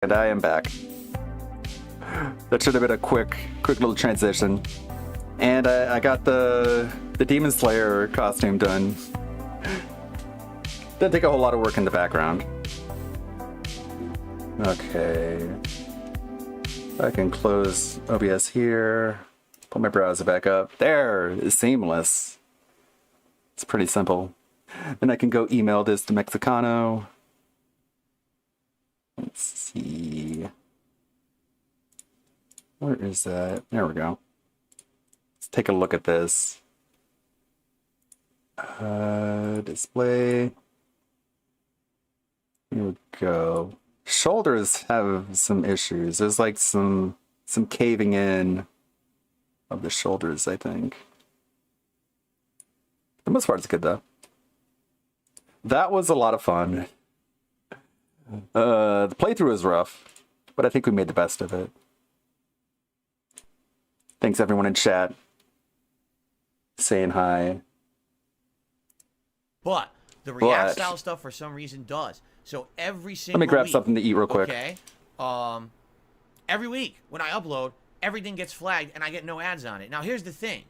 And I am back. That should have been a quick little transition. And I got the Demon Slayer costume done. Didn't take a whole lot of work in the background. Okay. I can close OBS here. Put my browser back up. There! It's seamless. It's pretty simple. Then I can go email this to Mexicano. Let's see. Where is that? There we go. Let's take a look at this. Display. Here we go. Shoulders have some issues. There's like some caving in of the shoulders, I think. For the most part, it's good though. That was a lot of fun. The playthrough was rough, but I think we made the best of it. Thanks everyone in chat saying hi. But the React style stuff for some reason does. So every single Let me grab week, something to eat real quick. Okay. Every week when I upload, everything gets flagged and I get no ads on it. Now here's the thing.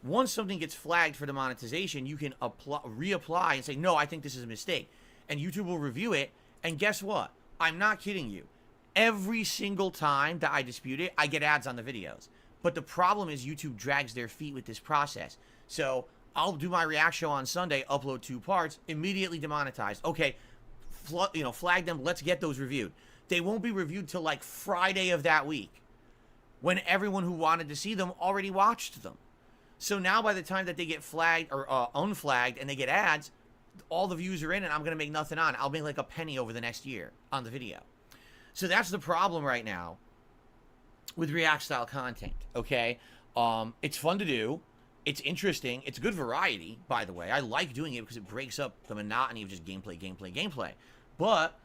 Once something gets flagged for the monetization, you can reapply and say, no, I think this is a mistake. And YouTube will review it. And guess what? I'm not kidding you. Every single time that I dispute it, I get ads on the videos. But the problem is YouTube drags their feet with this process. So I'll do my React show on Sunday, upload 2 parts, immediately demonetized. Okay, flag them. Let's get those reviewed. They won't be reviewed till like Friday of that week, when everyone who wanted to see them already watched them. So now by the time that they get flagged or unflagged and they get ads, all the views are in and I'm going to make nothing on. I'll make like a penny over the next year on the video. So that's the problem right now with React style content, okay? It's fun to do. It's interesting. It's good variety, by the way. I like doing it because it breaks up the monotony of just gameplay. But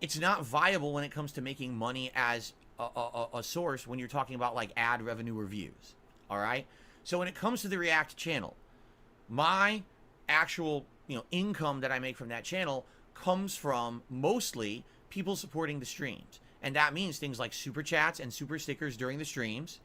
it's not viable when it comes to making money as a source when you're talking about like ad revenue or views, all right? So when it comes to the React channel, my actual income that I make from that channel comes from mostly people supporting the streams. And that means things like super chats and super stickers during the streams,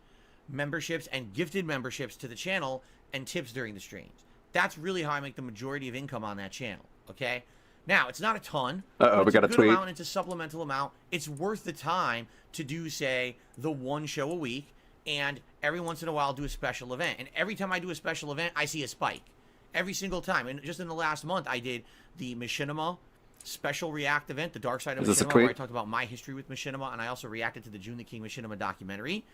memberships and gifted memberships to the channel, and tips during the streams. That's really how I make the majority of income on that channel, okay? Now, it's not a ton. We got a tweet. Amount, it's a supplemental amount. It's worth the time to do, say, the 1 show a week, and every once in a while do a special event. And every time I do a special event, I see a spike. Every single time. And just in the last month, I did the Machinima special React event, the Dark Side of Machinima, where I talked about my history with Machinima, and I also reacted to the June the King Machinima documentary.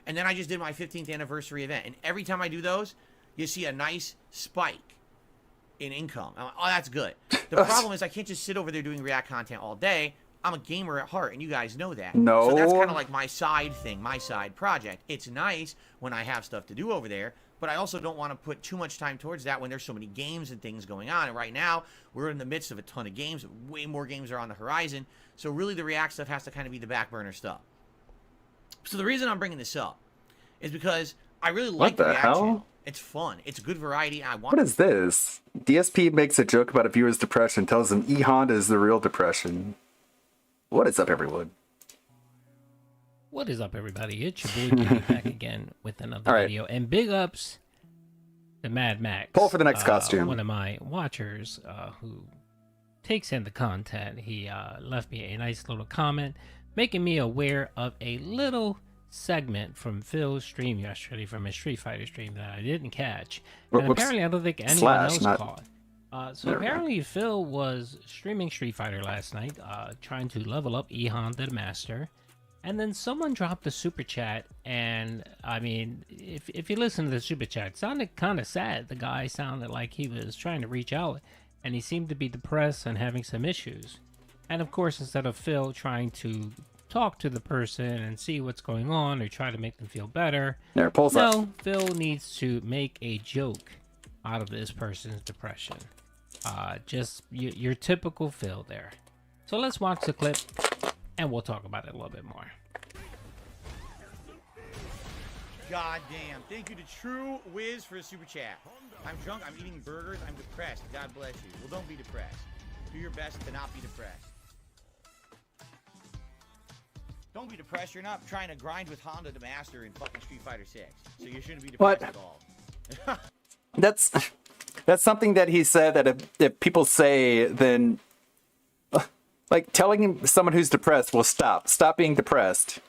And then I just did my 15th anniversary event. And every time I do those, you see a nice spike in income. I'm like, oh, that's good. The problem is I can't just sit over there doing React content all day. I'm a gamer at heart, and you guys know that. No. So that's kind of like my side thing, my side project. It's nice when I have stuff to do over there, but I also don't want to put too much time towards that when there's so many games and things going on. And right now, we're in the midst of a ton of games. Way more games are on the horizon. So really, the React stuff has to kind of be the back burner stuff. So the reason I'm bringing this up is because I really like the React channel. It's fun. It's good variety. What is this? DSP makes a joke about a viewer's depression, tells him E-Honda is the real depression. What is up, everyone? What is up, everybody? It's your boy Jimmy back again with another video. And big ups to Mad Max. Pull for the next costume. One of my watchers who takes in the content. He left me a nice little comment making me aware of a little segment from Phil's stream yesterday, from his Street Fighter stream that I didn't catch. And apparently I don't think anyone else caught. So apparently Phil was streaming Street Fighter last night, trying to level up E-Honda the Master. And then someone dropped a super chat, and I mean, if you listen to the super chat, it sounded kind of sad. The guy sounded like he was trying to reach out, and he seemed to be depressed and having some issues. And of course, instead of Phil trying to talk to the person and see what's going on or try to make them feel better, Phil needs to make a joke out of this person's depression. Just your typical Phil there. So let's watch the clip and we'll talk about it a little bit more. God damn. Thank you to True Wiz for a super chat. I'm drunk, I'm eating burgers, I'm depressed. God bless you. Well, don't be depressed. Do your best to not be depressed. Don't be depressed. You're not trying to grind with Honda to master in fucking Street Fighter 6. So you shouldn't be depressed at all. That's something that he said that if people say, then like telling him someone who's depressed will stop being depressed.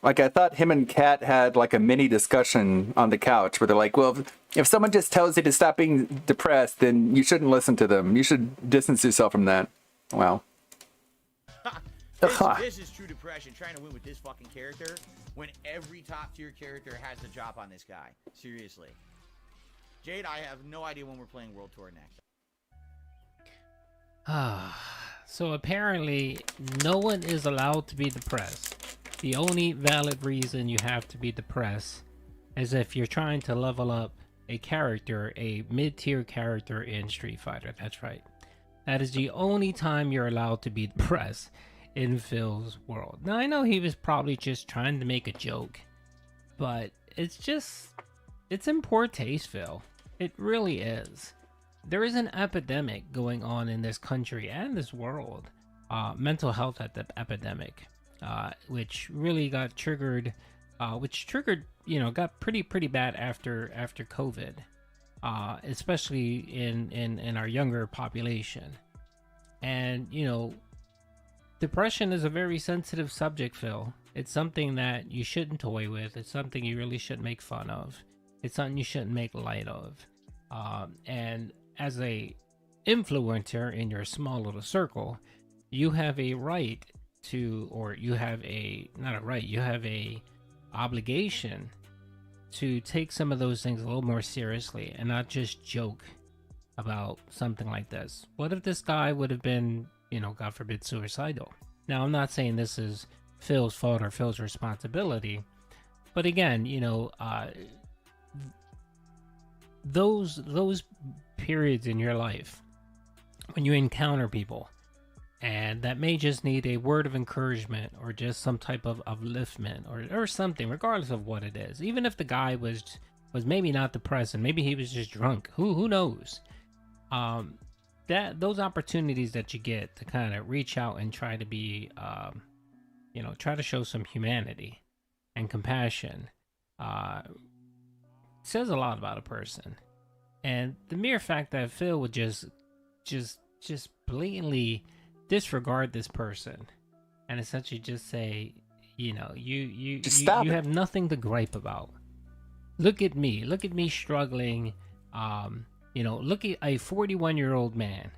Like, I thought him and Kat had like a mini discussion on the couch where they're like, well, if someone just tells you to stop being depressed, then you shouldn't listen to them. You should distance yourself from that. Wow. This is true depression, trying to win with this fucking character when every top tier character has the drop on this guy. Seriously. Jade, I have no idea when we're playing World Tour next. So apparently, no one is allowed to be depressed. The only valid reason you have to be depressed is if you're trying to level up a character, a mid-tier character in Street Fighter. That's right. That is the only time you're allowed to be depressed in Phil's world. Now, I know he was probably just trying to make a joke, but it's in poor taste, Phil. It really is. There is an epidemic going on in this country and this world. Mental health epidemic. Which really got triggered, got pretty bad after COVID, especially in our younger population. And, depression is a very sensitive subject, Phil. It's something that you shouldn't toy with. It's something you really shouldn't make fun of. It's something you shouldn't make light of. And as a influencer in your small little circle, you have a right you have a obligation to take some of those things a little more seriously and not just joke about something like this. What if this guy would have been, God forbid, suicidal? Now, I'm not saying this is Phil's fault or Phil's responsibility, but again, those periods in your life when you encounter people and that may just need a word of encouragement or just some type of upliftment or something, regardless of what it is. Even if the guy was maybe not depressed and maybe he was just drunk, who knows? Those opportunities that you get to kind of reach out and try to be, try to show some humanity and compassion, says a lot about a person. And the mere fact that Phil would just blatantly disregard this person and essentially just say, you have nothing to gripe about. Look at me struggling. Look at a 41-year-old man,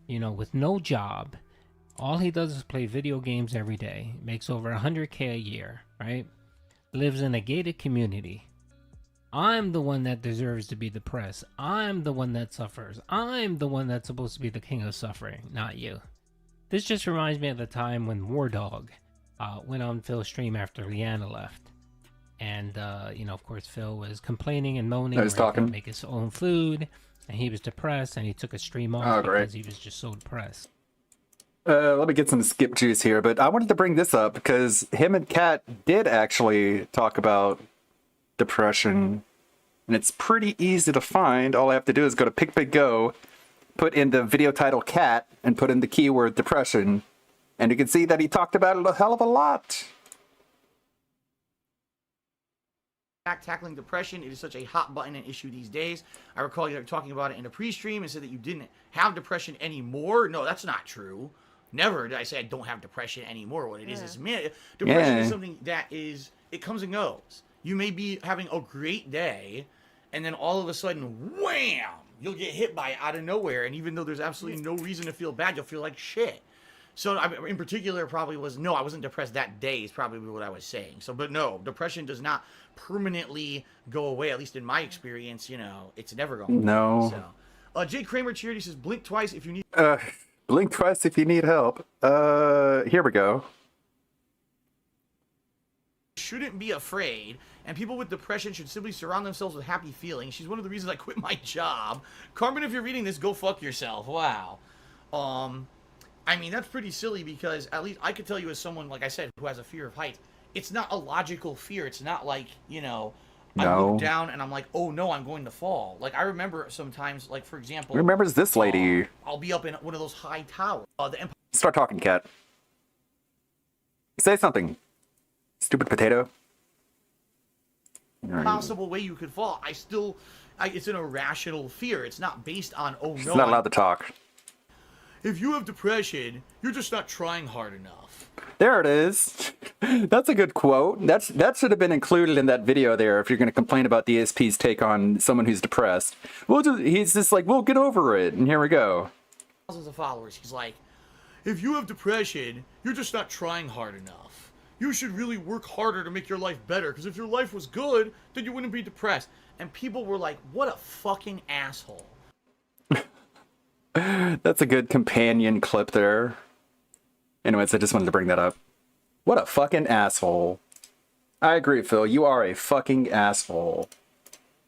with no job. All he does is play video games every day, makes over $100K a year, right? Lives in a gated community. I'm the one that deserves to be depressed. I'm the one that suffers. I'm the one that's supposed to be the king of suffering, not you. This just reminds me of the time when War Dog went on Phil's stream after Leanna left. And, of course, Phil was complaining and moaning. He was talking. He make his own food. And he was depressed. And he took a stream off because he was just so depressed. Let me get some skip juice here. But I wanted to bring this up because him and Kat did actually talk about depression. And it's pretty easy to find. All I have to do is go to PicPicGo, put in the video title Cat, and put in the keyword depression. And you can see that he talked about it a hell of a lot. Tackling depression, it is such a hot button and issue these days. I recall you talking about it in a pre-stream and said that you didn't have depression anymore. No, that's not true. Never did I say I don't have depression anymore. What it is depression is something that it comes and goes. You may be having a great day, and then all of a sudden, wham! You'll get hit by it out of nowhere, and even though there's absolutely no reason to feel bad, you'll feel like shit. So, in particular, probably was, no, I wasn't depressed that day is probably what I was saying. So, but no, depression does not permanently go away, at least in my experience, it's never going away. No. So, Jake Kramer Charity says, blink twice if you need... Blink twice if you need help. Here we go. Shouldn't be afraid, and people with depression should simply surround themselves with happy feelings. She's one of the reasons I quit my job. Carmen, if you're reading this, go fuck yourself. Wow. I mean, that's pretty silly because at least I could tell you as someone, like I said, who has a fear of heights, it's not a logical fear. It's not like, I look down and I'm like, oh no, I'm going to fall. Like, I remember sometimes, like, for example... Remembers this lady? I'll be up in one of those high towers. Start talking, Kat. Say something. Stupid potato. possible way you could fall. It's an irrational fear. It's not based on, oh She's no. not allowed to talk. If you have depression, you're just not trying hard enough. There it is. That's a good quote. That should have been included in that video there if you're going to complain about the ESP's take on someone who's depressed. He's just like, we'll get over it, and here we go. Thousands of followers. He's like, if you have depression, you're just not trying hard enough. You should really work harder to make your life better, because if your life was good, then you wouldn't be depressed. And people were like, what a fucking asshole. That's a good companion clip there. Anyways, I just wanted to bring that up. What a fucking asshole. I agree, Phil. You are a fucking asshole.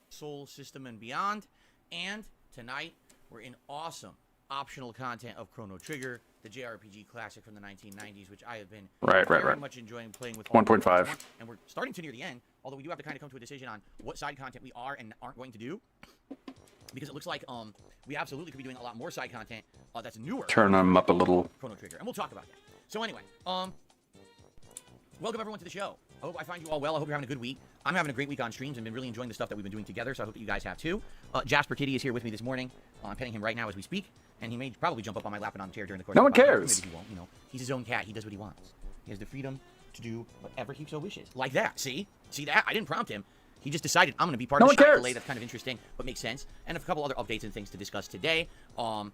Soul System and beyond. And tonight, we're in awesome optional content of Chrono Trigger, the JRPG classic from the 1990s, which I have been very much enjoying playing with. 1.5. And we're starting to near the end, although we do have to kind of come to a decision on what side content we are and aren't going to do. Because it looks like we absolutely could be doing a lot more side content that's newer. Turn them up a little. Chrono Trigger, and we'll talk about that. So anyway, welcome everyone to the show. I hope I find you all well. I hope you're having a good week. I'm having a great week on streams and been really enjoying the stuff that we've been doing together, so I hope that you guys have too. Jasper Kitty is here with me this morning. I'm petting him right now as we speak, and he may probably jump up on my lap and on the chair during the course No of one the podcast. cares. Maybe he won't, he's his own cat. He does what he wants. He has the freedom to do whatever he so wishes. Like that. See that? I didn't prompt him. He just decided I'm going to be part of the delay. That's kind of interesting, but makes sense. And a couple other updates and things to discuss today. An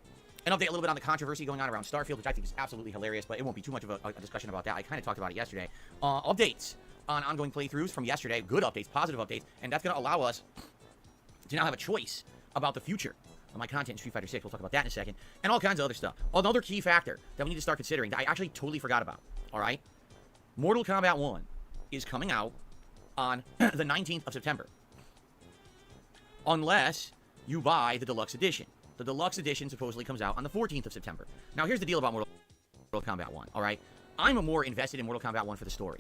update a little bit on the controversy going on around Starfield, which I think is absolutely hilarious, but it won't be too much of a discussion about that. I kind of talked about it yesterday. Updates on ongoing playthroughs from yesterday. Good updates, positive updates, and that's going to allow us to now have a choice about the future of my content in Street Fighter 6. We'll talk about that in a second. And all kinds of other stuff. Another key factor that we need to start considering that I actually totally forgot about, all right? Mortal Kombat 1 is coming out on the 19th of September. Unless you buy the deluxe edition. The deluxe edition supposedly comes out on the 14th of September. Now, here's the deal about Mortal Kombat 1, all right? I'm more invested in Mortal Kombat 1 for the story,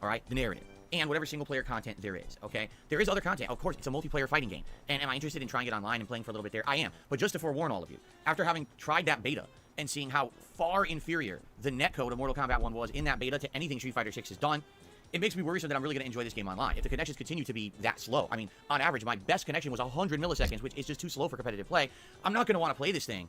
all right? The narrative, and whatever single-player content there is, okay? There is other content. Of course, it's a multiplayer fighting game. And am I interested in trying it online and playing for a little bit there? I am. But just to forewarn all of you, after having tried that beta and seeing how far inferior the netcode of Mortal Kombat 1 was in that beta to anything Street Fighter 6 has done, it makes me worrisome that I'm really going to enjoy this game online. If the connections continue to be that slow, I mean, on average, my best connection was 100 milliseconds, which is just too slow for competitive play. I'm not going to want to play this thing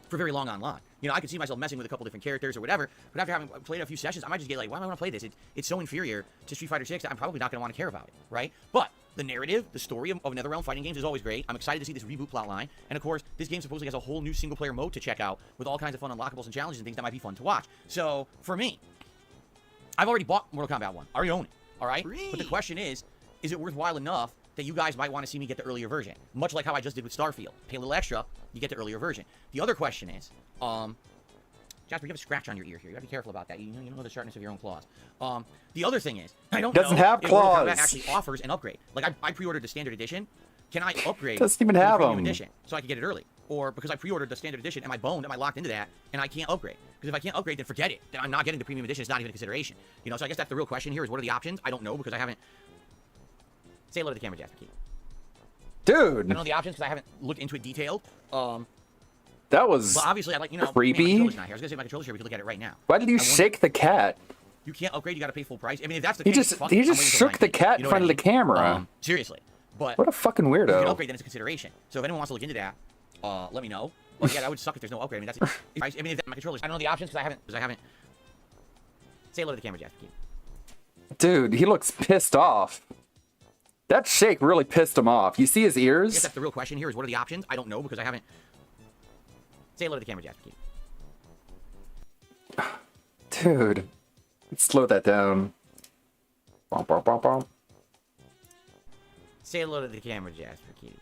for very long online. I could see myself messing with a couple different characters or whatever, but after having played a few sessions, I might just get like, why do I want to play this? It's so inferior to Street Fighter 6 that I'm probably not going to want to care about it, right? But the narrative, the story of NetherRealm fighting games is always great. I'm excited to see this reboot plotline, and of course, this game supposedly has a whole new single-player mode to check out with all kinds of fun unlockables and challenges and things that might be fun to watch. So, for me, I've already bought Mortal Kombat 1. I already own it, all right? But the question is it worthwhile enough that you guys might want to see me get the earlier version? Much like how I just did with Starfield. Pay a little extra, you get the earlier version. The other question is, Jasper, you have a scratch on your ear here. You gotta be careful about that. You know the sharpness of your own claws. The other thing is, I don't know have if Mortal claws. Kombat actually offers an upgrade. Like, I pre-ordered the standard edition. Can I upgrade Doesn't even to the have premium them. edition so I can get it early? Or because I pre-ordered the standard edition, am I boned? Am I locked into that? And I can't upgrade? Because if I can't upgrade, then forget it. Then I'm not getting the premium edition. It's not even a consideration. So I guess that's the real question here is what are the options? I don't know because I haven't... Say hello to the camera, Jasper. Keith. Dude. I don't know the options because I haven't looked into it detailed. That was But obviously, I like, creepy. Man, my controller's not here. I was going to say my controller's here. We can look at it right now. Why did you shake the cat? You can't upgrade. You got to pay full price. I mean, if that's the He case, just fuck he it. I'm just waiting till shook the 19. cat You in know front of what the I mean? camera. Seriously. But What a fucking if you can weirdo. upgrade, then it's a consideration. So if anyone wants to look into that, let me know. But yeah, that would suck if there's no upgrade. I mean, that's it. I mean, if my controllers. I don't know the options because I haven't. Say hello to the camera, Jasper. Keith. Dude, he looks pissed off. That shake really pissed him off. You see his I guess ears? that's the real question here is what are the options? I don't know because I haven't. Say hello to the camera, Jasper. Keith. Dude. Let's slow that down. Bom, bom, bom, bom. Say hello to the camera, Jasper. Keith.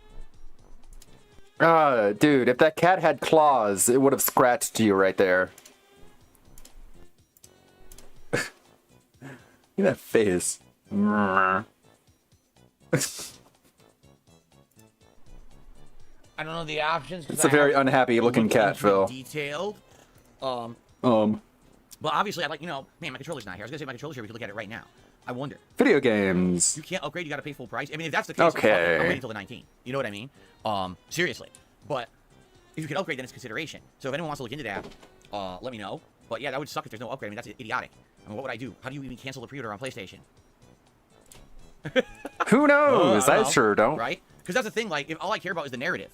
Dude, if that cat had claws, it would have scratched you right there. Look at that face. I don't know the options. It's a very unhappy looking cat, Phil. Detailed. But obviously, I'd like, man, my controller's not here. I was gonna say my controller's here. We can look at it right now. I wonder. Video games. You can't upgrade. You gotta pay full price. I mean, if that's the case, Okay. I'm waiting until the 19th. You know what I mean? Seriously. But if you can upgrade, then it's consideration. So if anyone wants to look into that, let me know. But yeah, that would suck if there's no upgrade. I mean, that's idiotic. And what would I do? How do you even cancel the pre-order on PlayStation? Who knows? I don't I know, sure don't. Right? Because that's the thing. Like, if all I care about is the narrative,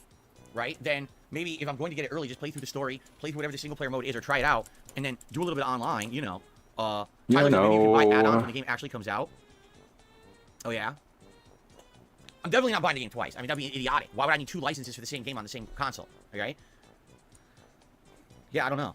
right? Then maybe if I'm going to get it early, just play through the story, play through whatever the single player mode is, or try it out, and then do a little bit online. You know, Tyler, maybe you can buy add-ons when the game actually comes out. Oh yeah. I'm definitely not buying the game twice. I mean, that'd be idiotic. Why would I need 2 licenses for the same game on the same console? Okay. Yeah, I don't know.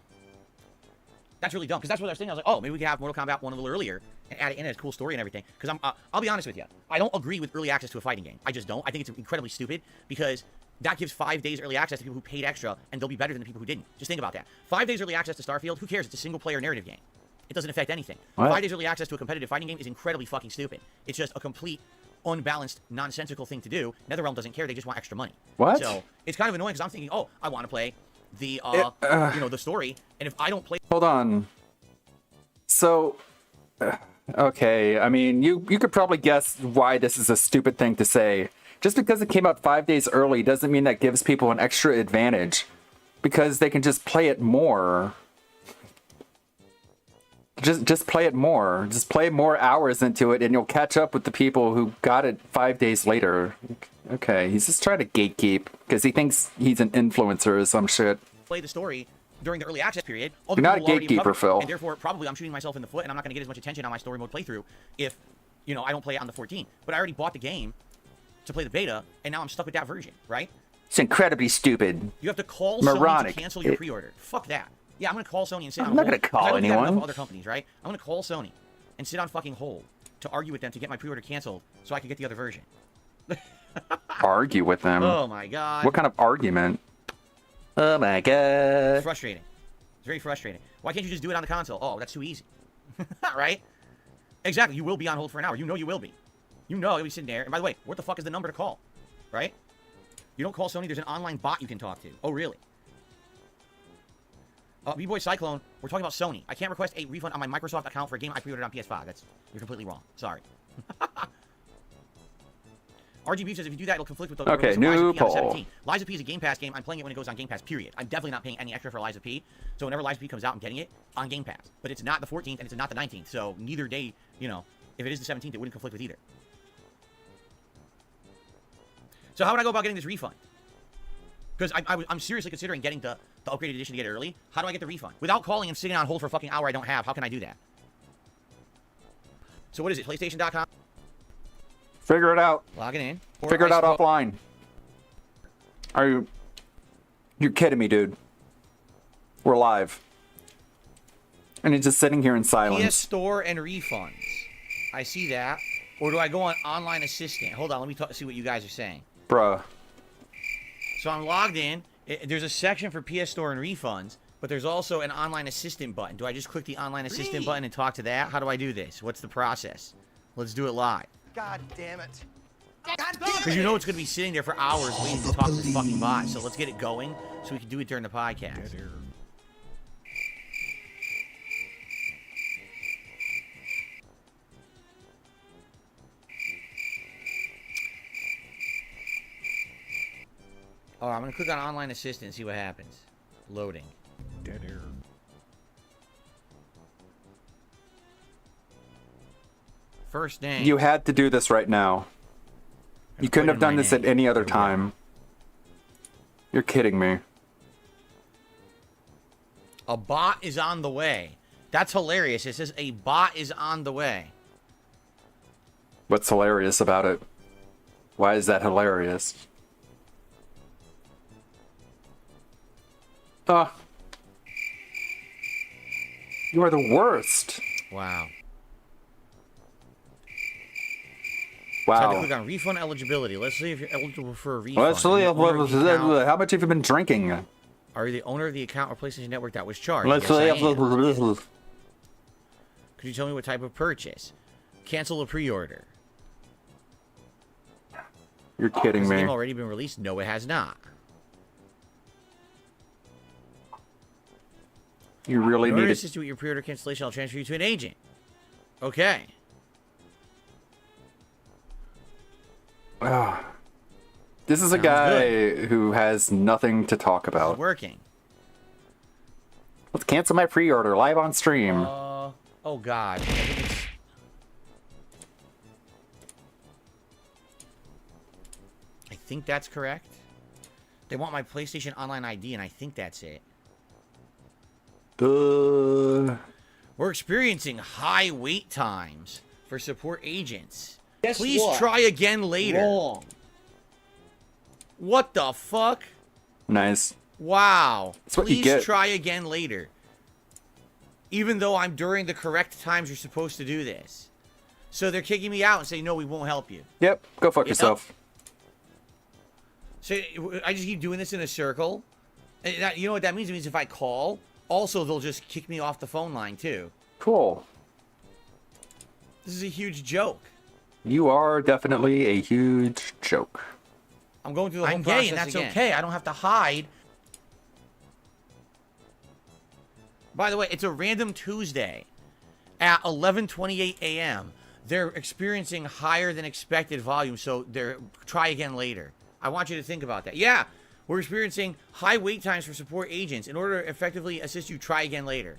That's really dumb, because that's what I was thinking. I was like, oh, maybe we could have Mortal Kombat 1 a little earlier and add it in as a cool story and everything. Because I'll be honest with you. I don't agree with early access to a fighting game. I just don't. I think it's incredibly stupid, because that gives 5 days early access to people who paid extra, and they'll be better than the people who didn't. Just think about that. 5 days early access to Starfield, who cares? It's a single-player narrative game. It doesn't affect anything. What? 5 days early access to a competitive fighting game is incredibly fucking stupid. It's just a complete, unbalanced, nonsensical thing to do. NetherRealm doesn't care. They just want extra money. What? So it's kind of annoying, because I'm thinking, oh, I want to play the, you know, the story, and if I don't play... Hold on. So, okay, I mean, you could probably guess why this is a stupid thing to say. Just because it came out 5 days early doesn't mean that gives people an extra advantage. Because they can just play it more. Just play it more. Just play more hours into it, and you'll catch up with the people who got it 5 days later. Okay, he's just trying to gatekeep, because he thinks he's an influencer or some shit. Play the story during the early access period. You're not a gatekeeper, Phil. And therefore, probably I'm shooting myself in the foot, and I'm not going to get as much attention on my story mode playthrough if, you know, I don't play it on the 14th. But I already bought the game to play the beta, and now I'm stuck with that version, right? It's incredibly stupid. You have to call Moronic. Sony to cancel your pre-order. Fuck that. Yeah, I'm going to call Sony and sit on I'm not hold. gonna call 'Cause I don't do that anyone. enough other companies, right? I'm going to call Sony and sit on fucking hold to argue with them to get my pre-order canceled so I can get the other version. Argue with them? Oh my god. What kind of argument? Oh my It's god. frustrating. It's very frustrating. Why can't you just do it on the console? Oh, that's too easy. Right? Exactly. You will be on hold for an hour. You know you will be. You know you'll be sitting there. And by the way, what the fuck is the number to call? Right? You don't call Sony. There's an online bot you can talk to. Oh, really? B-Boy Cyclone, we're talking about Sony. I can't request a refund on my Microsoft account for a game I pre-ordered on PS5. You're completely wrong. Sorry. RGB says if you do that, it'll conflict with the Okay, release of new Lies of P on the poll. 17th. Lies of P is a Game Pass game. I'm playing it when it goes on Game Pass, period. I'm definitely not paying any extra for Lies of P. So whenever Lies of P comes out, I'm getting it on Game Pass. But it's not the 14th and it's not the 19th. So neither day, you know, if it is the 17th, it wouldn't conflict with either. So how would I go about getting this refund? Because I'm seriously considering getting the upgraded edition to get it early. How do I get the refund? Without calling and sitting on hold for a fucking hour I don't have, how can I do that? So what is it, PlayStation.com? Figure it out. Log it in. Figure it out offline. Are you... You're kidding me, dude. We're live. And he's just sitting here in PS silence. Store and refunds. I see that. Or do I go on Online Assistant? Hold on, let me see what you guys are saying. Bruh. So I'm logged in. There's a section for PS Store and refunds, but there's also an Online Assistant button. Do I just click the Online Assistant button and talk to that? How do I do this? What's the process? Let's do it live. God damn it. God damn Because you know it's going to be sitting there for hours waiting to talk to this fucking bot. So let's get it going so we can do it during the podcast. Oh, I'm going to click on Online Assistant and see what happens. Loading. Dead air. First name. You had to do this right now. You couldn't have done this at any other time. You're kidding me. A bot is on the way. That's hilarious. It says a bot is on the way. What's hilarious about it? Why is that hilarious? You are the worst. Wow. So I have to Wow. click on refund eligibility. Let's see if you're eligible for a refund. Well, actually, Are you the owner of the account- how much have you been drinking? Are you the owner of the account or PlayStation Network that was charged? Let's Yes, I say. am. Could you tell me what type of purchase? Cancel a pre-order. You're kidding Has the me. game already been released? No, it has not. You really In order need to to. assist you with your pre-order cancellation, I'll transfer you to an agent. Okay. This is a Sounds guy who has nothing to talk It's about. working. Let's cancel my pre-order live on stream. Oh, God. I think that's correct. They want my PlayStation Online ID, and I think that's it. We're experiencing high wait times for support agents. Guess Please what? try again later. Wrong. What the fuck? Nice. Wow. That's what you Please get. try again later. Even though I'm during the correct times you're supposed to do this. So they're kicking me out and saying, no, we won't help you. Yep. Go fuck Yep. yourself. So I just keep doing this in a circle. And that, you know what that means? It means if I call, also they'll just kick me off the phone line too. Cool. This is a huge joke. You are definitely a huge joke. I'm going through the whole process and that's again. okay. I don't have to hide. By the way, it's a random Tuesday at 11:28 a.m. They're experiencing higher than expected volume, so they're try again later. I want you to think about that. Yeah, we're experiencing high wait times for support agents. In order to effectively assist you, try again later.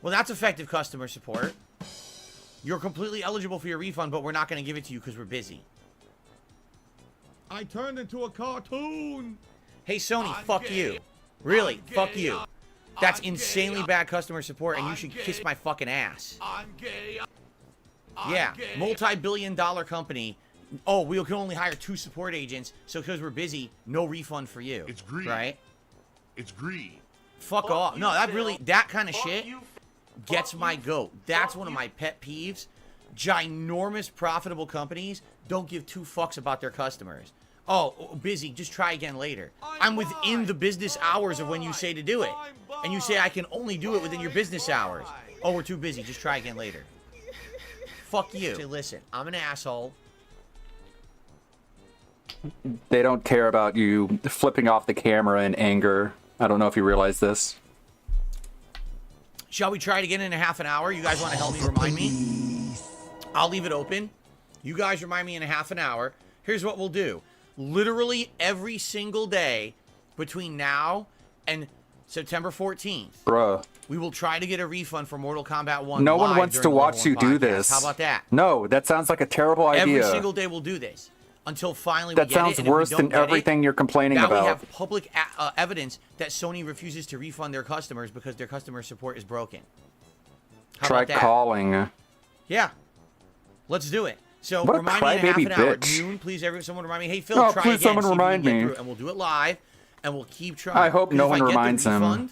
Well, that's effective customer support. You're completely eligible for your refund, but we're not going to give it to you because we're busy. I turned into a cartoon. Hey, Sony, I'm fuck gay. you. Really, I'm fuck gay. you. That's I'm gay. insanely bad customer support, and you I'm should gay. kiss my fucking ass. I'm gay. I'm Yeah, gay. multi-billion-dollar company. Oh, we can only hire 2 support agents, so because we're busy, no refund for you. It's greed. Right? It's greed. Fuck off. No, that really, that kind of shit you, gets fuck my you, goat. That's fuck one of you. my pet peeves. Ginormous, profitable companies don't give 2 fucks about their customers. Oh, busy, just try again later. I'm within the business hours of when you say to do it. And you say I can only do it within your business hours. Oh, we're too busy, just try again later. Fuck you. Say, listen, I'm an asshole. They don't care about you flipping off the camera in anger. I don't know if you realize this. Shall we try it again in a half an hour? You guys want to help me remind me? I'll leave it open. You guys remind me in a half an hour. Here's what we'll do. Literally every single day between now and September 14th, Bruh. we will try to get a refund for Mortal Kombat 1. No one live wants during to the watch Mortal you 1 do podcast. this. How about that? No, that sounds like a terrible idea. Every single day we'll do this until finally we That get it. sounds And if we worse don't than get it, everything you're complaining now about. we have public evidence that Sony refuses to refund their customers because their customer support is broken. How Try about that? calling. Yeah. Let's do it. So What a remind me in a half crybaby an hour. bitch. Noon, please, someone remind me. Hey, Phil, Oh, try please, again. someone see if we can remind get me. through it. And we'll do it live, and we'll keep trying. I hope 'Cause no if one I get the reminds him. refund,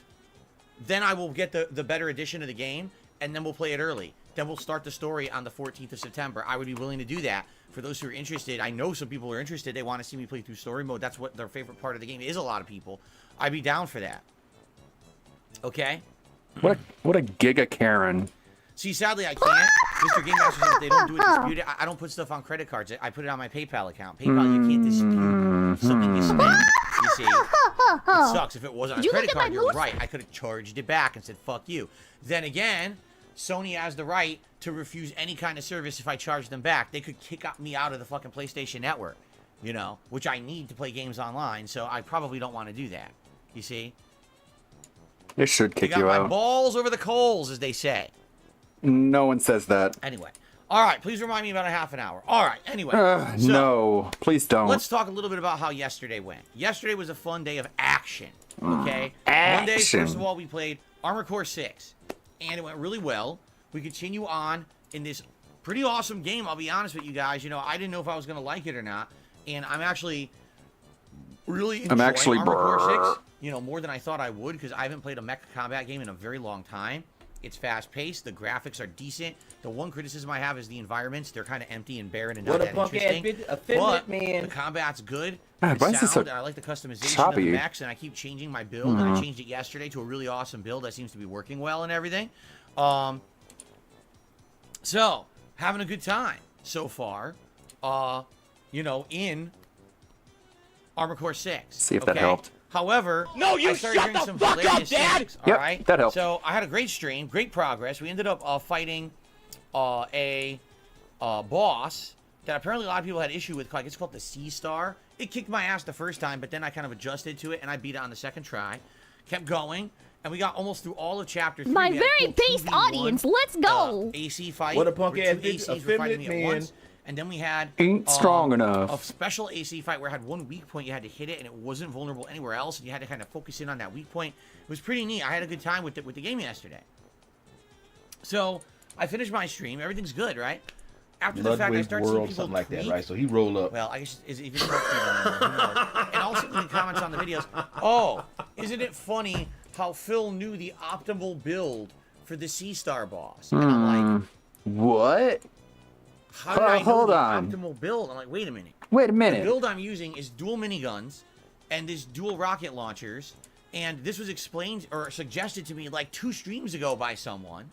then I will get the better edition of the game, and then we'll play it early. Then we'll start the story on the 14th of September. I would be willing to do that. For those who are interested, I know some people are interested. They want to see me play through story mode. That's what their favorite part of the game is. A lot of people. I'd be down for that. Okay? What a giga Karen. See, sadly, I can't. Mr. Game Master says if they don't do it dispute it. I don't put stuff on credit cards. I put it on my PayPal account. PayPal, you can't dispute something you spend. You see? It sucks. If it wasn't on a credit card, you're right. I could have charged it back and said, fuck you. Then again, Sony has the right to refuse any kind of service if I charge them back. They could kick me out of the fucking PlayStation Network, you know, which I need to play games online, so I probably don't want to do that. You see? It should They kick got you my out. balls over the coals, as they say. No one says that. Anyway. All right, please remind me about a half an hour. All right, anyway. So, No, please don't. let's talk a little bit about how yesterday went. Yesterday was a fun day of action, okay? Monday, Action. first of all, we played Armored Core 6, and it went really well. We continue on in this pretty awesome game, I'll be honest with you guys. You know, I didn't know if I was going to like it or not, and I'm actually really enjoying actually Armored Core brr. 6, you know, more than I thought I would, because I haven't played a mecha combat game in a very long time. It's fast-paced. The graphics are decent. The one criticism I have is the environments. They're kind of empty and barren and not What a that punk-ass interesting. bitch, a Finland But man. the combat's good. God, The why is this sound, so and I like the customization of choppy? the mechs, and I keep changing my build. And I changed it yesterday to a really awesome build that seems to be working well and everything. So, having a good time so far, you know, in Armored Core 6. See if that helped. However, No, you I started shut hearing the some fuck up, hilarious Dad! things, Yep, all right? that helped. So, I had a great stream, great progress. We ended up fighting a boss that apparently a lot of people had issue with. Like, it's called the Sea Star. It kicked my ass the first time, but then I kind of adjusted to it, and I beat it on the second try. Kept going, and we got almost through all of chapter 3. My We had a very cool based 2v1, audience, let's go! AC fight. What a punk where ass two bitch, ACs were fighting me effeminate at man. once. And then we had Ain't strong enough. a special AC fight where it had one weak point. You had to hit it, and it wasn't vulnerable anywhere else. And you had to kind of focus in on that weak point. It was pretty neat. I had a good time with the game yesterday. So I finished my stream. Everything's good, right? After the fact, I Ludwig start seeing World, people something like that, tweet. right? So he roll up. Well, I guess if it's not tweeting anymore, who knows? And also in the comments on the videos. Oh, isn't it funny how Phil knew the optimal build for the C-Star boss? And I'm like, What? how did I know hold the on. optimal build? I'm like, wait a minute. Wait a The minute. build I'm using is dual miniguns and this dual rocket launchers, and this was explained or suggested to me like 2 streams ago by someone.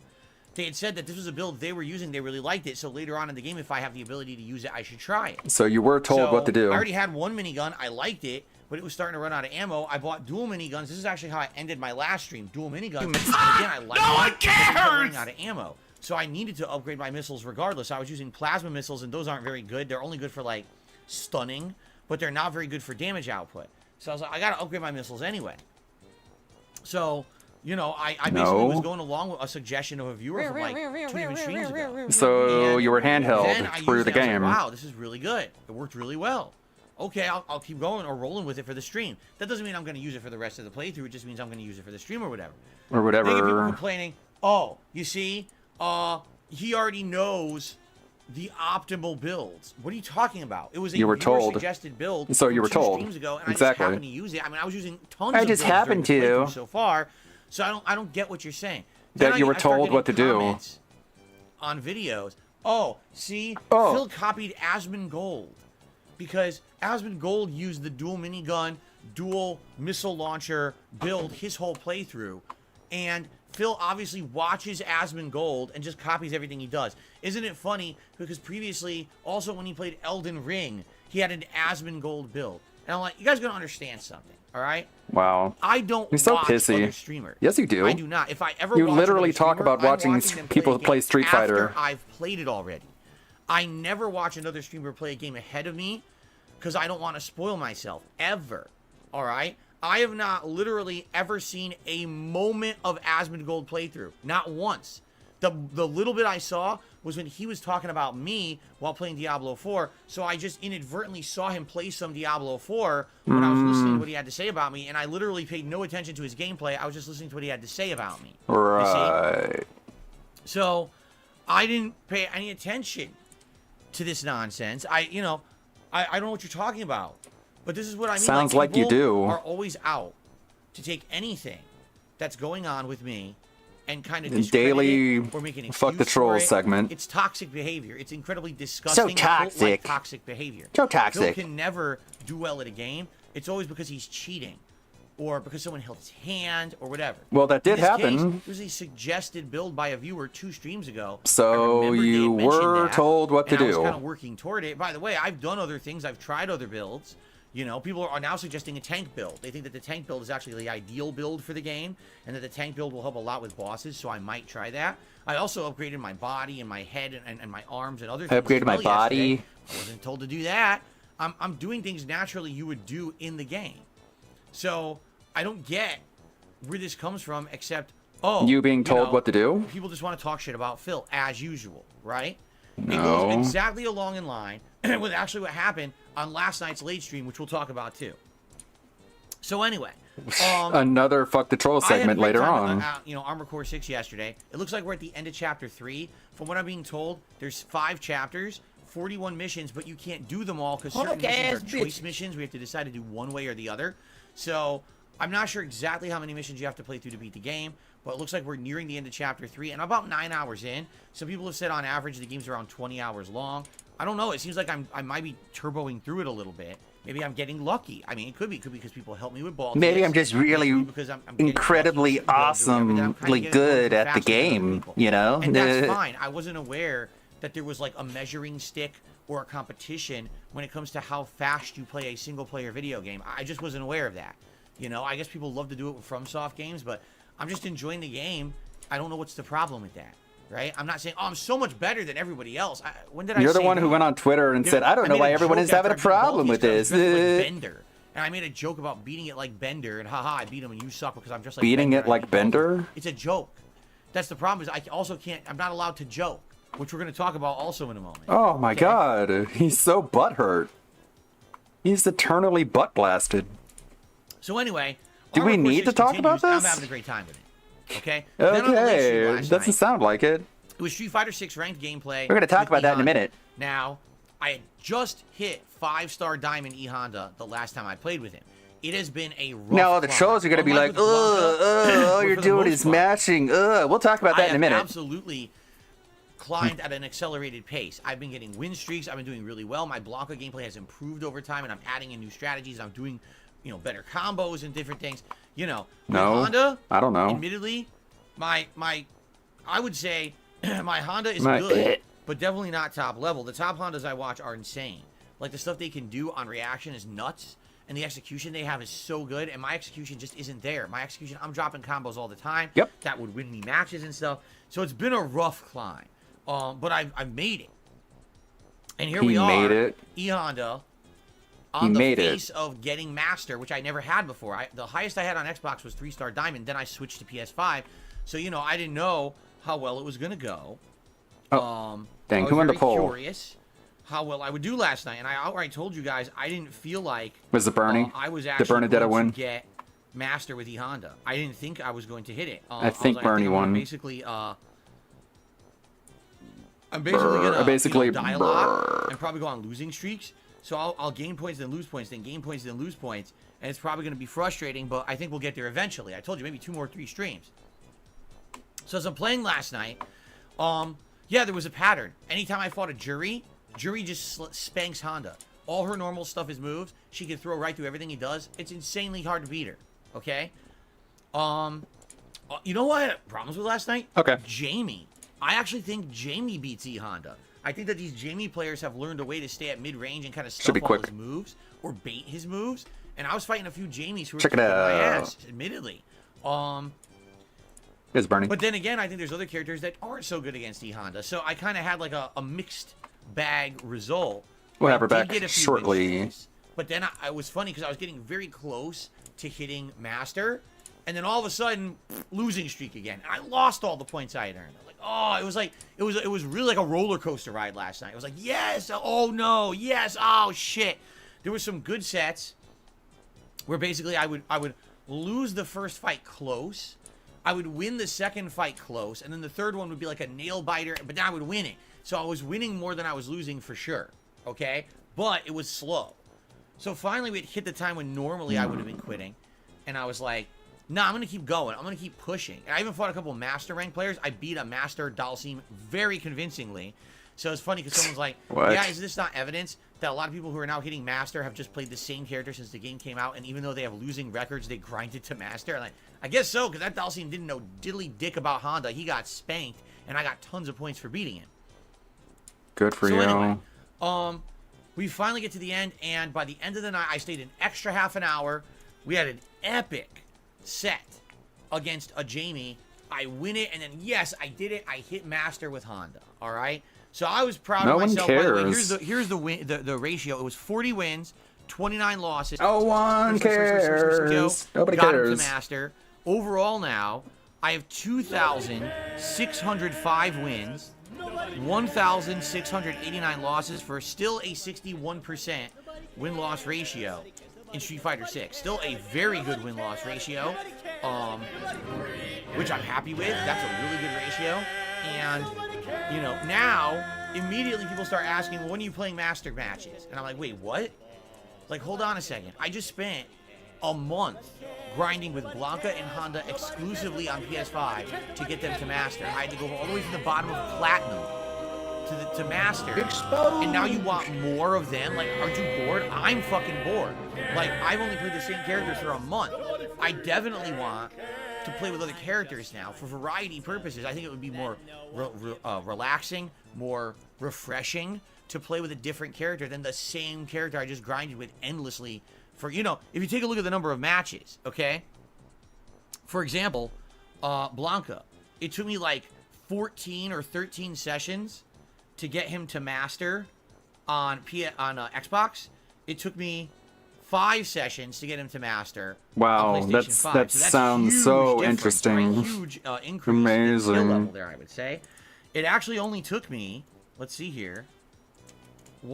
They had said that this was a build they were using, they really liked it, so later on in the game, if I have the ability to use it, I should try it. So you were told So, what to do. I already had one minigun, I liked it, but it was starting to run out of ammo. I bought dual miniguns. This is actually how I ended my last stream, dual miniguns. And again, I liked it. No one cares! Running out of ammo. So I needed to upgrade my missiles regardless. I was using plasma missiles, and those aren't very good. They're only good for, like, stunning, but they're not very good for damage output. So I was like, I gotta upgrade my missiles anyway. So, you know, I basically was going along with a suggestion of a viewer from, like, 2 different streams ago. So And you were handheld then I through used the it, I was like, game. wow, this is really good. It worked really well. Okay, I'll keep going or rolling with it for the stream. That doesn't mean I'm going to use it for the rest of the playthrough. It just means I'm going to use it for the stream or whatever. Or Then you get people whatever. complaining, oh, you see, he already knows the optimal builds. What are you talking about? It was a You were viewer told. suggested build. So you from were 2 told. streams ago, and Exactly. I just happened to use it. I mean, I was using tons I of just builds during happened this to. playthrough so far. So I don't get what you're saying. That Then you were I start told what getting to do. comments on videos. Oh, see, Oh. Phil copied Asmongold because Asmongold used the dual minigun, dual missile launcher build his whole playthrough, and Phil obviously watches Asmongold and just copies everything he does. Isn't it funny? Because previously, also when he played Elden Ring, he had an Asmongold build, and I'm like, you guys gotta understand something, all right? Wow. I don't You're so watch pissy. other streamers. Yes, you do. I do not. If I ever You watch literally another talk streamer, about I'm watching them people a game play Street Fighter. after I've played it already. I never watch another streamer play a game ahead of me because I don't want to spoil myself ever. All right. I have not literally ever seen a moment of Asmongold playthrough. Not once. The little bit I saw was when he was talking about me while playing Diablo 4, so I just inadvertently saw him play some Diablo 4 when I was listening to what he had to say about me, and I literally paid no attention to his gameplay. I was just listening to what he had to say about me. You see? Right. So I didn't pay any attention to this nonsense. I don't know what you're talking about. But this is what I mean. Sounds like you people do. are always out to take anything that's going on with me and kind of And discredit daily it or make an fuck the excuse troll for it. segment. It's toxic behavior. It's incredibly disgusting. toxic. cult-like toxic behavior. So toxic. Phil can never do well at a game. It's always because he's cheating, or because someone held his hand, or whatever. Well, that did In this happen. Case, it was a suggested build by a viewer 2 streams ago. So I remember they you mentioned were that, told what to and I was do. kind of working toward it. By the way, I've done other things. I've tried other builds. You know, people are now suggesting a tank build. They think that the tank build is actually the ideal build for the game, and that the tank build will help a lot with bosses, so I might try that. I also upgraded my body and my head and my arms and other things. I upgraded as my well body. yesterday. I wasn't told to do that. I'm doing things naturally you would do in the game. So I don't get where this comes from, except, You being told what to do? People just want to talk shit about Phil, as usual, right? It No. goes exactly along in line with actually what happened on last night's late stream, which we'll talk about too. So anyway, Another fuck the troll I had a segment great later time, on. Armor Core 6 yesterday. It looks like we're at the end of chapter 3. From what I'm being told, there's 5 chapters, 41 missions, but you can't do them all because certain missions are choice missions. We have to decide to do one way or the other. So I'm not sure exactly how many missions you have to play through to beat the game, but it looks like we're nearing the end of chapter 3, and I'm about 9 hours in. Some people have said on average the game's around 20 hours long. I don't know. It seems like I might be turboing through it a little bit. Maybe I'm getting lucky. I mean, it could be because people help me with ball. Maybe kits. I'm just Maybe really because I'm getting incredibly lucky to build whatever, that I'm kinda awesomely getting good faster at the than other game, people. you know? And that's fine. I wasn't aware that there was like a measuring stick or a competition when it comes to how fast you play a single player video game. I just wasn't aware of that. You know, I guess people love to do it with FromSoft games, but I'm just enjoying the game. I don't know what's the problem with that, right? I'm not saying, oh, I'm so much better than everybody else. When did I You're the say one that? who went on Twitter and said, I don't know made why a everyone joke is having a after I beat problem with Balti's 'cause this. I was dressed like Bender. And I made a joke about beating it like Bender, and haha, I beat him and you suck because I'm just like Beating Bender, it and I like beat both of them. Bender? It's a joke. That's the problem, is I also can't, I'm not allowed to joke, which we're going to talk about also in a moment. Oh my Okay? god, he's so butthurt. He's eternally butt blasted. So anyway, Do we Armor Core need 6 to talk about continues, and this? I'm having a great time with it. Okay? Then on the late stream Okay, last doesn't night, sound like it. it was Street Fighter 6 ranked gameplay. We're gonna talk with about that in a E-Honda. minute. Now, I had just hit 5-star Diamond E-Honda the last time I played with him. It has been a rough No, the climb. trolls are gonna be Unlike like, with Blanca, all where you're for the doing most is part, mashing. We'll talk about that I in a have minute. absolutely climbed at an accelerated pace. I've been getting win streaks. I've been doing really well. My Blanca gameplay has improved over time, and I'm adding in new strategies. I'm doing, better combos and different things. With No, Honda, I don't know. admittedly, I would say my Honda is My- good, but definitely not top level. The top Hondas I watch are insane. Like, the stuff they can do on reaction is nuts, and the execution they have is so good, and my execution just isn't there. My execution, I'm dropping combos all the time. Yep. That would win me matches and stuff. So it's been a rough climb, but I've made it. And here He we are, made it. E-Honda, He on the made it. face of getting Master, which I never had before. The highest I had on Xbox was 3-star Diamond. Then I switched to PS5. So, I didn't know how well it was going to go. Oh, dang, I was who won the very poll? curious how well I would do last night. And I outright told you guys I didn't feel like Was it Bernie? I was Did actually Bernadetta going win? to get Master with E-Honda. I didn't think I was going to hit it. I think Bernie I'm gonna won. Basically, I'm basically gonna basically, die a lot and probably go on losing streaks. So I'll gain points, then lose points, then gain points, then lose points, and it's probably going to be frustrating. But I think we'll get there eventually. I told you, maybe 2 more 3 streams. So as I'm playing last night, yeah, there was a pattern. Anytime I fought a Jury just spanks Honda. All her normal stuff is moves. She can throw right through everything he does. It's insanely hard to beat her. Okay. You know what I had problems with last night? Okay. Jamie. I actually think Jamie beats E-Honda. I think that these Jamie players have learned a way to stay at mid-range and kind of stuff be all quick. his moves or bait his moves. And I was fighting a few Jamies who were Check it kicking my out. ass, admittedly. It's Bernie. But then again, I think there's other characters that aren't so good against E-Honda. So I kind of had like a mixed bag result. We'll have I her did back get a few shortly. win streaks, but then I was funny because I was getting very close to hitting Master. And then all of a sudden, losing streak again. And I lost all the points I had earned. Like, oh, it was really like a roller coaster ride last night. It was like, yes, oh no, yes, oh shit. There were some good sets where basically I would lose the first fight close. I would win the second fight close, and then the third one would be like a nail biter, but then I would win it. So I was winning more than I was losing for sure. Okay? But it was slow. So finally we had hit the time when normally I would have been quitting. And I was like, nah, I'm going to keep going. I'm going to keep pushing. And I even fought a couple of Master rank players. I beat a Master Dalsim very convincingly. So it's funny because someone's like, What? yeah, is this not evidence that a lot of people who are now hitting Master have just played the same character since the game came out, and even though they have losing records, they grinded to Master? And like, I guess so, because that Dalsim didn't know diddly dick about Honda. He got spanked, and I got tons of points for beating him. Good for So you. anyway, we finally get to the end, and by the end of the night, I stayed an extra half an hour. We had an epic set against a Jamie. I win it, and then yes, I did it. I hit Master with Honda. All right. So I was proud No of one myself. By the way, cares. here's the win, the ratio. It was 40 wins, 29 losses. No one cares. Nobody Got him cares. to Master. Overall, now I have 2,605 wins, 1,689 losses for still a 61% win-loss ratio in Street Fighter 6. Still a very good win-loss ratio, which I'm happy with. That's a really good ratio. And, now, immediately people start asking, well, when are you playing Master matches? And I'm like, wait, what? Like, hold on a second. I just spent a month grinding with Blanca and Honda exclusively on PS5 to get them to Master. I had to go all the way from the bottom of Platinum to Master. And now you want more of them? Like, aren't you bored? I'm fucking bored. Like, I've only played the same characters for a month. I definitely want to play with other characters now for variety purposes. I think it would be more relaxing, more refreshing to play with a different character than the same character I just grinded with endlessly for, if you take a look at the number of matches, okay? For example, Blanca, it took me like 14 or 13 sessions to get him to Master on Xbox. It took me 5 sessions to get him to master. Wow, on PlayStation that 5. So sounds huge so difference, interesting. right? Huge increase in skill Amazing. level there, I would say. It actually only took me, let's see here.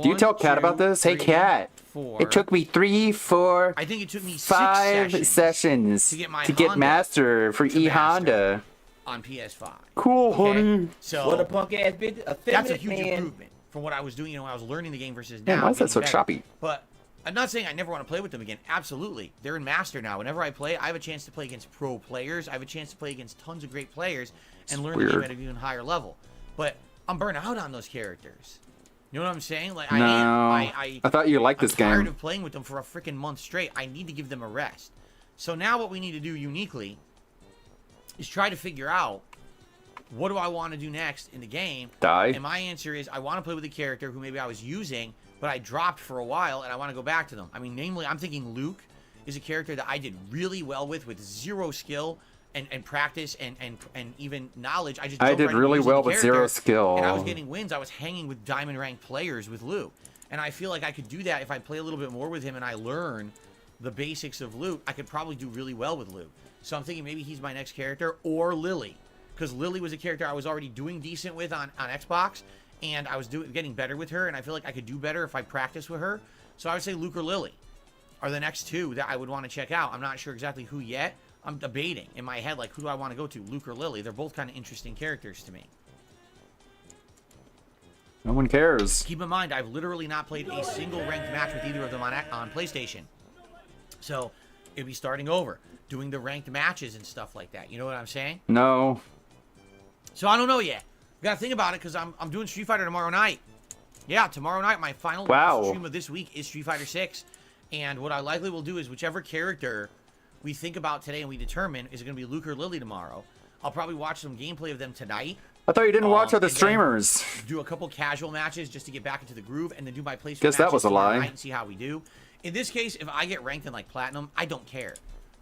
Do you tell Kat about this? Hey, Kat. 4. It took me 3, 4, I think it took me 6 5 sessions to get my to Honda master for to E-Honda. on PS5. Cool, Okay? honey. So What a punk ass bitch. A that's a feminine huge man. improvement from what I was doing, when I was learning the game versus Man, now. why is that getting so better. choppy? But I'm not saying I never want to play with them again. Absolutely. They're in Master now. Whenever I play, I have a chance to play against pro players. I have a chance to play against tons of great players and learn the game weird. at an even higher level. But I'm burnt out on those characters. You know what I'm saying? Like, No, I I thought you liked this I'm tired game. of playing with them for a freaking month straight. I need to give them a rest. So now what we need to do uniquely is try to figure out, what do I want to do next in the game? Die. And my answer is, I want to play with a character who maybe I was using, but I dropped for a while, and I want to go back to them. I mean, namely, I'm thinking Luke is a character that I did really well with zero skill and practice and even knowledge. I just I jumped did right into really using well the with zero character, skill. and I was getting wins. I was hanging with diamond ranked players with Luke, and I feel like I could do that if I play a little bit more with him and I learn the basics of Luke. I could probably do really well with Luke. So I'm thinking maybe he's my next character, or Lily, because Lily was a character I was already doing decent with on Xbox, and I was getting better with her, and I feel like I could do better if I practice with her. So I would say Luke or Lily are the next two that I would want to check out. I'm not sure exactly who yet. I'm debating in my head, like, who do I want to go to, Luke or Lily? They're both kind of interesting characters to me. No one cares. Keep in mind, I've literally not played a single ranked match with either of them on PlayStation. So it'd be starting over, doing the ranked matches and stuff like that. You know what I'm saying? No. So I don't know yet. Got to think about it, because I'm doing Street Fighter tomorrow night. Yeah, tomorrow night, my final stream of this week is Street Fighter 6. And what I likely will do is, whichever character we think about today and we determine is it going to be Luke or Lily tomorrow, I'll probably watch some gameplay of them tonight. I thought you didn't watch other and then streamers. Do a couple casual matches just to get back into the groove, and then do my placement Guess that matches was a tomorrow lie. night and see how we do. In this case, if I get ranked in like platinum, I don't care.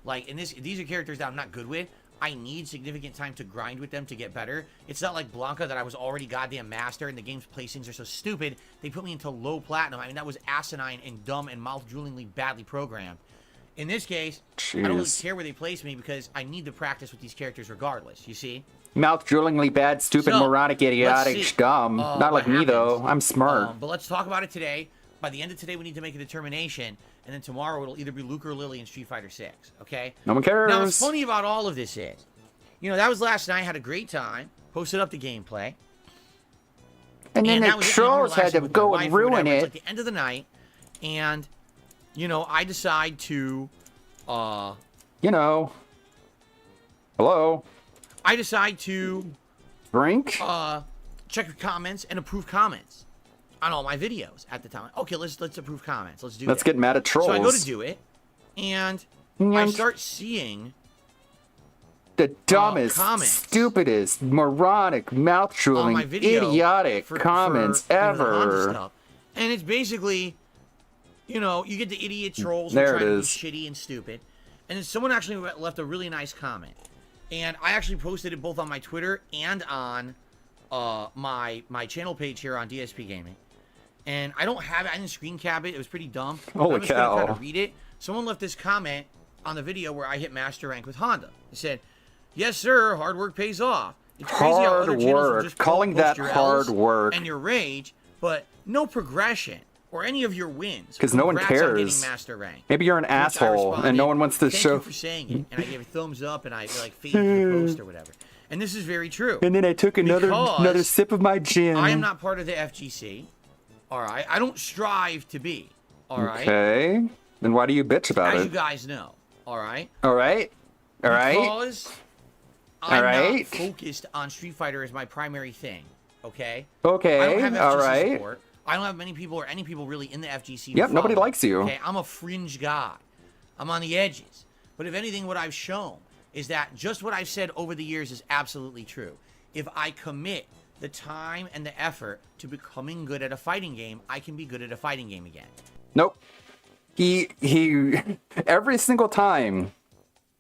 Like, these are characters that I'm not good with. I need significant time to grind with them to get better. It's not like Blanca that I was already goddamn master, and the game's placings are so stupid they put me into low platinum. I mean, that was asinine and dumb and mouth-droolingly badly programmed. In this case, I don't really Jeez. care where they place me, because I need to practice with these characters regardless, you see? Mouth-droolingly bad, stupid, So, moronic, idiotic, let's see, dumb. Not like what me, though. happens. I'm smart. But let's talk about it today. By the end of today, we need to make a determination, and then tomorrow it'll either be Luke or Lily in Street Fighter 6, okay? No one cares. Now, what's funny about all of this is, you know, that was last night. I had a great time. Posted up the gameplay. and then that the was it. trolls I had to with my go wife and or ruin whatever. It's it. like the end of the night, and, you know, I decide to, You know. Hello. I decide to, Drink? check the comments and approve comments on all my videos at the time. Okay, let's approve comments. Let's do Let's that. get mad at trolls. So I go to do it, and I Nyunk. start seeing The dumbest, comments stupidest, moronic, on mouth-drooling, my video idiotic comments for, you know, the Honda ever. stuff. And it's basically, you know, you get the idiot trolls who There try it to be is. shitty and stupid. And then someone actually left a really nice comment. And I actually posted it both on my Twitter and on my channel page here on DSP Gaming. And I don't have it. I didn't screen cap it. It was pretty dumb. Holy I'm just gonna cow. try to read it. Someone left this comment on the video where I hit master rank with Honda. It said, "Yes, sir. Hard work pays off. It's crazy how Hard other channels will work. just Calling post that your hard Ls work. and your rage, but no progression or any of your wins. 'Cause no one Congrats on cares. getting master rank." Maybe you're an To which I asshole and no responded, one wants to "Thank show. you for saying it," and I gave a thumbs up and I like faded the post or whatever. And this is very true. And then I took another Because sip of my gin. I am not part of the FGC. All right, I don't strive to be. All right, Okay. Then why do you bitch about as you it? guys know. All right. All right. All right. Because I'm right. not focused on Street Fighter as my primary thing. Okay. Okay. I don't have FGC All right. support. I don't have many people or any people really in the FGC. Yep, who nobody follow. likes you. Okay, I'm a fringe guy. I'm on the edges. But if anything, what I've shown is that just what I've said over the years is absolutely true. If I commit the time and the effort to becoming good at a fighting game, I can be good at a fighting game again. Nope. He every single time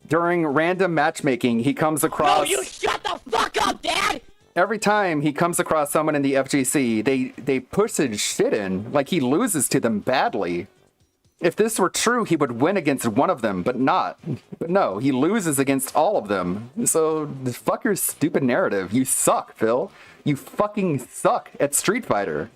during random matchmaking, he comes across. No, you shut the fuck up, Dad! Every time he comes across someone in the FGC, they push his shit in like he loses to them badly. If this were true, he would win against one of them, but not. But no, he loses against all of them. So fuck your stupid narrative. You suck, Phil. You fucking suck at Street Fighter.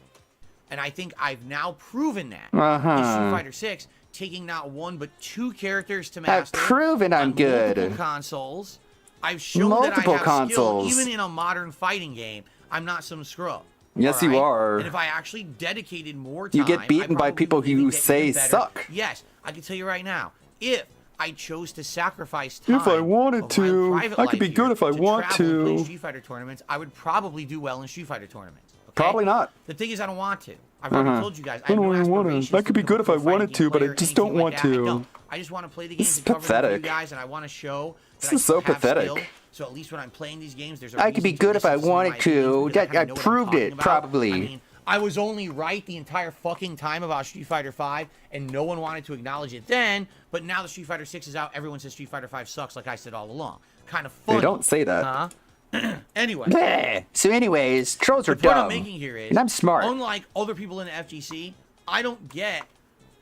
And I think I've now proven that in Street Fighter 6, taking not one but two characters to master. I've proven I'm on good. Multiple consoles. I've shown Multiple that I have skill, consoles. even in a modern fighting game. I'm not some scrub. Yes, all you right? are. And if I actually dedicated more time, You get beaten by people who say suck. Yes, I can tell you right now. If I chose to sacrifice time, If I wanted of to, my private I could be life good here if I want travel and play to. Street Fighter tournaments, I would probably do well in Street Fighter tournaments. Okay? Probably not. The thing is, I don't want to. I've already told you guys. I I don't have no really want to. aspirations That could be become good a if I pro fighting wanted game to, but I player, just anything don't like want that. I to. don't. I just want to play the games This is and cover them for you pathetic. guys, and I want to show that This is so I have pathetic. skill. So at least when I'm playing these games, there's a I could be reason to good if I listen to wanted my to. opinions because I know what I'm proved talking it, about. probably. I mean, I was only right the entire fucking time about Street Fighter 5, and no one wanted to acknowledge it then. But now that Street Fighter 6 is out, everyone says Street Fighter 5 sucks, like I said all along. Kind of funny. They don't say that. Huh? Anyway. Bleh. So anyways, trolls are The point dumb. I'm making here is, and I'm smart. unlike other people in the FGC, I don't get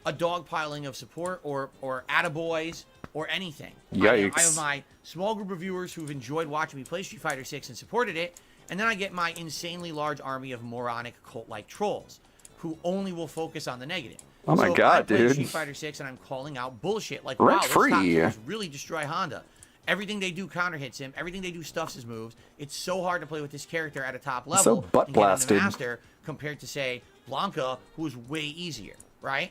a dogpiling of support or attaboys or anything. Yikes. I have my small group of viewers who've enjoyed watching me play Street Fighter 6 and supported it, and then I get my insanely large army of moronic cult-like trolls who only will focus on the negative. Oh my So God, I play dude. Street Fighter 6 and I'm calling out bullshit like, Rent wow, those free. top tiers really destroy Honda. Everything they do counter hits him. Everything they do stuffs his moves. It's so hard to play with this character at a top level. So butt and get him to blasted. master compared to, say, Blanca, who is way easier, right?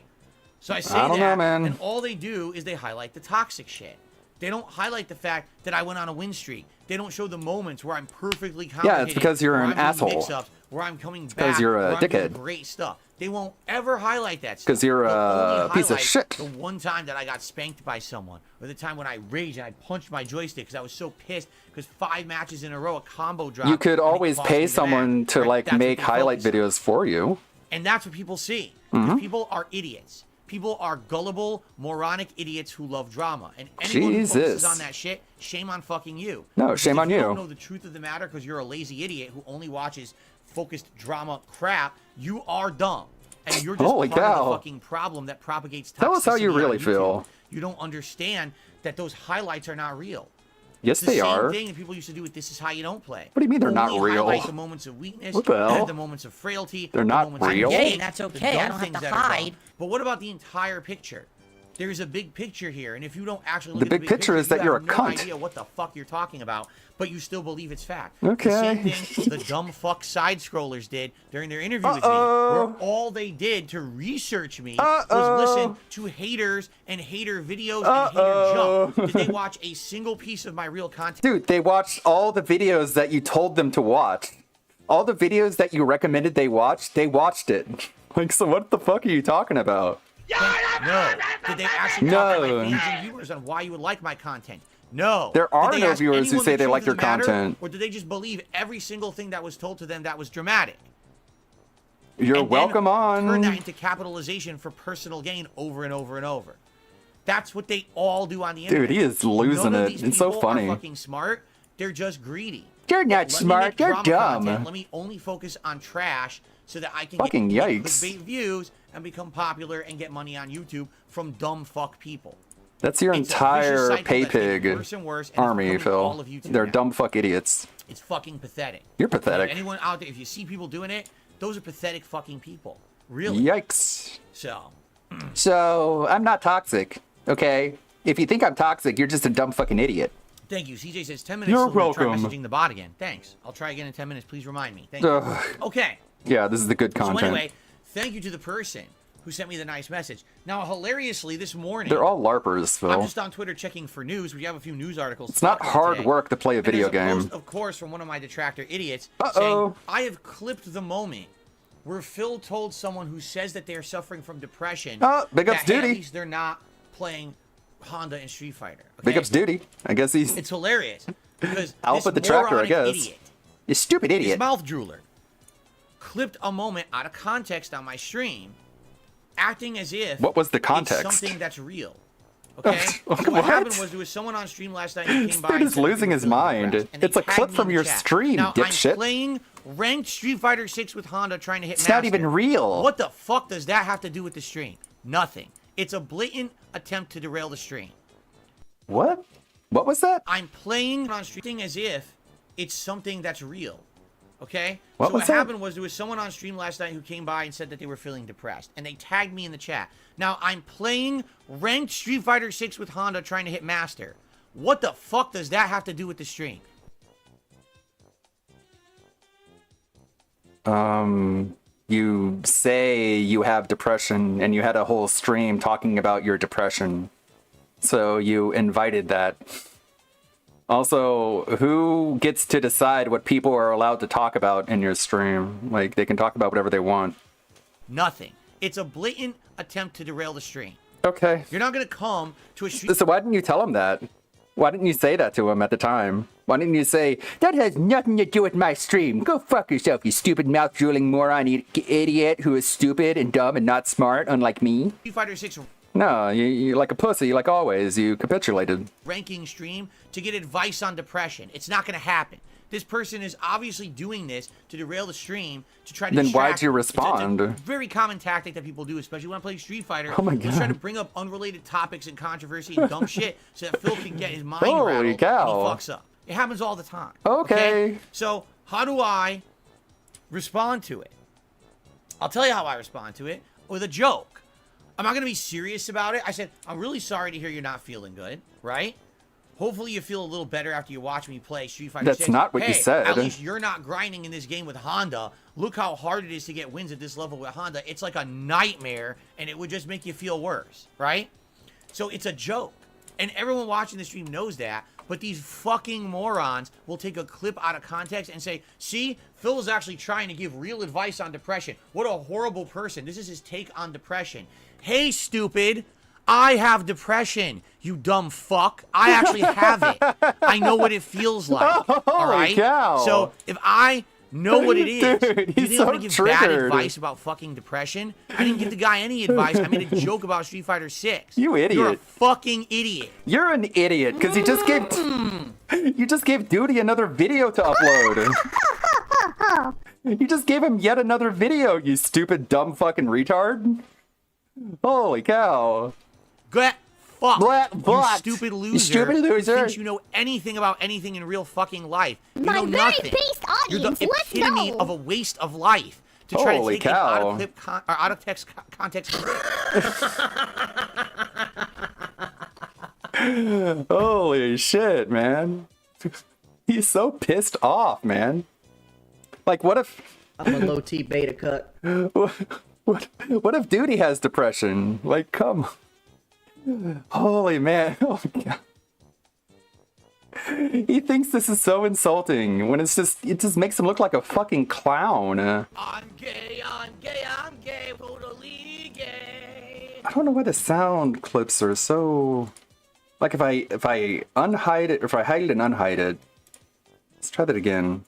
So I say I don't that, know, man. and all they do is they highlight the toxic shit. They don't highlight the fact that I went on a win streak. They don't show the moments where I'm perfectly counter hitting, because you're where an I'm doing asshole. mix-ups, where I'm coming back, because you're a where I'm doing dickhead. great stuff. They won't ever highlight that stuff. 'Cause you're They'll a only piece of highlight shit. The one time that I got spanked by someone, or the time when I raged and I punched my joystick because I was so pissed because 5 matches in a row a combo dropped. You could and it always cost pay me the someone match, to right? like That's what make they highlight focus on. videos for you. And that's what people see. Mm-hmm. Because people are idiots. People are gullible, moronic idiots who love drama. And anyone who focuses Jesus. on that shit, shame on fucking you. No, Because shame if on you you. don't know the truth of the matter because you're a lazy idiot who only watches focused drama crap, you are dumb. And you're just Holy part of cow. the fucking problem that propagates toxicity Tell us how you on really YouTube. feel. You don't understand that those highlights are not real. Yes, It's the they same are. thing that people used to do with This Is How You Don't Play. What do you mean they're not Only real? highlight the moments of weakness, What the hell? the moments of frailty. They're the not moments of real? pain, Yay, that's the okay. dumb I don't have things to that are dumb. hide. But what about the entire picture? There's a big picture here, and if you don't actually look The at the big picture is that you you're have a no cunt. idea what the fuck you're talking about, but you still believe it's fact. Okay. The same thing the dumb fuck side scrollers did during their interview with me, Uh-oh. where all they did to research me Uh-oh. was listen to haters and hater videos and Uh-oh. hater junk. Did they watch a single piece of my real content? Dude, they watched all the videos that you told them to watch. All the videos that you recommended they watched it. Like, so what the fuck are you talking about? No. Did they actually No. offer my fans and viewers on why you would like my content? No. There are Did they no ask viewers who anyone say the they truth like of your the matter, content. Or did they just believe every single thing that was told to them that was dramatic? You're And then welcome turn that on. into capitalization for personal gain over and over and over. That's what they all do on the internet. Dude, he is losing None of it. these It's so people are funny. fucking smart. They're just greedy. You're not Let me smart, make you're drama dumb. content. Let me only focus on trash so that I can Fucking get yikes. clickbait views and become popular and get money on YouTube from dumb fuck people. That's your It's a vicious entire cycle pay that's getting pig worse and worse, and it's army, becoming all Phil. of YouTube They're now. dumb fuck idiots. It's fucking pathetic. You're And if pathetic. anyone out there, if you see people doing it, those are pathetic fucking people. Really. Yikes. So, So, I'm not toxic, okay? If you think I'm toxic, you're just a dumb fucking idiot. thank you. CJ says 10 minutes. You're till we'll try welcome. messaging the bot again. Thanks. I'll try again in 10 minutes. Please remind me. Thank you. Ugh. Okay. Yeah, this is the good So content. anyway, thank you to the person who sent me the nice message. Now, hilariously, this morning, They're all LARPers, Phil. I'm just on Twitter checking for news. We have a few news articles. It's not hard work to play a And there's video a game. post, of course, from one of my detractor idiots Uh-oh. saying, I have clipped the moment where Phil told someone who says that they're suffering from depression Oh, big ups that, hey, duty. at least they're not playing Honda and Street Fighter. Big okay? ups duty. I guess he's It's hilarious because Alpha this detractor, I moronic guess. idiot, a stupid this idiot. mouth drooler, clipped a moment out of context on my stream, acting as if What was the it's context? something that's real. Okay? What? What happened was there was someone on stream last night who This came by. dude and is said that losing they his were feeling mind. depressed, and they It's a tagged clip me from in your the chat. stream, now, dipshit. I'm playing ranked Street Fighter 6 with Honda trying to hit It's not Master. even real. What the fuck does that have to do with the stream? Nothing. It's a blatant attempt to derail the stream. What? What was that? I'm playing on stream as if it's something that's real. Okay? What so was what that? happened was there was someone on stream last night who came by and said that they were feeling depressed. And they tagged me in the chat. Now, I'm playing ranked Street Fighter 6 with Honda trying to hit Master. What the fuck does that have to do with the stream? You say you have depression, and you had a whole stream talking about your depression. So you invited that. Also, who gets to decide what people are allowed to talk about in your stream? Like, they can talk about whatever they want. Nothing. It's a blatant attempt to derail the stream. Okay. You're not going to come to a stream. So why didn't you tell him that? Why didn't you say that to him at the time? Why didn't you say, that has nothing to do with my stream. Go fuck yourself, you stupid mouth-drooling moron idiot who is stupid and dumb and not smart, unlike me? Street Fighter 6 No, you're like a pussy, like always. You capitulated. ranking stream to get advice on depression. It's not going to happen. This person is obviously doing this to derail the stream to try to Then distract why'd you you. respond? It's a very common tactic that people do, especially when I'm playing Street Fighter. Oh my They'll try to God. bring up unrelated topics and controversy and dumb shit so that Phil can get his mind Holy rattled cow. and he fucks up. It happens all the time. Okay. So how do I respond to it? I'll tell you how I respond to it with a joke. I'm not going to be serious about it. I said, I'm really sorry to hear you're not feeling good, right? Hopefully you feel a little better after you watch me play Street Fighter That's 6. not what you said. At least you're not grinding in this game with Honda. Look how hard it is to get wins at this level with Honda. It's like a nightmare, and it would just make you feel worse, right? So it's a joke. And everyone watching the stream knows that. But these fucking morons will take a clip out of context and say, see, Phil is actually trying to give real advice on depression. What a horrible person. This is his take on depression. Hey, stupid. I have depression, you dumb fuck. I actually have it. I know what it feels like. All right? cow. So if I know what it is, Dude, do you he's think I'm so gonna give bad triggered. advice about fucking depression? I didn't give the guy any advice. I made a joke about Street Fighter 6. You idiot. You're a fucking idiot. You're an idiot, because you just gave... You just gave Duty another video to upload. You just gave him yet another video, you stupid, dumb fucking retard. Holy cow. Get fucked, Blah, blah. you stupid loser. You stupid loser. Who thinks you know anything about anything in real fucking life. You My know very nothing. based You're audience, the let's epitome go. of a waste of life to try Holy to take it out cow. of clip or out of text context. Holy shit, man. He's so pissed off, man. Like, what if... I'm a low T beta cut. What if Duty has depression? Like, come. Holy man. Oh my God. He thinks this is so insulting when it just makes him look like a fucking clown. I'm gay, I'm gay, I'm gay, totally gay. I don't know why the sound clips are so... Like, if I unhide it, or if I hide it and unhide it. Let's try that again.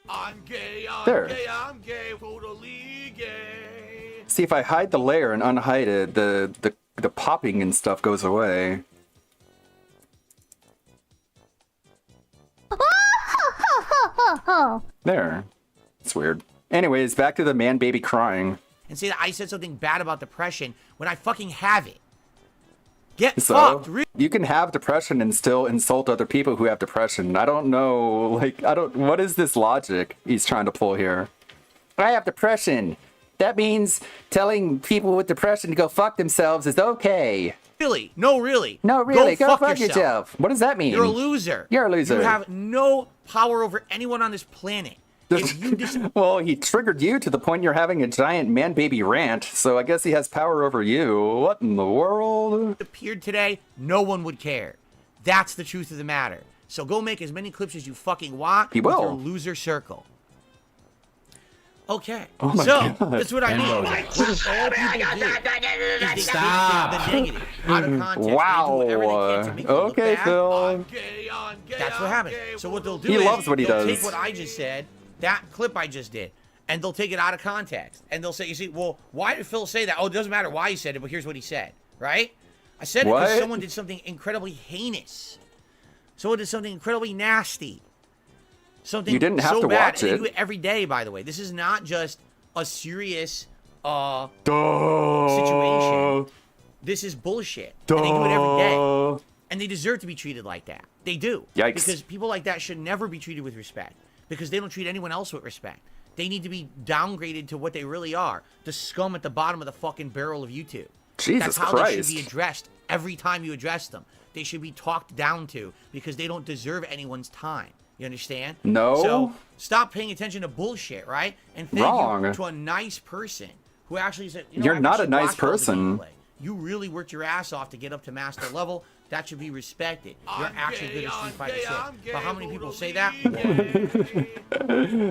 I'm gay, I'm There. gay, I'm gay, totally gay. See, if I hide the layer and unhide it, the popping and stuff goes away. There. It's weird. Anyways, back to the man baby crying. And say that I said something bad about depression when I fucking have it. Get So, fucked. Really? you can have depression and still insult other people who have depression. I don't know, like, what is this logic he's trying to pull here? I have depression. That means telling people with depression to go fuck themselves is okay. Really? No, really. No, really, go fuck fuck yourself. What does that mean? You're a loser. You're a loser. You have no power over anyone on this planet. If you Well, he triggered you to the point you're having a giant man baby rant, so I guess he has power over you. What in the world? disappeared today, no one would care. That's the truth of the matter. So go make as many clips as you fucking want He with will. your loser circle. Okay. Oh my so God. that's what I mean. Download What all people do is they Stop. take the negative out of context. Wow. They do everything they can to make you look Okay, bad. Phil. Gay, I'm gay, That's I'm what happens. gay, So what they'll do He is loves what he they'll does. take what I just said, that clip I just did, and they'll take it out of context. And they'll say, you see, well, why did Phil say that? Oh, it doesn't matter why he said it, but here's what he said, right? I said it because What? someone did something incredibly heinous. Someone did something incredibly nasty. Something You didn't have so to bad. watch And they it. do it every day, by the way. This is not just a serious situation. This is bullshit. And they do it every day. And they deserve to be treated like that. They do. Yikes. Because people like that should never be treated with respect. Because they don't treat anyone else with respect. They need to be downgraded to what they really are. The scum at the bottom of the fucking barrel of YouTube. Jesus That's how Christ. they should be addressed every time you address them. They should be talked down to because they don't deserve anyone's time. You understand? No. So stop paying attention to bullshit, right? And thank Wrong. you to a nice person who actually said, you know, You're I not actually a nice watched all the person. gameplay. You really worked your ass off to get up to master level. That should be respected. You're actually good at Street Fighter 6. But how many people say that?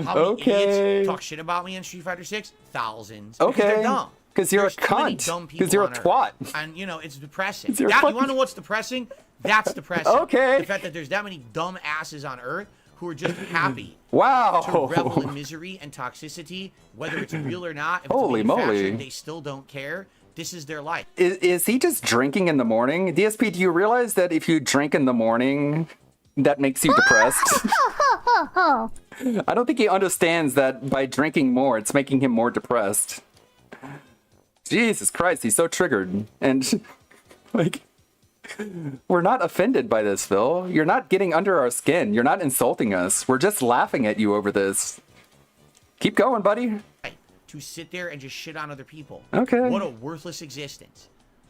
How many idiots talk shit about me in Street Fighter 6? Thousands. Because Okay. they're dumb. Because you're There's a too many cunt. dumb people Because you're a on Earth. twat. And, you know, it's depressing. you're That, you fucking- want to know what's depressing? That's depressing. Okay. The fact that there's that many dumb asses on Earth who are just happy Wow. to revel in misery and toxicity, whether it's real or not. If Holy it's manufactured, moly. they still don't care. This is their life. Is he just drinking in the morning? DSP, do you realize that if you drink in the morning, that makes you depressed? I don't think he understands that by drinking more, it's making him more depressed. Jesus Christ, he's so triggered. And, like, we're not offended by this, Phil. You're not getting under our skin. You're not insulting us. We're just laughing at you over this. Keep going, buddy. To sit there and just shit on other people. Okay. What a worthless existence.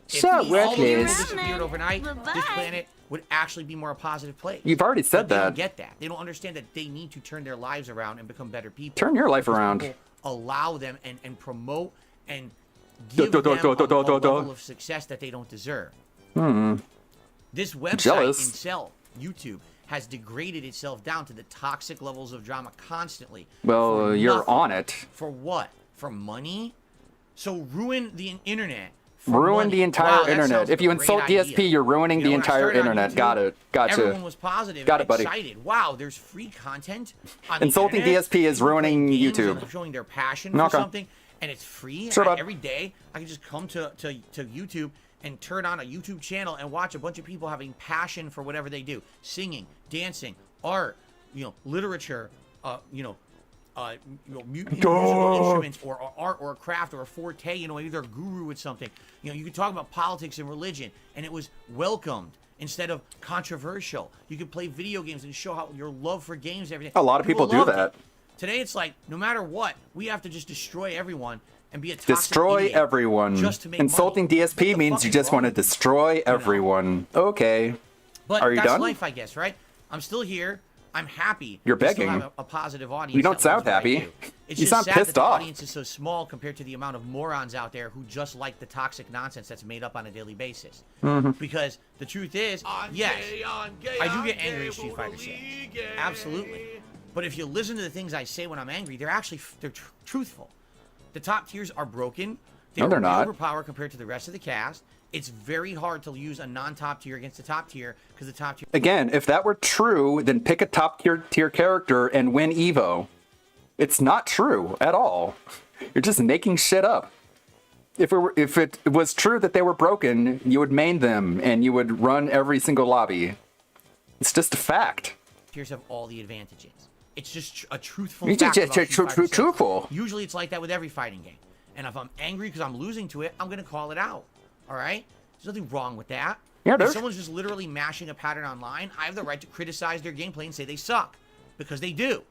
If So all the people worthless. disappeared overnight, this planet would actually be more a positive place. You've already said But they that. don't get that. They don't understand that they need to turn their lives around and become better people. Turn your life Because around. people allow them and promote and give them a do. level of success that they don't deserve. This website Jealous. itself, YouTube, has degraded itself down to the toxic levels of drama constantly. Well, for you're nothing. on it. For what? For money? So ruin the internet. For Ruin money. the entire Wow, that internet. sounds If you like a insult great DSP, idea. you're ruining You know, the when I entire started on internet. YouTube, Got it. Gotcha. Everyone was positive Got and it, buddy. excited. Wow, there's free content on the Insulting internet. DSP is People ruining playing games YouTube. and showing their passion for Okay. something, and it's free. Sure, bud. Every day, I can just come to YouTube and turn on a YouTube channel and watch a bunch of people having passion for whatever they do: singing, dancing, art, literature, musical instruments or art or a craft or a forte, either a guru with something. You could talk about politics and religion, and it was welcomed instead of controversial. You could play video games and show how your love for games and everything. A lot of people do loved that. it. Today, it's like, no matter what, we have to just destroy everyone and be a toxic Destroy idiot everyone. just to make Insulting money. What DSP the means fuck you is just wrong want to with you? destroy everyone. Okay. But Are you that's done? life, I guess, right? I'm still here. I'm happy. You're to still begging. have a positive audience. You don't that sound loves what I happy. do. It's You just sound sad pissed that off. the audience is so small compared to the amount of morons out there who just like the toxic nonsense that's made up on a daily basis. Mm-hmm. Because the truth is, yes, I do get angry at Street Fighter 6. Absolutely. But if you listen to the things I say when I'm angry, they're truthful. The top tiers are broken. No, they're way not. overpowered compared to the rest of the cast. It's very hard to use a non-top tier against the top tier because the top tier. Again, if that were true, then pick a top tier character and win Evo. It's not true at all. You're just making shit up. If it was true that they were broken, you would main them and you would run every single lobby. It's just a fact. Tiers have all the advantages. It's just a truthful It's fact. just about Street Fighter 6. truthful. Usually it's like that with every fighting game. And if I'm angry because I'm losing to it, I'm going to call it out. All right? There's nothing wrong with that. Yeah, if there's- someone's just literally mashing a pattern online, I have the right to criticize their gameplay and say they suck. Because they do.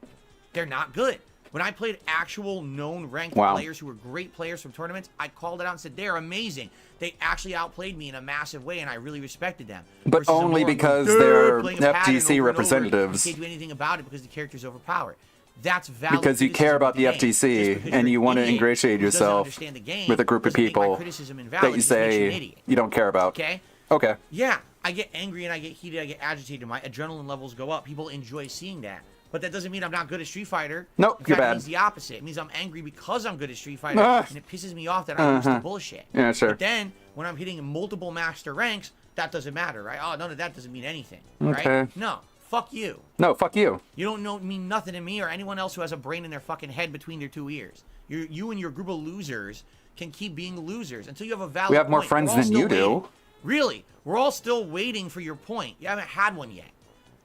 They're not good. When I played actual known ranked Wow. players who were great players from tournaments, I called it out and said, they're amazing. They actually outplayed me in a massive way, and I really respected them. But Versus a only moron because going, they're playing a pattern FGC over and over. representatives. You can't do anything about it because the character's overpowered. That's valid Because you care criticism about of the game. FGC Just because and you're you an want to idiot ingratiate who doesn't yourself understand the game with a group of doesn't make my people criticism that invalid. you It just makes you an say idiot. you don't care about. Okay? Okay. Yeah, I get angry and I get heated, I get agitated. My adrenaline levels go up. People enjoy seeing that. But that doesn't mean I'm not good at Street Fighter. Nope, In you're fact, bad. It means the opposite. It means I'm angry because I'm good at Street Fighter, Ah. and it pisses me off that I lose to bullshit. Yeah, sure. But then, when I'm hitting multiple master ranks, that doesn't matter, right? Oh, none of that doesn't mean anything, Okay. right? No, fuck you. No, fuck you. You don't mean nothing to me or anyone else who has a brain in their fucking head between their two ears. You and your group of losers can keep being losers until you have a valid We have more point. friends We're all than still you do. waiting. Really, we're all still waiting for your point. You haven't had one yet.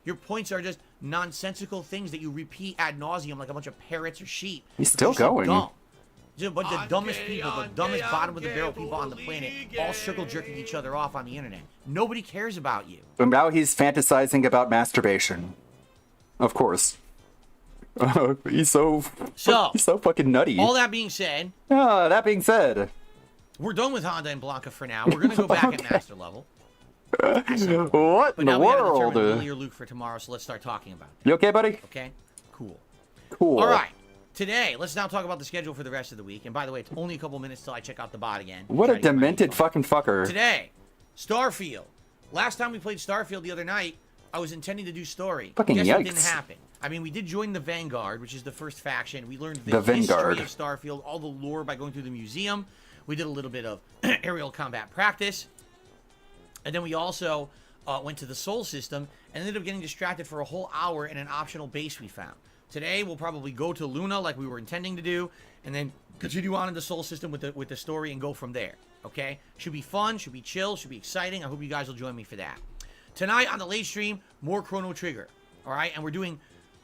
Your points are just nonsensical things that you repeat ad nauseum like a bunch of parrots or sheep. He's because still you're so going. dumb. Just a bunch of dumbest people, the dumbest bottom of the barrel people on the planet, all circle jerking each other off on the internet. Nobody cares about you. And now he's fantasizing about masturbation. Of course. He's so fucking nutty. All that being said, That being said, we're done with Honda and Blanca for now. We're gonna go back at master level. what But in the now we gotta world? determine Lily or Luke for tomorrow, so let's start talking about it. You okay, buddy? Okay? Cool. Cool. All right. Today, let's now talk about the schedule for the rest of the week. And by the way, it's only a couple minutes till I check out the bot again. What a Try to get my demented info. fucking fucker. Today, Starfield. Last time we played Starfield the other night, I was intending to do story. Fucking Guess what yikes. didn't happen? I mean, we did join the Vanguard, which is the first faction. We learned The history Vanguard. of Starfield, all the lore by going through the museum. We did a little bit of aerial combat practice. And then we also went to the Sol system and ended up getting distracted for a whole hour in an optional base we found. Today, we'll probably go to Luna like we were intending to do, and then continue on in the Sol system with the story and go from there. Okay? Should be fun, should be chill, should be exciting. I hope you guys will join me for that. Tonight on the late stream, more Chrono Trigger. All right? And we're doing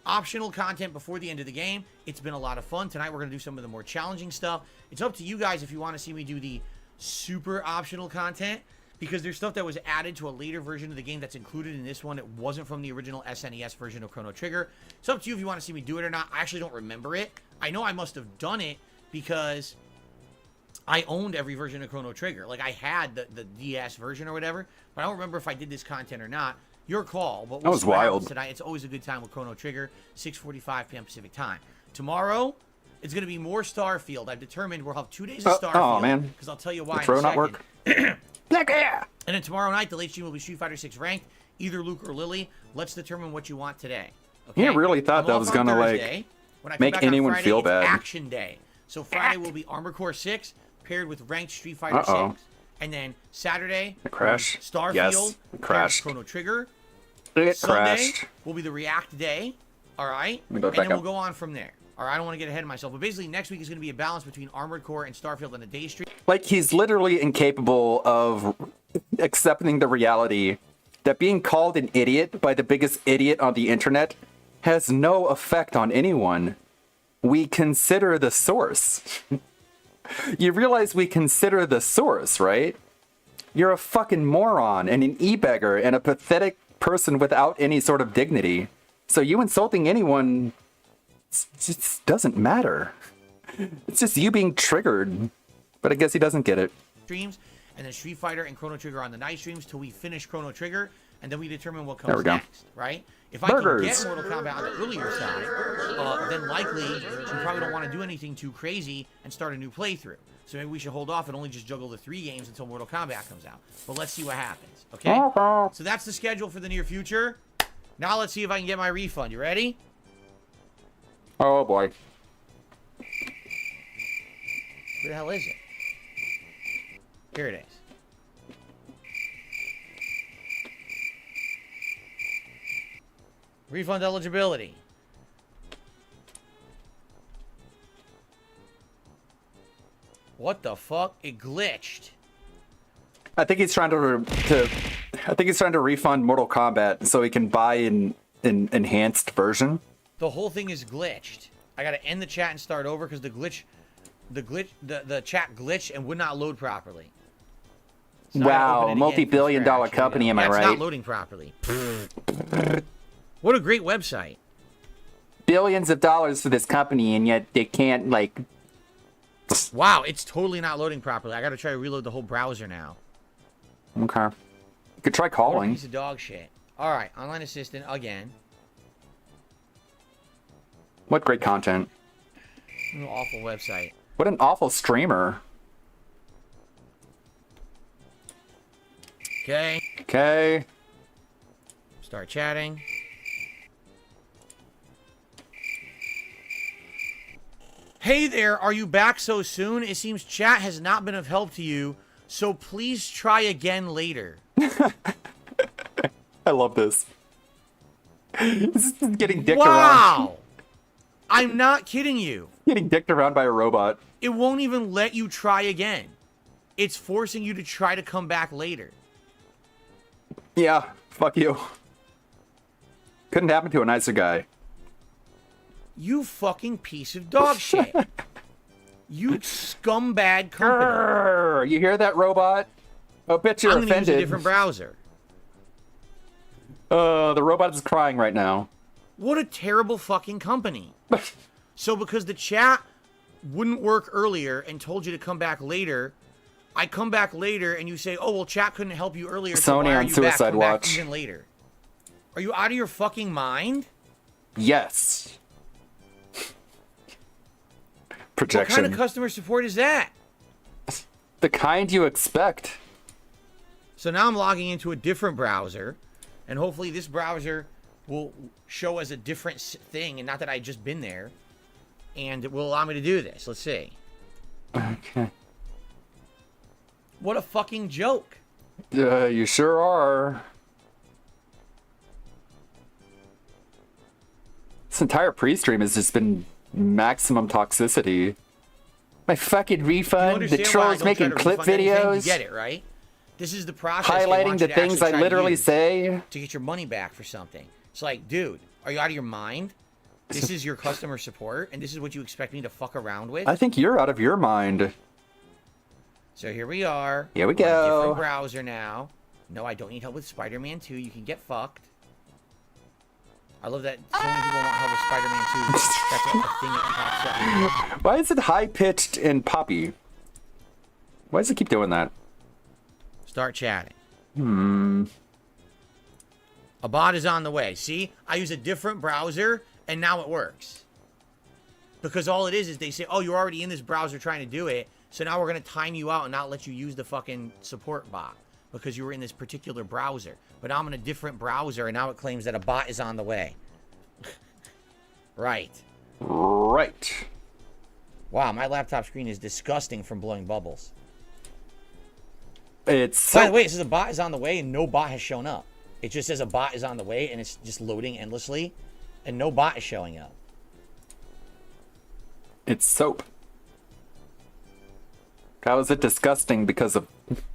optional content before the end of the game. It's been a lot of fun. Tonight, we're going to do some of the more challenging stuff. It's up to you guys if you want to see me do the super optional content, because there's stuff that was added to a later version of the game that's included in this one. It wasn't from the original SNES version of Chrono Trigger. It's up to you if you want to see me do it or not. I actually don't remember it. I know I must have done it because I owned every version of Chrono Trigger. Like, I had the DS version or whatever, but I don't remember if I did this content or not. Your call. But That was see what happens wild. tonight. It's always a good time with Chrono Trigger, 6:45 p.m. Pacific time. Tomorrow, it's going to be more Starfield. I've determined we'll have 2 days of Starfield. Oh, man. Because I'll tell you The why in a throw not second. work? Yeah. And then tomorrow night, the late stream will be Street Fighter 6 ranked. Either Luke or Lily. Let's determine what you want today. Okay? You really thought I'm that off was on gonna, like, Thursday. When I come make back on anyone Friday, feel it's bad. Action Day. So Friday will be Armored Core 6 paired with ranked Street Fighter Uh-oh. 6. And then Saturday, Crash. Starfield, Yes. paired with Crashed. Chrono Trigger. It Sunday crashed. will be the React Day. All right? Let me go And back then up. we'll go on from there. All right? I don't want to get ahead of myself. But basically, next week is going to be a balance between Armored Core and Starfield on the day stream. Like, he's literally incapable of accepting the reality that being called an idiot by the biggest idiot on the internet has no effect on anyone. We consider the source. You realize we consider the source, right? You're a fucking moron and an e-beggar and a pathetic person without any sort of dignity. So you insulting anyone just doesn't matter. It's just you being triggered. But I guess he doesn't get it. Streams, and then Street Fighter and Chrono Trigger on the night streams till we finish Chrono Trigger, and then we determine what There comes we go. next, right? If I Burgers. can get Mortal Kombat on the earlier side, then likely we probably don't want to do anything too crazy and start a new playthrough. So maybe we should hold off and only just juggle the 3 games until Mortal Kombat comes out. But let's see what happens, okay? So that's the schedule for the near future. Now let's see if I can get my refund. You ready? Oh boy. Where the hell is it? Here it is. Refund eligibility. What the fuck? It glitched. I think he's trying I think he's trying to refund Mortal Kombat so he can buy an enhanced version. The whole thing is glitched. I gotta end the chat and start over because the chat glitched and would not load properly. So I gotta Wow, open it again multi-billion from dollar scratch. Here we company, go. am I It's right? not loading properly. What a great website. Billions of dollars for this company, and yet they can't, like... Wow, it's totally not loading properly. I gotta try to reload the whole browser now. Okay. You could try What a calling. piece of dog shit. Alright, online assistant again. What great content. What an awful website. What an awful streamer. Okay. Okay. Start chatting. Hey there, are you back so soon? It seems chat has not been of help to you, so please try again later. I love this. This is getting dicked around. Wow! I'm not kidding you. Getting dicked around by a robot. It won't even let you try again. It's forcing you to try to come back later. Yeah, fuck you. Couldn't happen to a nicer guy. You fucking piece of dog shit. You scumbag company. Grr, you hear that, robot? Oh, bitch, you're I'm gonna use a offended. different browser. The robot is crying right now. What a terrible fucking company. So because the chat wouldn't work earlier and told you to come back later, I come back later and you say, oh, well, chat couldn't help you earlier. So Sony why are on you Suicide back? Come back Watch. even later. Are you out of your fucking mind? Yes. What Projection. kind of customer support is that? The kind you expect. So now I'm logging into a different browser, and hopefully this browser will show as a different thing, and not that I just been there, and it will allow me to do this. Let's see. Okay. What a fucking joke. You sure are. This entire pre-stream has just been maximum toxicity. My fucking You refund, the understand why I trolls don't making try to clip refund anything? You videos, get it, right? This is the process they highlighting want the you to things actually I try to literally use say. to get your money back for something. It's like, dude, are you out of your mind? This is your customer support, and this is what you expect me to fuck around with? I think you're out of your mind. So here we are. Here we We're in a go. different browser now. No, I don't need help with Spider-Man 2. You can get fucked. I love that so many people want help with Spider-Man 2. That's a thing that pops up. Why is it high-pitched and poppy? Why does it keep doing that? Start chatting. A bot is on the way. See? I use a different browser, and now it works. Because all it is they say, oh, you're already in this browser trying to do it, so now we're going to time you out and not let you use the fucking support bot because you were in this particular browser. But I'm in a different browser, and now it claims that a bot is on the way. Right. Right. Wow, my laptop screen is disgusting from blowing bubbles. It's By the so, way, it says a bot is on the way, and no bot has shown up. It just says a bot is on the way, and it's just loading endlessly, and no bot is showing up. it's soap. How is it disgusting because of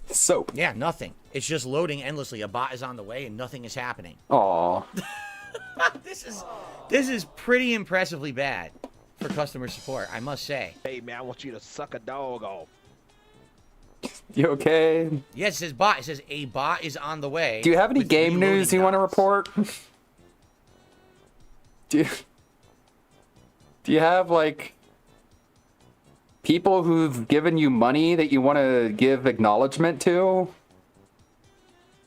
soap? Yeah, nothing. It's just loading endlessly. A bot is on the way, and nothing is happening. Aw. This is pretty impressively bad for customer support, I must say. Hey, man, I want you to suck a dog off. You okay? Yes, it says bot. It says a bot is on the way. Do you have any with game reloading news you want to dots. report? Do you have, like, people who've given you money that you want to give acknowledgement to?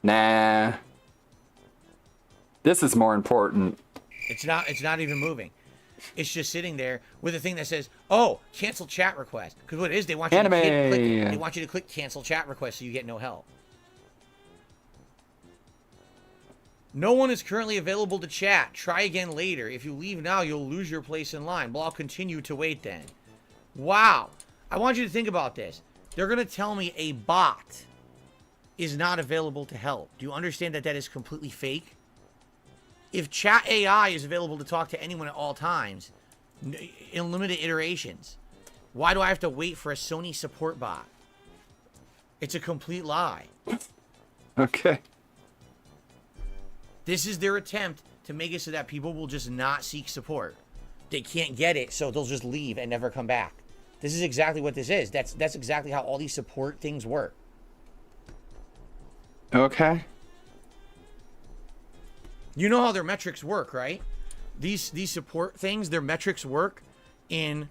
Nah. This is more important. It's not even moving. It's just sitting there with a thing that says, "Oh, cancel chat request." Because what it is, they want you to click. They want you to click cancel chat request so you get no help. No one is currently available to chat. Try again later. If you leave now, you'll lose your place in line. But I'll continue to wait then. Wow. I want you to think about this. They're going to tell me a bot is not available to help. Do you understand that that is completely fake? If chat AI is available to talk to anyone at all times, in limited iterations, why do I have to wait for a Sony support bot? It's a complete lie. Okay. This is their attempt to make it so that people will just not seek support. They can't get it, so they'll just leave and never come back. This is exactly what this is. That's exactly how all these support things work. Okay. You know how their metrics work, right? These support things, their metrics work in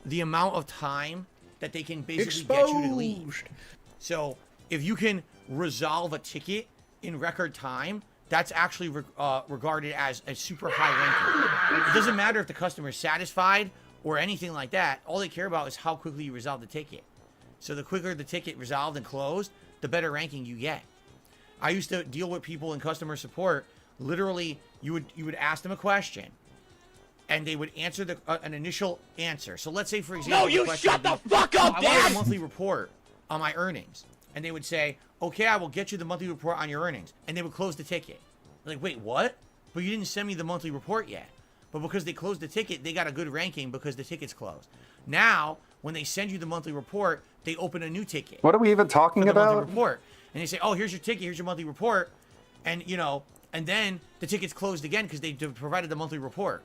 the amount of time that they can basically get you to leave. So if you can resolve a ticket in record time, that's actually regarded as a super high ranking. It doesn't matter if the customer is satisfied or anything like that. All they care about is how quickly you resolve the ticket. So the quicker the ticket resolved and closed, the better ranking you get. I used to deal with people in customer support. Literally, you would ask them a question, and they would answer an initial answer. So let's say, for example, No, you shut the fuck up, I wanted Dad! a monthly report on my earnings, and they would say, "Okay, I will get you the monthly report on your earnings," and they would close the ticket. Like, wait, what? But you didn't send me the monthly report yet. But because they closed the ticket, they got a good ranking because the ticket's closed. Now, when they send you the monthly report, they open a new ticket. What are we even talking For the monthly about? report, and they say, "Oh, here's your ticket. Here's your monthly report," and and then the ticket's closed again because they provided the monthly report.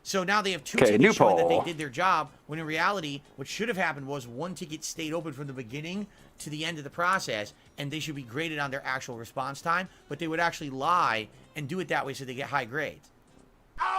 So now they have two Okay, new tickets showing that they poll. did their job, when in reality, what should have happened was one ticket stayed open from the beginning to the end of the process, and they should be graded on their actual response time, but they would actually lie and do it that way so they get high grades.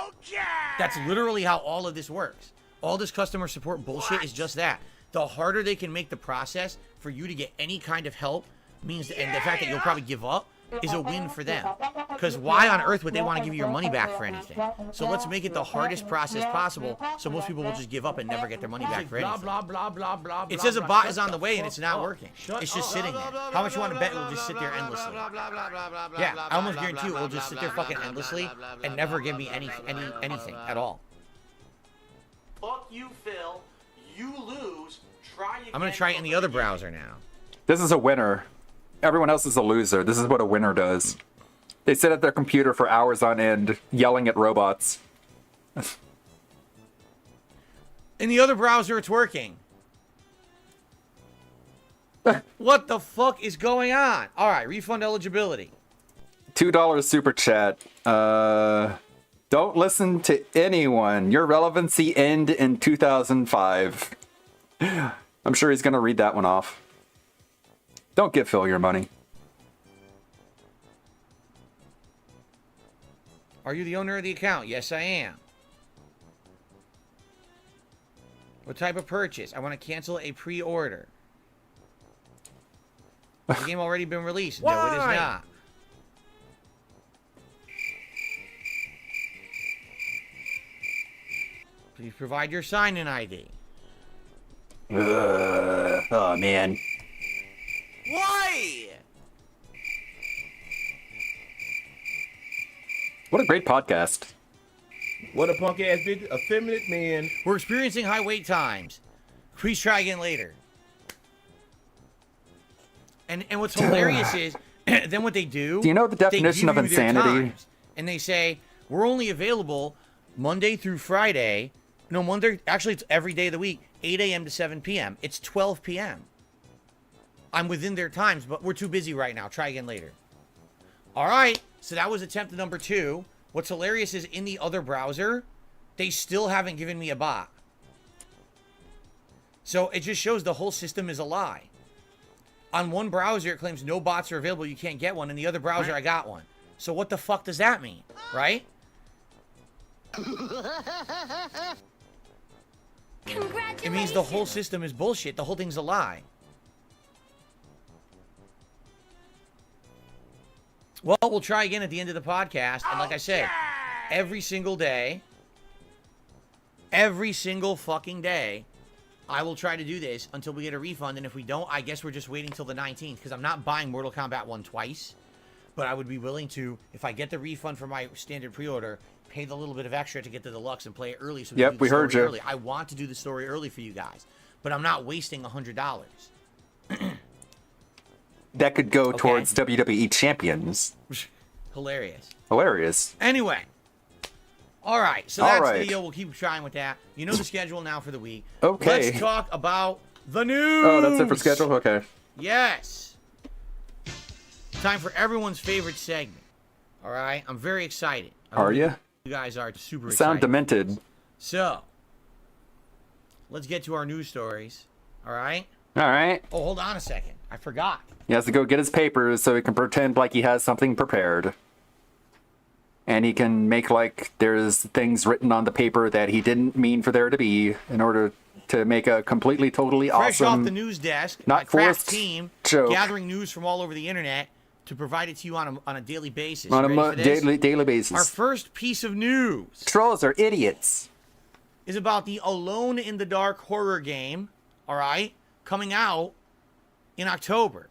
Okay. That's literally how all of this works. All this customer support bullshit is just that. The harder they can make the process for you to get any kind of help means, and the fact that you'll probably give up is a win for them. Because why on earth would they want to give you your money back for anything? So let's make it the hardest process possible so most people will just give up and never get their money back for anything. Blah, blah, blah, blah, It blah, says a blah, bot shut is on the way and fuck it's not up. working. Shut It's just up. sitting there. How much you want to bet it will just sit there endlessly? Yeah, I almost guarantee it will just sit there fucking endlessly and never give me anything at all. Fuck you, Phil. You lose. Try again. I'm gonna try it in the other browser now. This is a winner. Everyone else is a loser. This is what a winner does. They sit at their computer for hours on end, yelling at robots. In the other browser, it's working. What the fuck is going on? All right, refund eligibility. $2 super chat. Don't listen to anyone. Your relevancy end in 2005. I'm sure he's going to read that one off. Don't give Phil your money. Are you the owner of the account? Yes, I am. What type of purchase? I want to cancel a pre-order. The game already been released. No, it is Why? not. Please provide your sign-in ID. Oh, man. Why? What a great podcast. What a punk ass bitch, effeminate man. We're experiencing high wait times. Please try again later. And what's hilarious is, then what they do... Do you know the they definition give of you their insanity? times, and they say, we're only available Monday through Friday. No, Monday... Actually, it's every day of the week. 8 a.m. to 7 p.m. It's 12 p.m. I'm within their times, but we're too busy right now. Try again later. All right. So that was attempt number 2. What's hilarious is in the other browser, they still haven't given me a bot. So it just shows the whole system is a lie. On one browser, it claims no bots are available. You can't get one. In the other browser, I got one. So what the fuck does that mean? Right? It means the whole system is bullshit. The whole thing's a lie. Well, we'll try again at the end of the podcast. And like I said, every single day, every single fucking day, I will try to do this until we get a refund. And if we don't, I guess we're just waiting till the 19th. Because I'm not buying Mortal Kombat 1 twice. But I would be willing to, if I get the refund for my standard pre-order, pay the little bit of extra to get the deluxe and play it early. So Yep, we heard you. early. I want to do the story early for you guys. But I'm not wasting $100. That could go towards WWE champions. Hilarious. Hilarious. Anyway. All right. So All that's right. the deal. We'll keep trying with that. You know the schedule now for the week. Okay. Let's talk about the news. Oh, that's it for schedule? Okay. Yes. Time for everyone's favorite segment. All right. I'm very excited. Are you? You guys are super excited. Sound demented. So, let's get to our news stories. All right. All right. Oh, hold on a second. I forgot. He has to go get his papers so he can pretend like he has something prepared. And he can make like there's things written on the paper that he didn't mean for there to be in order to make a completely, totally Fresh awesome... off the news desk, not my craft forced team joke. gathering news from all over the internet to provide it to you on a daily basis. on You ready for this? daily basis. Our first piece of news Trolls are idiots. is about the Alone in the Dark horror game, all right, coming out in October.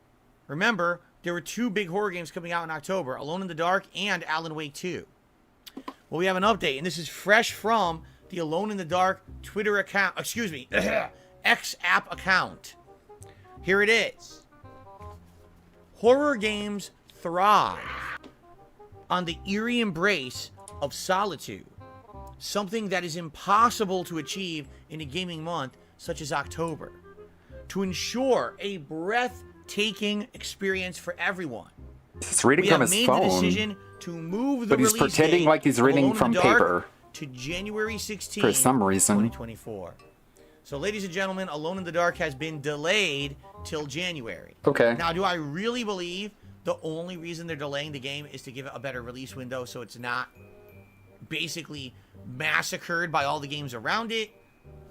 Remember, there were 2 big horror games coming out in October, Alone in the Dark and Alan Wake 2. Well, we have an update, and this is fresh from the Alone in the Dark Twitter account, excuse me, X app account. Here it is. Horror games thrive on the eerie embrace of solitude, something that is impossible to achieve in a gaming month such as October. To ensure a breathtaking experience for everyone, He's reading we from have his made phone. the decision to move the But he's release pretending date like he's of reading Alone in from the Dark paper. to January 16th, For some reason. 2024. So, ladies and gentlemen, Alone in the Dark has been delayed till January. Okay. Now, do I really believe the only reason they're delaying the game is to give it a better release window so it's not basically massacred by all the games around it?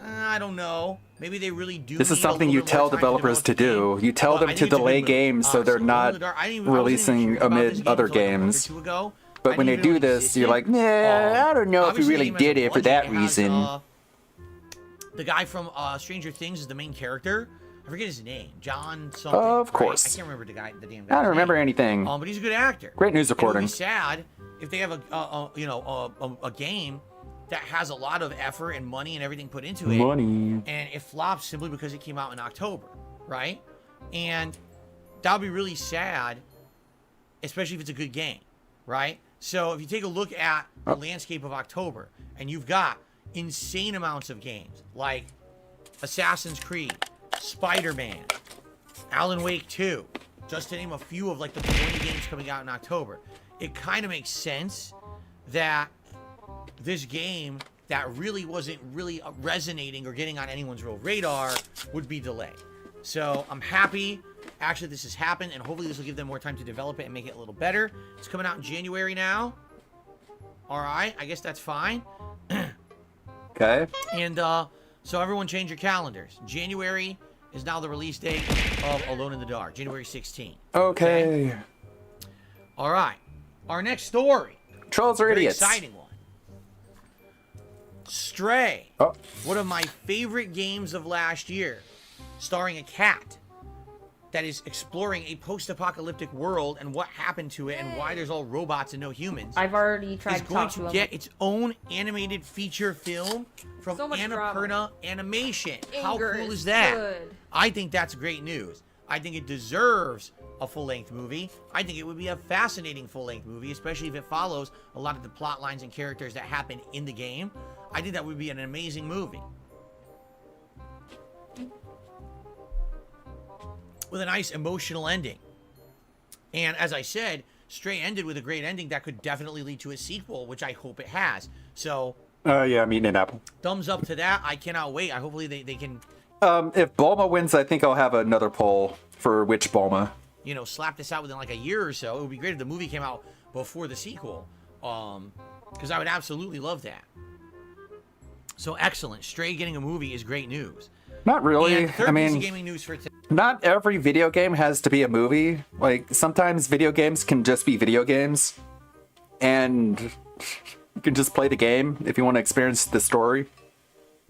I don't know. Maybe they really do. This is need a something little you bit more tell time developers to develop the do. You tell game. them I to think it's a delay good move. games so they're Alone in not the Dark, I wasn't even releasing sure about this amid game other until, like, a month or games. two ago. But I when they didn't even do know it this, you're like, existed. nah, I don't know if we Obviously, really the game has a did it for budget. that It has, reason. the guy from Stranger Things is the main character. I forget his name. John something. Of right? course. I can't remember the damn guy. I don't remember anything. But he's a good actor. Great news And it would reporting. be sad if they have a game that has a lot of effort and money and everything put into it, Money. and it flops simply because it came out in October, right? And that would be really sad, especially if it's a good game, right? So if you take a look at the landscape of October, and you've got insane amounts of games like Assassin's Creed, Spider-Man, Alan Wake 2, just to name a few of like the 20 games coming out in October, it kind of makes sense that this game that really wasn't really resonating or getting on anyone's real radar would be delayed. So I'm happy actually this has happened, and hopefully this will give them more time to develop it and make it a little better. It's coming out in January now. All right, I guess that's fine. Okay. And so everyone change your calendars. January is now the release date of Alone in the Dark, January 16th. Okay. All right, our next story. Trolls are Very idiots. exciting one. Stray. Oh. One of my favorite games of last year, starring a cat that is exploring a post-apocalyptic world and what happened to it and why there's all robots and no humans. I've already tried is to going talk to to him. get its own animated feature film from So much Annapurna drama. Animation. Anger How cool is is that? good. I think that's great news. I think it deserves a full-length movie. I think it would be a fascinating full-length movie, especially if it follows a lot of the plot lines and characters that happen in the game. I think that would be an amazing movie. With a nice emotional ending. And as I said, Stray ended with a great ending that could definitely lead to a sequel, which I hope it has. So, Yeah, I'm eating an apple. thumbs up to that. I cannot wait. Hopefully they can, If Bulma wins, I think I'll have another poll for which Bulma. slap this out within like a year or so. It would be great if the movie came out before the sequel. Because I would absolutely love that. So excellent. Stray getting a movie is great news. Not really. And the third I piece of mean, gaming news for today. not every video game has to be a movie. Like, sometimes video games can just be video games. And you can just play the game if you want to experience the story.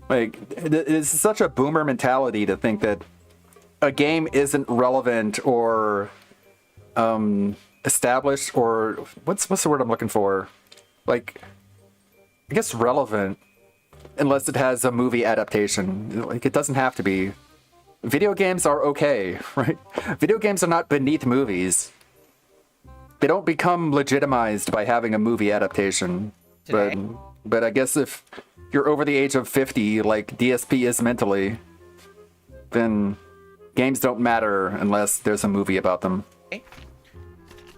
Like, it's such a boomer mentality to think that a game isn't relevant or established, or what's the word I'm looking for? Like, I guess relevant, unless it has a movie adaptation. Like, it doesn't have to be. Video games are okay, right? Video games are not beneath movies. They don't become legitimized by having a movie adaptation. Today. But I guess if you're over the age of 50, like DSP is mentally, then games don't matter unless there's a movie about them.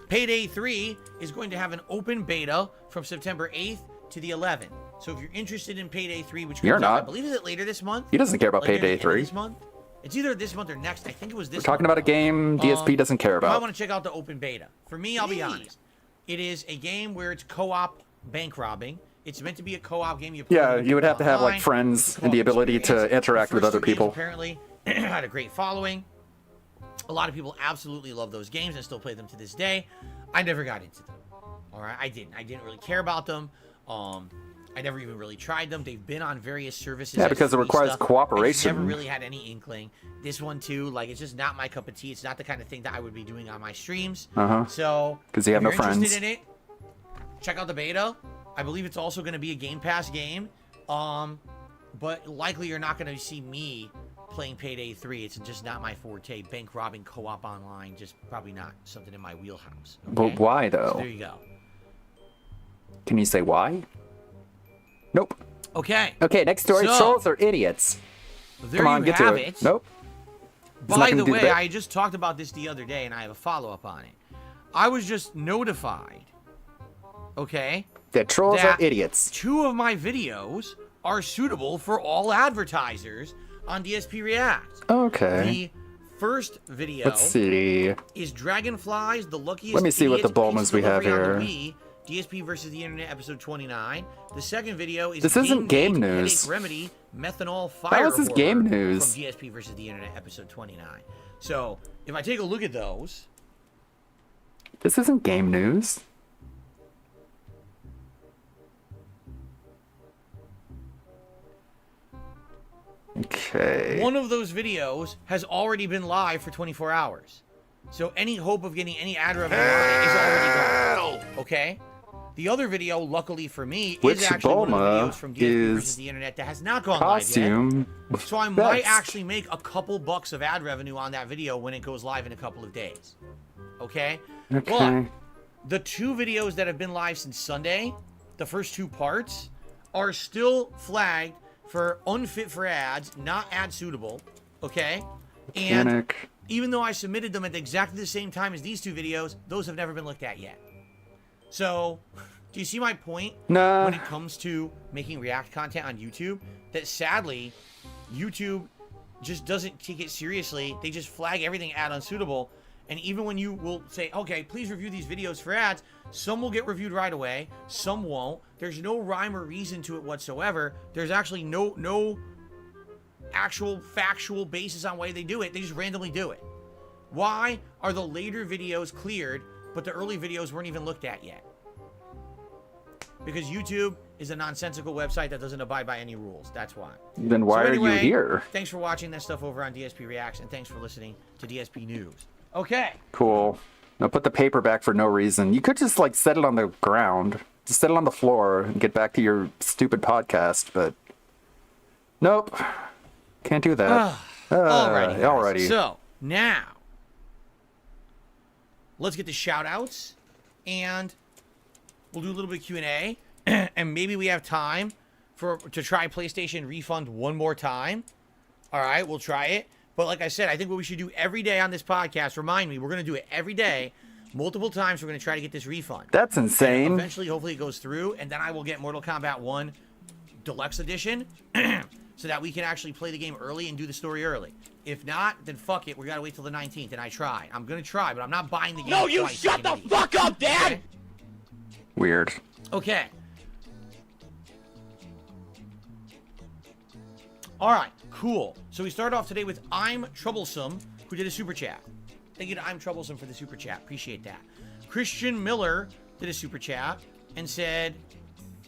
Payday 3 is going to have an open beta from September 8th to the 11th. So if you're interested in Payday 3, which You're comes out, not. I believe, is it later this month? He doesn't care about Like near the Payday end of 3. This month? It's either this month or next. I think it was this We're talking month, about a game DSP doesn't care You might about. want to check out the open beta. For me, I'll be honest. It is a game where it's co-op bank robbing. It's meant to be a co-op game. You play Yeah, with you would have to have like online. friends and Co-op the ability experience. to interact The with first other two games people. Apparently had a great following. A lot of people absolutely love those games and still play them to this day. I never got into them. All right, I didn't really care about them. I never even really tried them. They've been on various services. Yeah, as because it free requires stuff. cooperation. I just never really had any inkling. This one too, like, it's just not my cup of tea. It's not the kind of thing that I would be doing on my streams. Uh-huh. So, 'Cause you have if no you're interested friends. in it, check out the beta. I believe it's also going to be a Game Pass game. But likely you're not going to see me playing Payday 3. It's just not my forte. Bank robbing co-op online, just probably not something in my wheelhouse. But okay? why So though? there you go. Can you say why? Nope. Okay. Okay, next story. So, Trolls are idiots. There Come on, you get have to it. it. Nope. It's not By gonna the do way, bit. I just talked about this the other day, and I have a follow-up on it. I was just notified, okay, The trolls are that idiots. 2 of my videos are suitable for all advertisers on DSP React. Okay. The first video Let's see. is Dragonflies, the luckiest Let me see what the idiots Bulmas pizza we have delivery on here. the Wii, DSP versus the Internet, episode 29. The second video is This isn't game Date, news. Headache Remedy, Methanol Fire That was his Horror game news. from DSP versus the Internet, episode 29. So, if I take a look at those, This isn't game news. Okay. one of those videos has already been live for 24 hours. So any hope of getting any ad revenue on it is already gone. Okay? The other video, luckily for me, Which is actually one of the Bulma videos from DSP versus is the Internet that has not gone Costume. live yet. So I might best. actually make a couple bucks of ad revenue on that video when it goes live in a couple of days. Okay? Okay. But the 2 videos that have been live since Sunday, the first 2 parts, are still flagged for unfit for ads, not ad suitable, okay? And Mechanic. even though I submitted them at exactly the same time as these 2 videos, those have never been looked at yet. So, do you see my point? Nah. When it comes to making React content on YouTube, that sadly, YouTube just doesn't take it seriously. They just flag everything ad unsuitable. And even when you will say, okay, please review these videos for ads, some will get reviewed right away, some won't. There's no rhyme or reason to it whatsoever. There's actually no actual factual basis on why they do it. They just randomly do it. Why are the later videos cleared, but the early videos weren't even looked at yet? Because YouTube is a nonsensical website that doesn't abide by any rules. That's why. Then why So are you anyway, here? Thanks for watching that stuff over on DSP Reacts, and thanks for listening to DSP News. Okay. Cool. Now put the paper back for no reason. You could just like set it on the ground. Just set it on the floor and get back to your stupid podcast, but nope. Can't do that. Alrighty, guys. Alrighty. So, now, let's get the shout-outs, and we'll do a little bit of Q&A, and maybe we have time to try PlayStation Refund one more time. All right, we'll try it. But like I said, I think what we should do every day on this podcast, remind me, we're going to do it every day, multiple times. We're going to try to get this refund. That's insane. And eventually, hopefully, it goes through, and then I will get Mortal Kombat 1 Deluxe Edition so that we can actually play the game early and do the story early. If not, then fuck it. We got to wait till the 19th, and I try. I'm going to try, but I'm not buying the game No, you twice, shut the idiot. fuck up, Dad! Okay? Weird. Okay. All right, cool. So we start off today with I'm Troublesome, who did a super chat. Thank you to I'm Troublesome for the super chat. Appreciate that. Christian Miller did a super chat and said,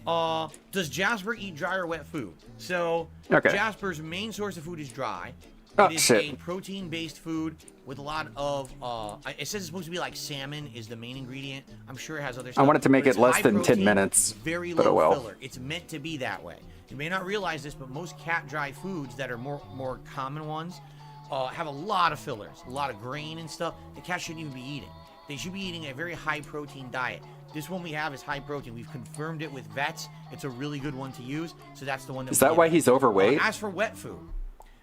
does Jasper eat dry or wet food? So Okay. Jasper's main source of food is dry. Oh, It is shit. a protein-based food with a lot of, it says it's supposed to be like salmon is the main ingredient. I'm sure it has other stuff. wanted to make but it it's less high than 10 protein, minutes, very but low oh well. filler. It's meant to be that way. You may not realize this, but most cat dry foods that are more common ones have a lot of fillers, a lot of grain and stuff. The cat shouldn't even be eating. They should be eating a very high protein diet. This one we have is high protein. We've confirmed it with vets. It's a really good one to use. So that's the one that Is we that give why him. he's overweight? As for wet food,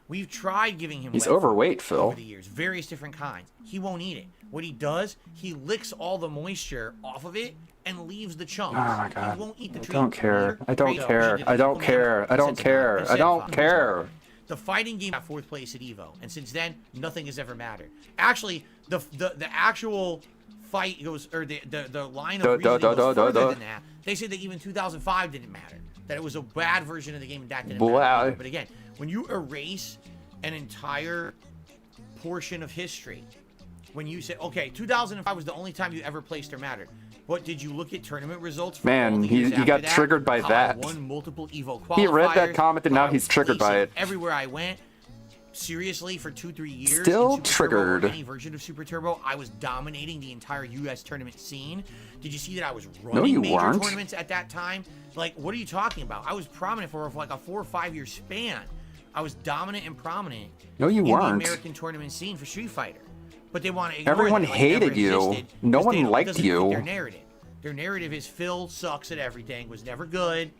we've tried giving him He's wet food overweight, Phil. over the years, various different kinds. He won't eat it. What he does, he licks all the moisture off of it and leaves the chunks. Oh my God. He won't eat the I treat. don't care. I don't Treat. care. He I don't did it. care. I don't He care. said I don't fine. care. The fighting game got 4th place at Evo, and since then nothing has ever mattered. Actually, the actual fight goes, or the line of reasoning goes further than that. They said that even 2005 didn't matter. That it was a bad version of the game and that didn't matter. Wow. Either. But again, when you erase an entire portion of history, when you say, okay, 2005 was the only time you ever placed or mattered. But did you look at tournament results? For Man, all the he years after got that? triggered by How that. I won multiple Evo qualifiers. He read that comment and how now I he's was triggered by placing it. everywhere I went. Seriously, for 2-3 years. Still in Super Turbo or triggered. any version of Super Turbo, I was dominating the entire U.S. tournament scene. Did you see that I was No, running you major weren't. tournaments at that time? Like, what are you talking about? I was prominent for like a 4 or 5 year span. I was dominant and prominent. No, you in weren't. the American tournament scene for Street Fighter. But they want to ignore Everyone that, like, hated never you. existed, No 'cause one they don't- it liked doesn't fit you. Their narrative. Their narrative is Phil sucks at everything, was never good,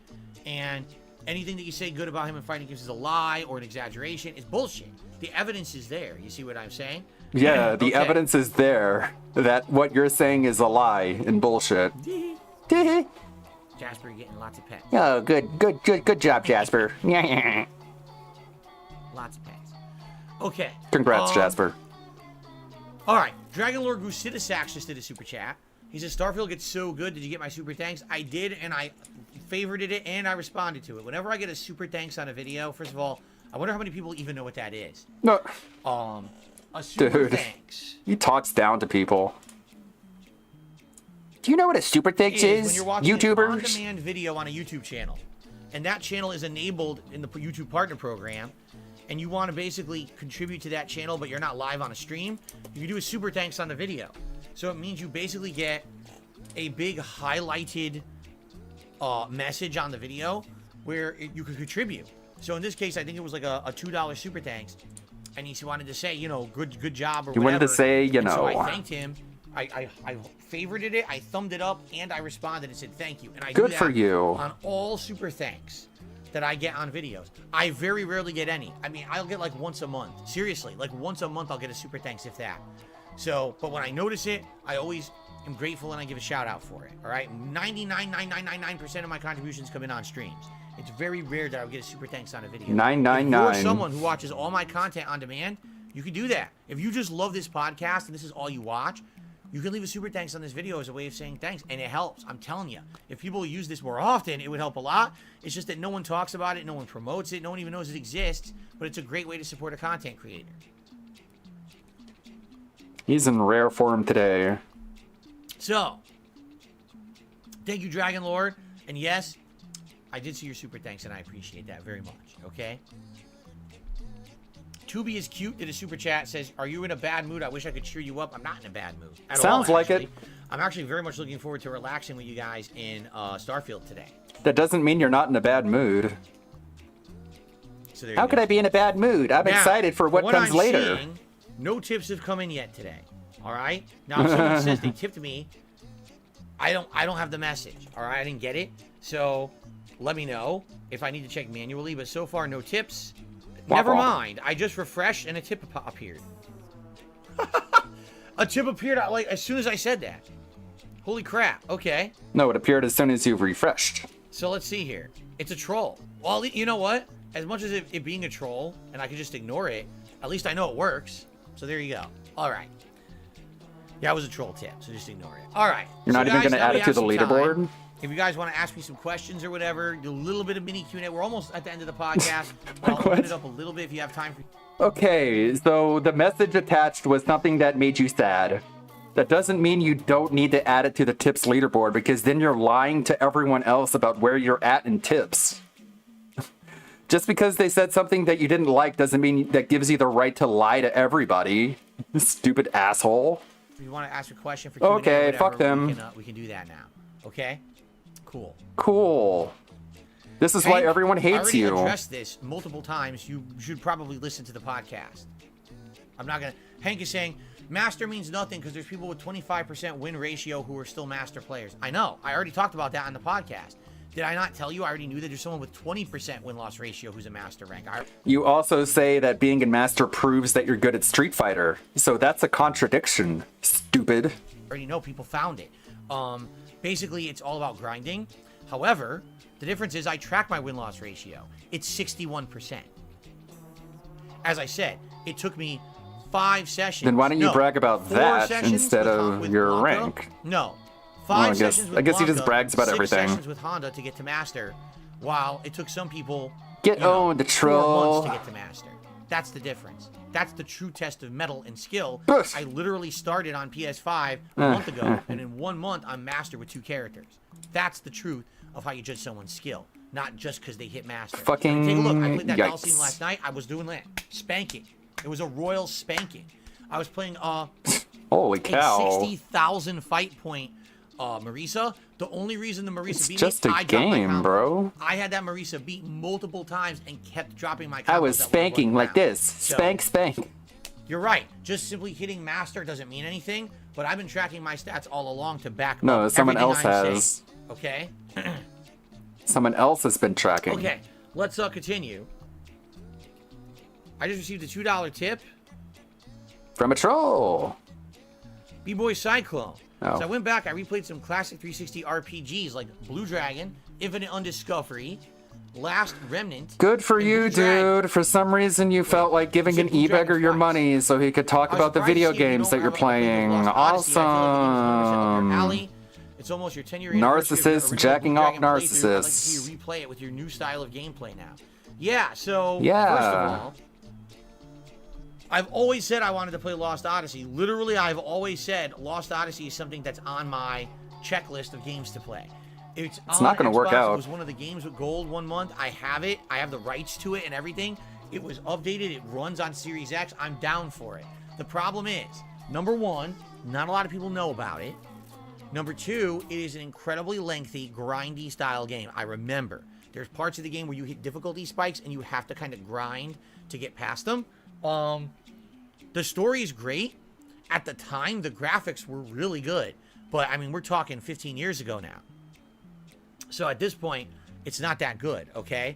and anything that you say good about him in fighting games is a lie or an exaggeration. It's bullshit. The evidence is there. You see what I'm saying? Yeah, the Okay. evidence is there that what you're saying is a lie and bullshit. Jasper, you're getting lots of pets. Oh, good job, Jasper. Yeah. Lots of pets. Okay. Congrats, Jasper. All right. Dragon Lord Gusidisax just did a super chat. He says, Starfield gets so good. Did you get my super thanks? I did, and I favorited it, and I responded to it. Whenever I get a super thanks on a video, first of all, I wonder how many people even know what that is. No. A super Dude, thanks. he talks down to people. Do you know what a super thanks When is, you're watching an YouTubers? on-demand video on a YouTube channel, and that channel is enabled in the YouTube Partner Program, and you want to basically contribute to that channel, but you're not live on a stream, you can do a super thanks on the video. So it means you basically get a big highlighted message on the video where you can contribute. So in this case, I think it was like a $2 super thanks, and he wanted to say, you know, good job or whatever. You wanted to say, you And so I know. thanked him. I favorited it, I thumbed it up, and I responded and said thank you. And I Good do that for you. on all super thanks that I get on videos. I very rarely get any. I mean, I'll get like once a month. Seriously, like once a month I'll get a super thanks, if that. So, but when I notice it, I always am grateful and I give a shout out for it. All right, 99.9999% of my contributions come in on streams. It's very rare that I would get a super thanks on a video. 999. If you're someone who watches all my content on demand, you can do that. If you just love this podcast and this is all you watch, you can leave a super thanks on this video as a way of saying thanks, and it helps. I'm telling you. If people use this more often, it would help a lot. It's just that no one talks about it, no one promotes it, no one even knows it exists, but it's a great way to support a content creator. He's in rare form today. So, thank you, Dragon Lord. And yes, I did see your super thanks, and I appreciate that very much, okay? Tubi is cute, did a super chat, says, are you in a bad mood? I wish I could cheer you up. I'm not in a bad mood at all, Sounds like actually. it. I'm actually very much looking forward to relaxing with you guys in Starfield today. That doesn't mean you're not in a bad mood. So there How you could go. I be in a bad mood? I'm Now, excited for what comes I'm later. seeing, no tips have come in yet today. All right. Now, if someone says they tipped me, I don't have the message. All right, I didn't get it. So let me know if I need to check manually. But so far, no tips. Never mind. I just refreshed and a tip appeared. A tip appeared like as soon as I said that. Holy crap. Okay. No, it appeared as soon as you refreshed. So let's see here. It's a troll. Well, you know what? As much as it being a troll, and I could just ignore it, at least I know it works. So there you go. All right. Yeah, it was a troll tip, so just ignore it. All right. You're not So even guys, going to now add we it to have the some leaderboard? time. If you guys want to ask me some questions or whatever, do a little bit of mini Q&A. We're almost at the end of the podcast. I'll open it up a little bit if you have time for. Okay, so the message attached was something that made you sad. That doesn't mean you don't need to add it to the tips leaderboard, because then you're lying to everyone else about where you're at in tips. Just because they said something that you didn't like doesn't mean that gives you the right to lie to everybody. Stupid asshole. If you want to ask a question for Q&A, Okay, or whatever, fuck them. We can do that now. Okay? Cool. Cool. This is why Hank, everyone I hates already you. addressed this multiple times. You should probably listen to the podcast. I'm not going to... Hank is saying, Master means nothing because there's people with 25% win ratio who are still Master players. I know. I already talked about that on the podcast. Did I not tell you? I already knew that there's someone with 20% win-loss ratio who's a Master rank. You also say that being a master proves that you're good at Street Fighter. So that's a contradiction, stupid. I already know people found it. Basically, it's all about grinding. However, the difference is I track my win-loss ratio. It's 61%. As I said, it took me 5 sessions. Then why don't you No, brag about 4 that sessions instead with of your Blanca. rank? No. Well, I 5 guess- sessions with I guess he just Blanca, brags about 6 everything. sessions with Honda to get to Master, while it took some people Get owned, the 4 troll. months to get to Master. That's the difference. That's the true test of mettle and skill. Bush. I literally started on PS5 a month ago, and in 1 month, I'm Master with 2 characters. That's the truth of how you judge someone's skill, not just because they hit Master. Fucking Take a look. I played that yikes. Dalsim last night. I was doing that. Spanking. It was a royal spanking. I was playing Holy a cow. 60,000 fight point Marisa. The only reason the Marisa It's beat just me, a I dropped my game, combos. bro. I had that Marisa beat multiple times and kept dropping my combos. I was that weren't spanking going like around. this. So, Spank, spank. You're right. Just simply hitting Master doesn't mean anything, but I've been tracking my stats all along to back No, up someone everything else I'm has. saying. Okay? Someone else has been tracking. Okay. Let's continue. I just received a $2 tip. From a troll. B-Boy Cyclone. Oh. So I went back, I replayed some classic 360 RPGs like Blue Dragon, Infinite Undiscovery, Last Remnant. Good for and you, Blue Dragon. dude. For some reason, you felt like giving said an Blue Dragon e-beggar your twice. money so he could talk I was about the surprised to video see if you games don't that you're have a copy of playing. Lost Odyssey. I feel like the game is 100% up your Awesome. alley. It's almost your 10-year anniversary of your Narcissist original jacking Blue off Dragon playthrough. I'd like to see narcissists. you replay it with your new style of gameplay now. Yeah, so Yeah. first of all, I've always said I wanted to play Lost Odyssey. Literally, I've always said Lost Odyssey is something that's on my checklist of games to play. It's not gonna work out. It was one of the games with gold 1 month. I have it. I have the rights to it and everything. It was updated. It runs on Series X. I'm down for it. The problem is, number one, not a lot of people know about it. Number two, it is an incredibly lengthy, grindy style game. I remember. There's parts of the game where you hit difficulty spikes and you have to kind of grind to get past them. The story is great. At the time, the graphics were really good. But, I mean, we're talking 15 years ago now. So, at this point, it's not that good, okay?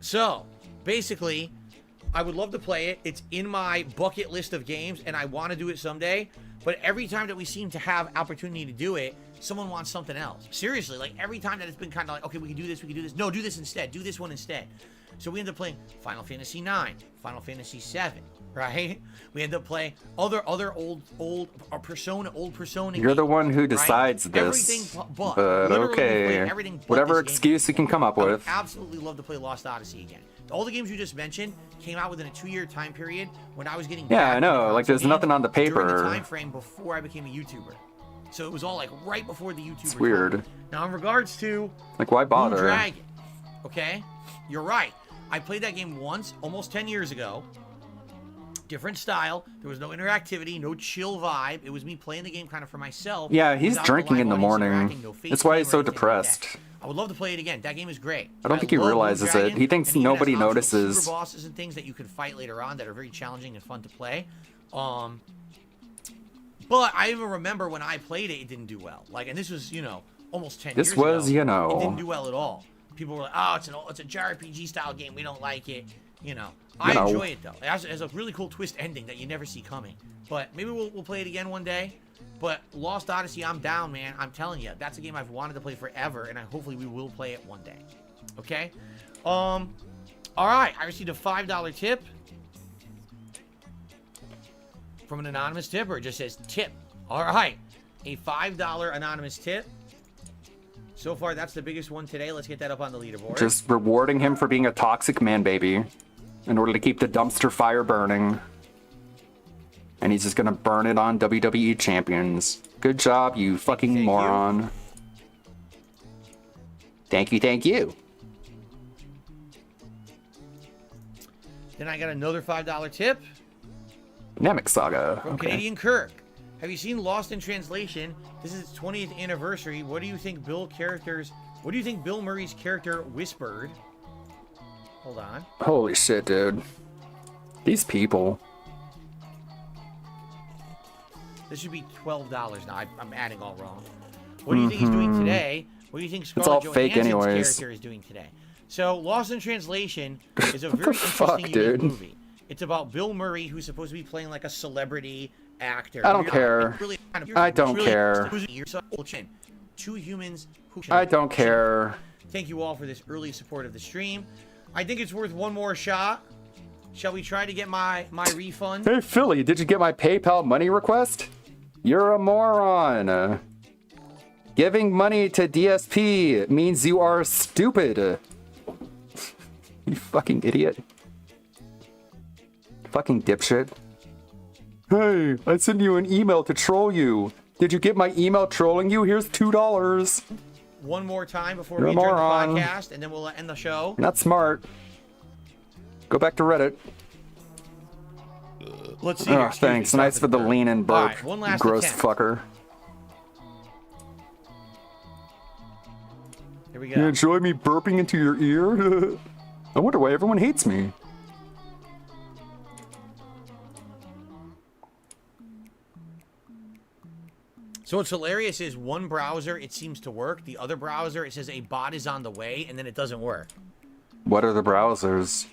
So, basically, I would love to play it. It's in my bucket list of games, and I want to do it someday. But every time that we seem to have opportunity to do it, someone wants something else. Seriously, like, every time that it's been kind of like, okay, we can do this, we can do this. No, do this instead. Do this one instead. So we end up playing Final Fantasy IX, Final Fantasy VII, right? We end up playing other old Persona You're games, the one who right? decides this. Everything but But literally playing okay. everything but Whatever this game. excuse you can come up I would with. absolutely love to play Lost Odyssey again. All the games you just mentioned came out within a 2-year time period when I was getting Yeah, back I into know. console Like, there's games nothing on the during paper. the time frame before I became a YouTuber. So it was all like right before the YouTuber. It's weird. time. Now in regards to Like, why Blue bother? Dragon, okay, you're right. I played that game once, almost 10 years ago. Different style. There was no interactivity, no chill vibe. It was me playing the game kind of for myself. Yeah, he's without the drinking live in the audience morning. interacting, no face That's why cam he's or so anything like that. depressed. I would love to play it again. That game is great. I don't think he love Blue realizes it. Dragon, He thinks and even has nobody optional notices. super bosses and things that you can fight later on that are very challenging and fun to play. But I even remember when I played it, it didn't do well. Like, and this was, you know, almost 10 This years was, ago. you know. It didn't do well at all. People were like, oh, it's a JRPG style game. We don't like it. You know. I enjoy it, though. It has a really cool twist ending that you never see coming. But maybe we'll play it again one day. But Lost Odyssey, I'm down, man. I'm telling you. That's a game I've wanted to play forever, and hopefully we will play it one day. Okay? All right. I received a $5 tip from an anonymous tipper. It just says tip. All right. A $5 anonymous tip. So far, that's the biggest one today. Let's get that up on the leaderboard. Just rewarding him for being a toxic man baby in order to keep the dumpster fire burning. And he's just gonna burn it on WWE champions. Good job, you fucking Thank you. moron. Thank you, thank you. Then I got another $5 tip Namek Saga. from Okay. Canadian Kirk. Have you seen Lost in Translation? This is its 20th anniversary. What do you think Bill Murray's character whispered? Hold on. Holy shit, dude. These people. This should be $12 now. I'm adding all wrong. What do you think he's doing today? What do you think all Scarlett fake Johansson's anyways. character is doing today? So, Lost in Translation is a What very the fuck, interesting unique dude? movie. It's about Bill Murray, who's supposed to be playing like a celebrity actor. I don't care. I don't care. Two humans who I don't care. Thank you all for this early support of the stream. I think it's worth one more shot. Shall we try to get my refund? Hey, Philly, did you get my PayPal money request? You're a moron. Giving money to DSP means you are stupid. You fucking idiot. Fucking dipshit. Hey, I sent you an email to troll you. Did you get my email trolling you? Here's $2. One more time before You're we a adjourn the moron. podcast, and then we'll end the show. Not smart. Go back to Reddit. Let's see. here. Oh, Excuse me, thanks. sorry Nice for the burp. lean and burp. Alright, one last Gross attempt. fucker. Here we You go. enjoy me burping into your ear? I wonder why everyone hates me. So what's hilarious is one browser, it seems to work. The other browser, it says a bot is on the way, and then it doesn't work. What are the browsers?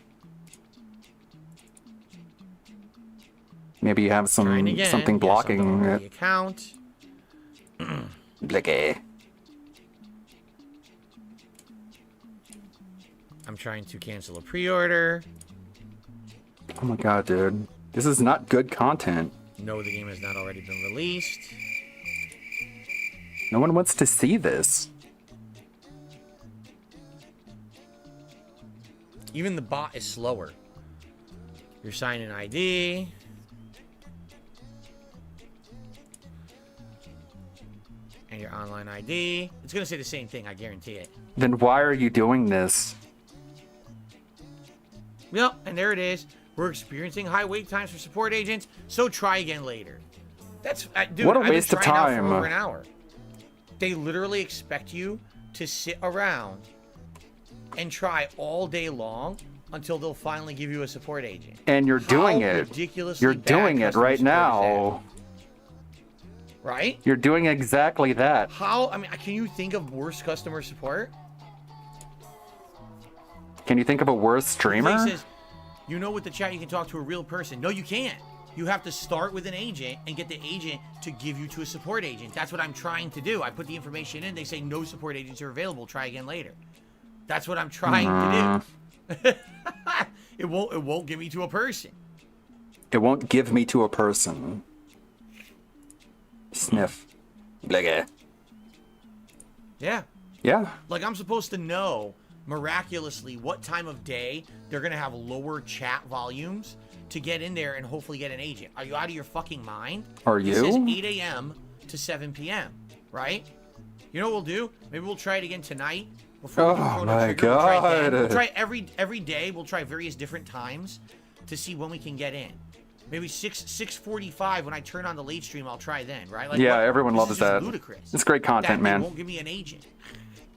Maybe you have Trying again. something Yes, blocking I'm done with it. the account. Blicky. I'm trying to cancel a pre-order. Oh my god, dude. This is not good content. No, the game has not already been released. No one wants to see this. Even the bot is slower. Your sign-in ID. And your online ID. It's going to say the same thing, I guarantee it. Then why are you doing this? Yep, and there it is. We're experiencing high wait times for support agents, so try again later. That's dude. What a I've been waste of trying now for time. over an hour. They literally expect you to sit around and try all day long until they'll finally give you a support agent. And you're doing How it. ridiculously You're bad doing it customer right support is now. that? Right? You're doing exactly that. How? I mean, can you think of worse customer support? Can you think of a worse The streamer? thing says, you know, with the chat, you can talk to a real person. No, you can't. You have to start with an agent and get the agent to give you to a support agent. That's what I'm trying to do. I put the information in. They say no support agents are available. Try again later. That's what I'm trying to do. It won't give me to a person. It won't give me to a person. Sniff. Blicky. Yeah. Yeah. Like, I'm supposed to know miraculously what time of day they're going to have lower chat volumes to get in there and hopefully get an agent. Are you out of your fucking mind? Are It says you? 8 a.m. to 7 p.m., right? You know what we'll do? Maybe we'll try it again tonight. Before we do Oh Chrono my Trigger. We'll try it then. God. We'll try every day. We'll try various different times to see when we can get in. Maybe 6:45 when I turn on the late stream. I'll try then, right? Like, Yeah, what? everyone This loves is just that. Ludicrous. It's great content, That man. Won't give me an agent.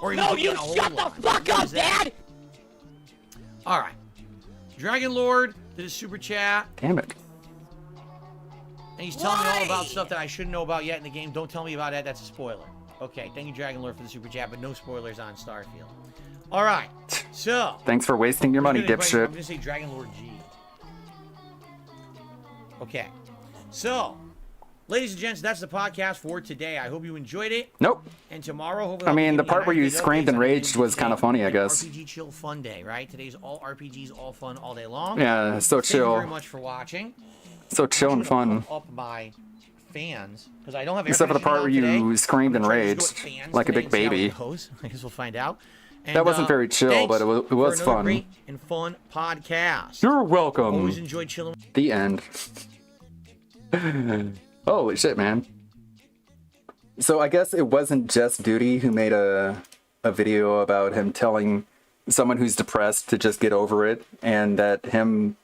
Or No, put me you on a hold shut the line. fuck What up, is that? Dad! All right. Dragon Lord did a super chat, Damn it. and he's telling me all about stuff that I shouldn't know about yet in the game. Don't tell me about that. That's a spoiler. Okay, thank you, Dragon Lord, for the super chat, but no spoilers on Starfield. All right. So. Thanks for wasting your money, I'm gonna dipshit. say Dragon Lord G. Okay. So, ladies and gents, that's the podcast for today. I hope you enjoyed it. Nope. And tomorrow, hopefully, I mean, I'll the give part where you nice updates screamed and on raged everything was today. kind of funny, I An guess. RPG chill fun day, right? Today's all RPGs, all fun, all day long. Yeah, so Thank you very chill. much for watching. So chill and I'm gonna fun. pump up my fans because I don't have Except for the air part where conditioning you on today. screamed I'm and gonna try to just raged go with fans like a today big and see how baby. it goes. I guess we'll find out. And, That wasn't very chill, thanks but it was for another fun. Great and fun podcast. You're welcome. Always enjoy chilling. The end. Holy shit, man. So I guess it wasn't just Duty who made a video about him telling someone who's depressed to just get over it, and that him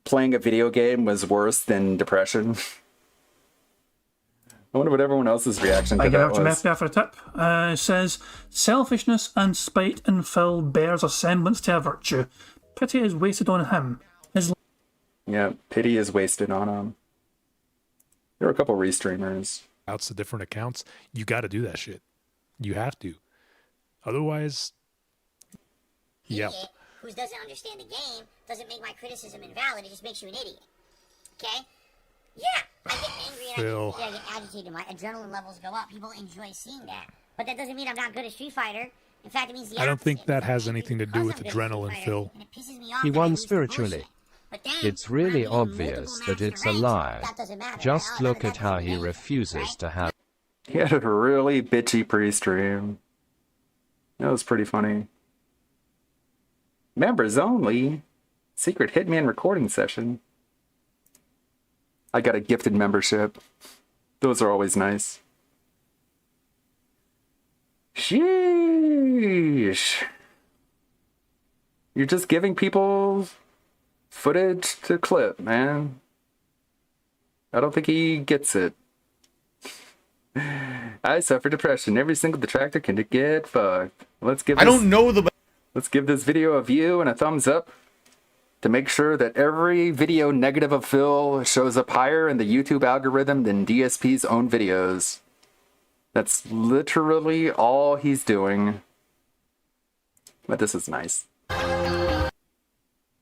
playing a video game was worse than depression. I wonder what everyone else's reaction to I give that out to was. Meth for a tip. Says, selfishness and spite in Phil bears a semblance to a virtue. Pity is wasted on him. His Yeah, pity is wasted on him. There are a couple restreamers. outs to different accounts, you got to do that shit. You have to. Otherwise, yeah. Idiot who doesn't understand the game doesn't make my criticism invalid. It just makes you an idiot. Okay? Yeah, I get angry and Phil. I get agitated. My adrenaline levels go up. People enjoy seeing that. But that doesn't mean I'm not good at Street Fighter. In fact, it means the I don't opposite. think It that means I'm has angry anything to do because with I'm good at Street adrenaline, Fighter, Phil. and it pisses me off He that I won lose to spiritually. bullshit. But then, It's when I'm really getting obvious multiple that master it's a ranks, lie. that doesn't matter. Just look at how he doesn't mean, refuses right? to have. He had a really bitchy pre-stream. That was pretty funny. Members only. Secret Hitman recording session. I got a gifted membership. Those are always nice. Sheesh. You're just giving people footage to clip, man. I don't think he gets it. I suffer depression. Every single detractor can get fucked. Let's give Let's give this video a view and a thumbs up to make sure that every video negative of Phil shows up higher in the YouTube algorithm than DSP's own videos. That's literally all he's doing. But this is nice.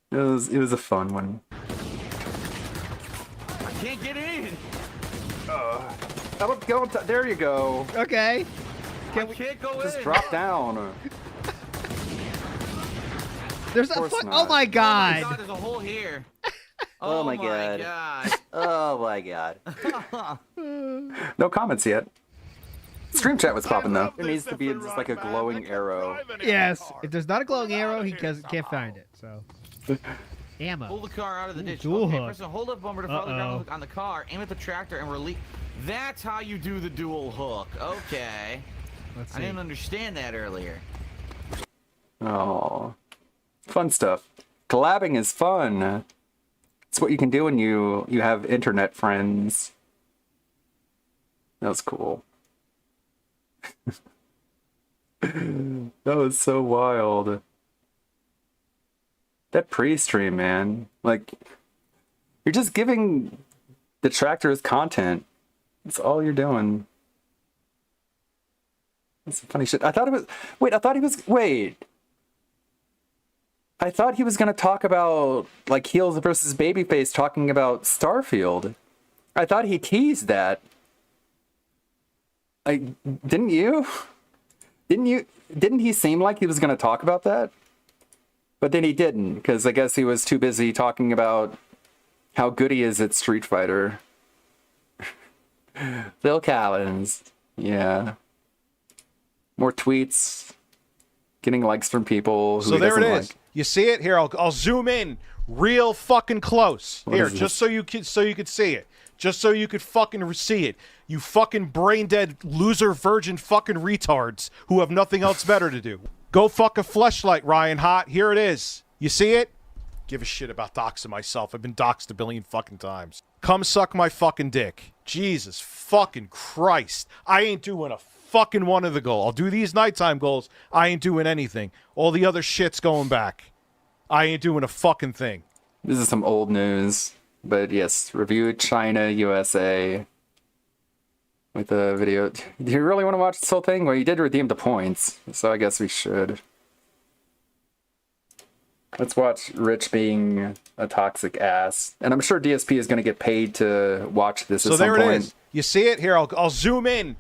It was a fun one. There you go. Okay. I can't go Just in. drop down. There's a course fuck. not. Oh my Oh my god. god, there's a hole here. Oh my god. Oh my god. No comments yet. Stream chat was popping though. There needs to be just like a glowing arrow. Yes. If there's not a glowing arrow, he can't find it. So. Ammo. Pull the car out of the ditch. dual Okay, hook. press the hold up bumper to follow the ground hook on the car. Aim at the tractor and release. That's how you do the dual hook. Okay. Let's I see. didn't understand that earlier. Oh, fun stuff. Collabing is fun. It's what you can do when you have internet friends. That was cool. That was so wild. That pre-stream, man. Like, you're just giving detractors content. That's all you're doing. That's some funny shit. I thought he was gonna talk about like heels versus babyface, talking about Starfield. I thought he teased that. Didn't you? Didn't he seem like he was gonna talk about that? But then he didn't, because I guess he was too busy talking about how good he is at Street Fighter. Phil Collins. Yeah. More tweets. Getting likes from people who So he there it doesn't is. like. You see it here? I'll zoom in real fucking close. What Here, is this? just so you could see it. Just so you could fucking see it. You fucking brain dead loser virgin fucking retards who have nothing else better to do. Go fuck a fleshlight, Ryan Hot. Here it is. You see it? Give a shit about doxing myself. I've been doxed a billion fucking times. Come suck my fucking dick. Jesus fucking Christ. I ain't doing a fucking one of the goal. I'll do these nighttime goals. I ain't doing anything. All the other shit's going back. I ain't doing a fucking thing. This is some old news. But yes, review China, USA. With the video. Do you really want to watch this whole thing? Well, you did redeem the points, so I guess we should. Let's watch Rich being a toxic ass. And I'm sure DSP is going to get paid to watch this at some point. So there it is. You see it? Here, I'll zoom in.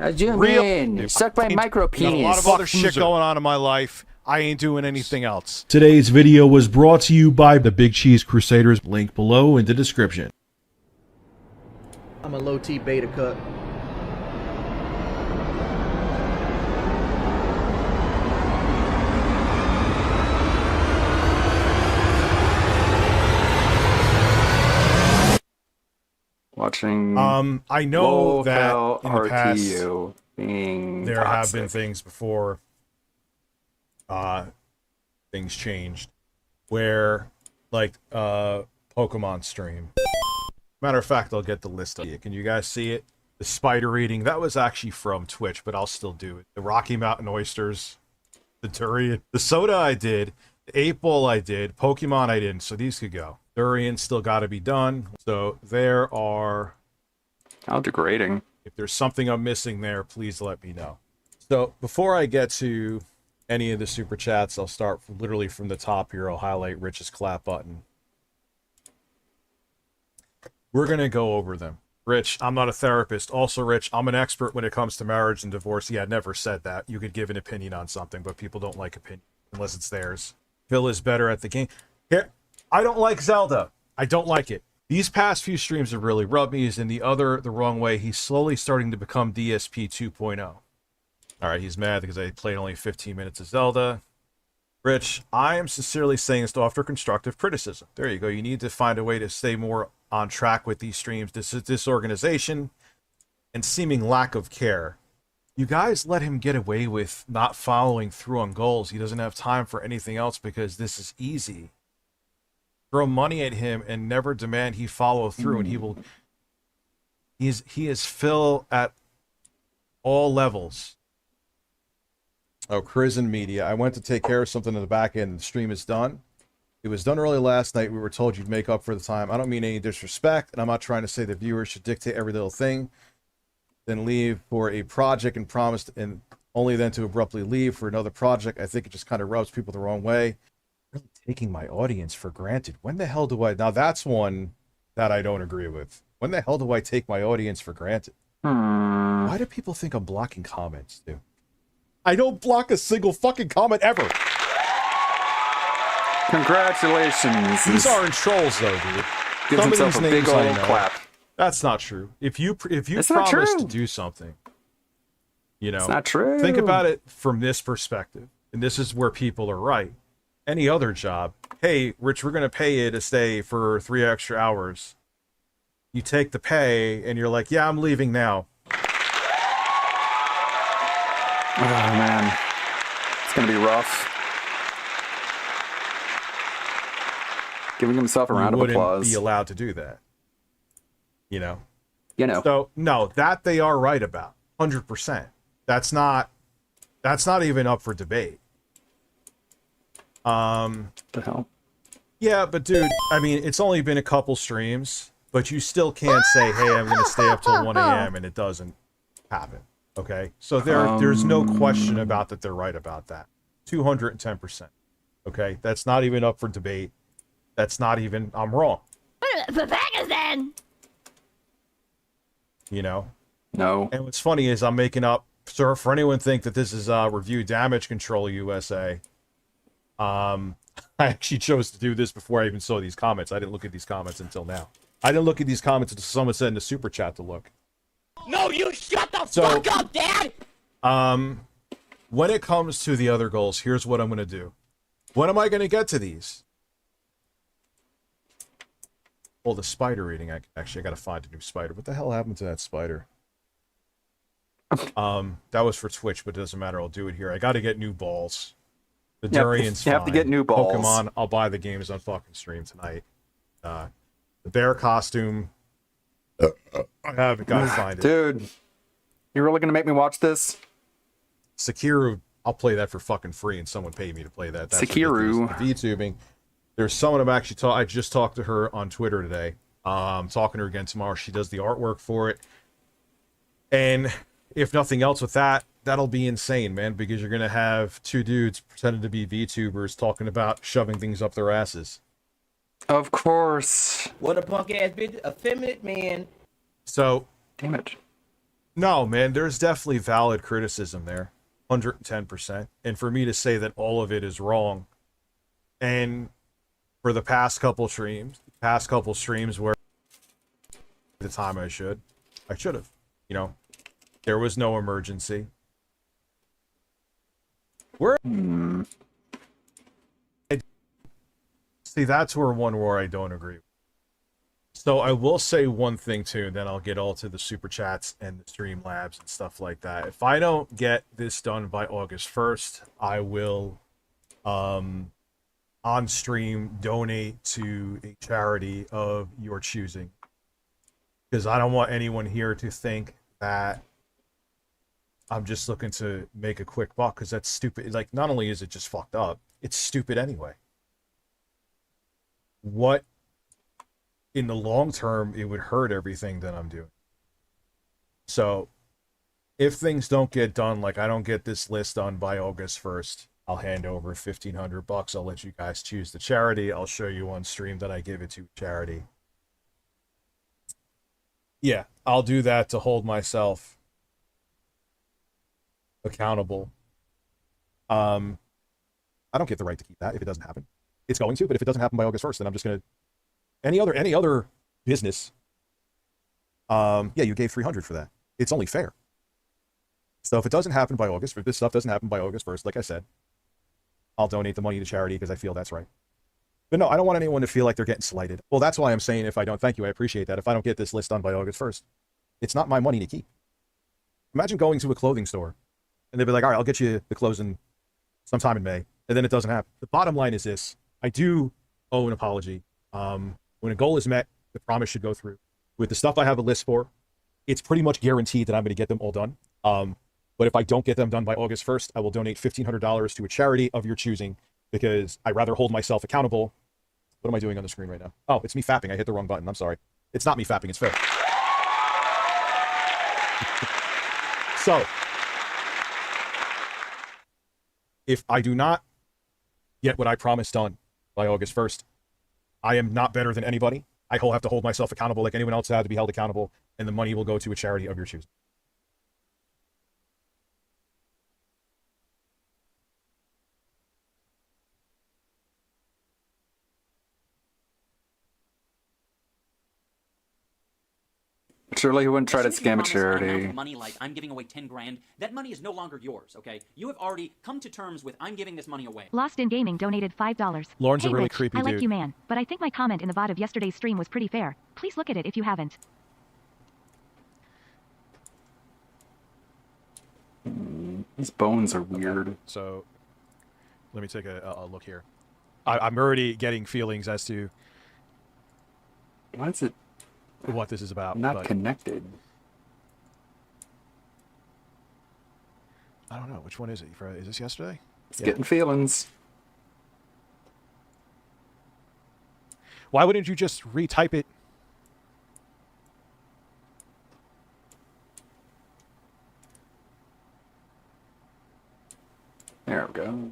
Suck my micro Got a lot penis. of other shit going on in my life. I ain't doing anything else. Today's video was brought to you by the Big Cheese Crusaders. Link below in the description. I'm a low T beta cut. Watching. I know that low-cal in the past RTU being there have been toxic. things before things changed where like Pokemon stream. Matter of fact, I'll get the list of it. Can you guys see it? The spider eating, that was actually from Twitch, but I'll still do it. The Rocky Mountain oysters, the durian, the soda I did, the 8-ball I did, Pokemon I didn't, so these could go. Durian still got to be done. So there are... How degrading. If there's something I'm missing there, please let me know. So before I get to any of the super chats, I'll start literally from the top here. I'll highlight Rich's clap button. We're going to go over them. Rich, I'm not a therapist. Also, Rich, I'm an expert when it comes to marriage and divorce. Yeah, I never said that. You could give an opinion on something, but people don't like opinion unless it's theirs. Phil is better at the game. Here, I don't like Zelda. I don't like it. These past few streams have really rubbed me. He's in the wrong way. He's slowly starting to become DSP 2.0. All right, he's mad because I played only 15 minutes of Zelda. Rich, I am sincerely saying this to offer constructive criticism. There you go. You need to find a way to stay more on track with these streams. Disorganization and seeming lack of care. You guys let him get away with not following through on goals. He doesn't have time for anything else because this is easy. Throw money at him and never demand he follow through, and he will. He is Phil at all levels. Oh, Prison Media. I went to take care of something in the back end. The stream is done. It was done early last night. We were told you'd make up for the time. I don't mean any disrespect, and I'm not trying to say the viewers should dictate every little thing, then leave for a project and promise, and only then to abruptly leave for another project. I think it just kind of rubs people the wrong way. Really taking my audience for granted. When the hell do I... Now, that's one that I don't agree with. When the hell do I take my audience for granted? Why do people think I'm blocking comments, dude? I don't block a single fucking comment ever. Congratulations. These aren't trolls, though, dude. Gives Some of himself these a big names I old know. clap. That's not true. If you It's not promise true. to do something, you know, It's not true. think about it from this perspective, and this is where people are right. Any other job, hey, Rich, we're gonna pay you to stay for 3 extra hours. You take the pay, and you're like, yeah, I'm leaving now. Oh man, it's gonna be rough. Giving himself a round of wouldn't applause. be allowed to do that. You know. So no, that they are right about 100%. That's not even up for debate. The hell? Yeah, but dude, I mean, it's only been a couple streams, but you still can't say, hey, I'm gonna stay up till 1 a.m. and it doesn't happen. Okay, so there's no question about that. They're right about that. 210%. Okay, that's not even up for debate. That's not even. I'm wrong. Pakistan. You know. No. And what's funny is I'm making up. So for anyone think that this is review damage control USA, I actually chose to do this before I even saw these comments. I didn't look at these comments until now. I didn't look at these comments until someone said in the super chat to look. No, you shut the fuck up, Dad! When it comes to the other goals, here's what I'm going to do. When am I going to get to these? Well, the spider reading, I got to find a new spider. What the hell happened to that spider? That was for Twitch, but it doesn't matter. I'll do it here. I got to get new balls. The Durian's you have to get new balls. Pokemon, I'll buy the games on fucking stream tonight. The bear costume, I haven't got to find it. Dude, you really gonna make me watch this? Sekiro, I'll play that for fucking free, and someone paid me to play that. That's Sekiro. VTubing. There's someone I'm actually I just talked to her on Twitter today. I'm talking to her again tomorrow. She does the artwork for it. And if nothing else with that, that'll be insane, man, because you're gonna have two dudes pretending to be VTubers talking about shoving things up their asses. Of course. What a punk ass bitch, effeminate man. So, damn it. No, man, there's definitely valid criticism there, 110%. And for me to say that all of it is wrong, and for the past couple streams where the time I should have, you know, there was no emergency. See, that's where I don't agree. So I will say one thing too, then I'll get all to the super chats and the stream labs and stuff like that. If I don't get this done by August 1st, I will on stream donate to a charity of your choosing. Because I don't want anyone here to think that I'm just looking to make a quick buck, because that's stupid. Like, not only is it just fucked up, it's stupid anyway. What in the long term, it would hurt everything that I'm doing. So if things don't get done, like I don't get this list done by August 1st, I'll hand over $1,500. I'll let you guys choose the charity. I'll show you on stream that I give it to charity. Yeah, I'll do that to hold myself accountable. I don't get the right to keep that if it doesn't happen. It's going to, but if it doesn't happen by August 1st, then I'm just going to any other business. Yeah, you gave $300 for that. It's only fair. So if it doesn't happen by August, if this stuff doesn't happen by August 1st, like I said, I'll donate the money to charity because I feel that's right. But no, I don't want anyone to feel like they're getting slighted. Well, that's why I'm saying if I don't, thank you, I appreciate that. If I don't get this list done by August 1st, it's not my money to keep. Imagine going to a clothing store and they'd be like, all right, I'll get you the clothes in sometime in May. And then it doesn't happen. The bottom line is this. I do owe an apology. When a goal is met, the promise should go through. With the stuff I have a list for, it's pretty much guaranteed that I'm going to get them all done. But if I don't get them done by August 1st, I will donate $1,500 to a charity of your choosing because I'd rather hold myself accountable. What am I doing on the screen right now? Oh, it's me fapping. I hit the wrong button. I'm sorry. It's not me fapping. It's fair. So, if I do not get what I promised done by August 1st, I am not better than anybody. I will have to hold myself accountable like anyone else had to be held accountable, and the money will go to a charity of your choosing. Surely he wouldn't try to As soon as you scam a promise an amount charity. of money like I'm giving away 10 grand, that money is no longer yours, okay? You have already come to terms with I'm giving this money away. Lost in Gaming donated $5. Lauren's Hey a really Rich, creepy I like dude. you, man, but I think my comment in the VOD of yesterday's stream was pretty fair. Please look at it if you haven't. His bones are weird. So, let me take a look here. I'm already getting feelings as to Why is it what this is about. not but connected? I don't know. Which one is it? Is this yesterday? It's getting feelings. Why wouldn't you just retype it? There we go.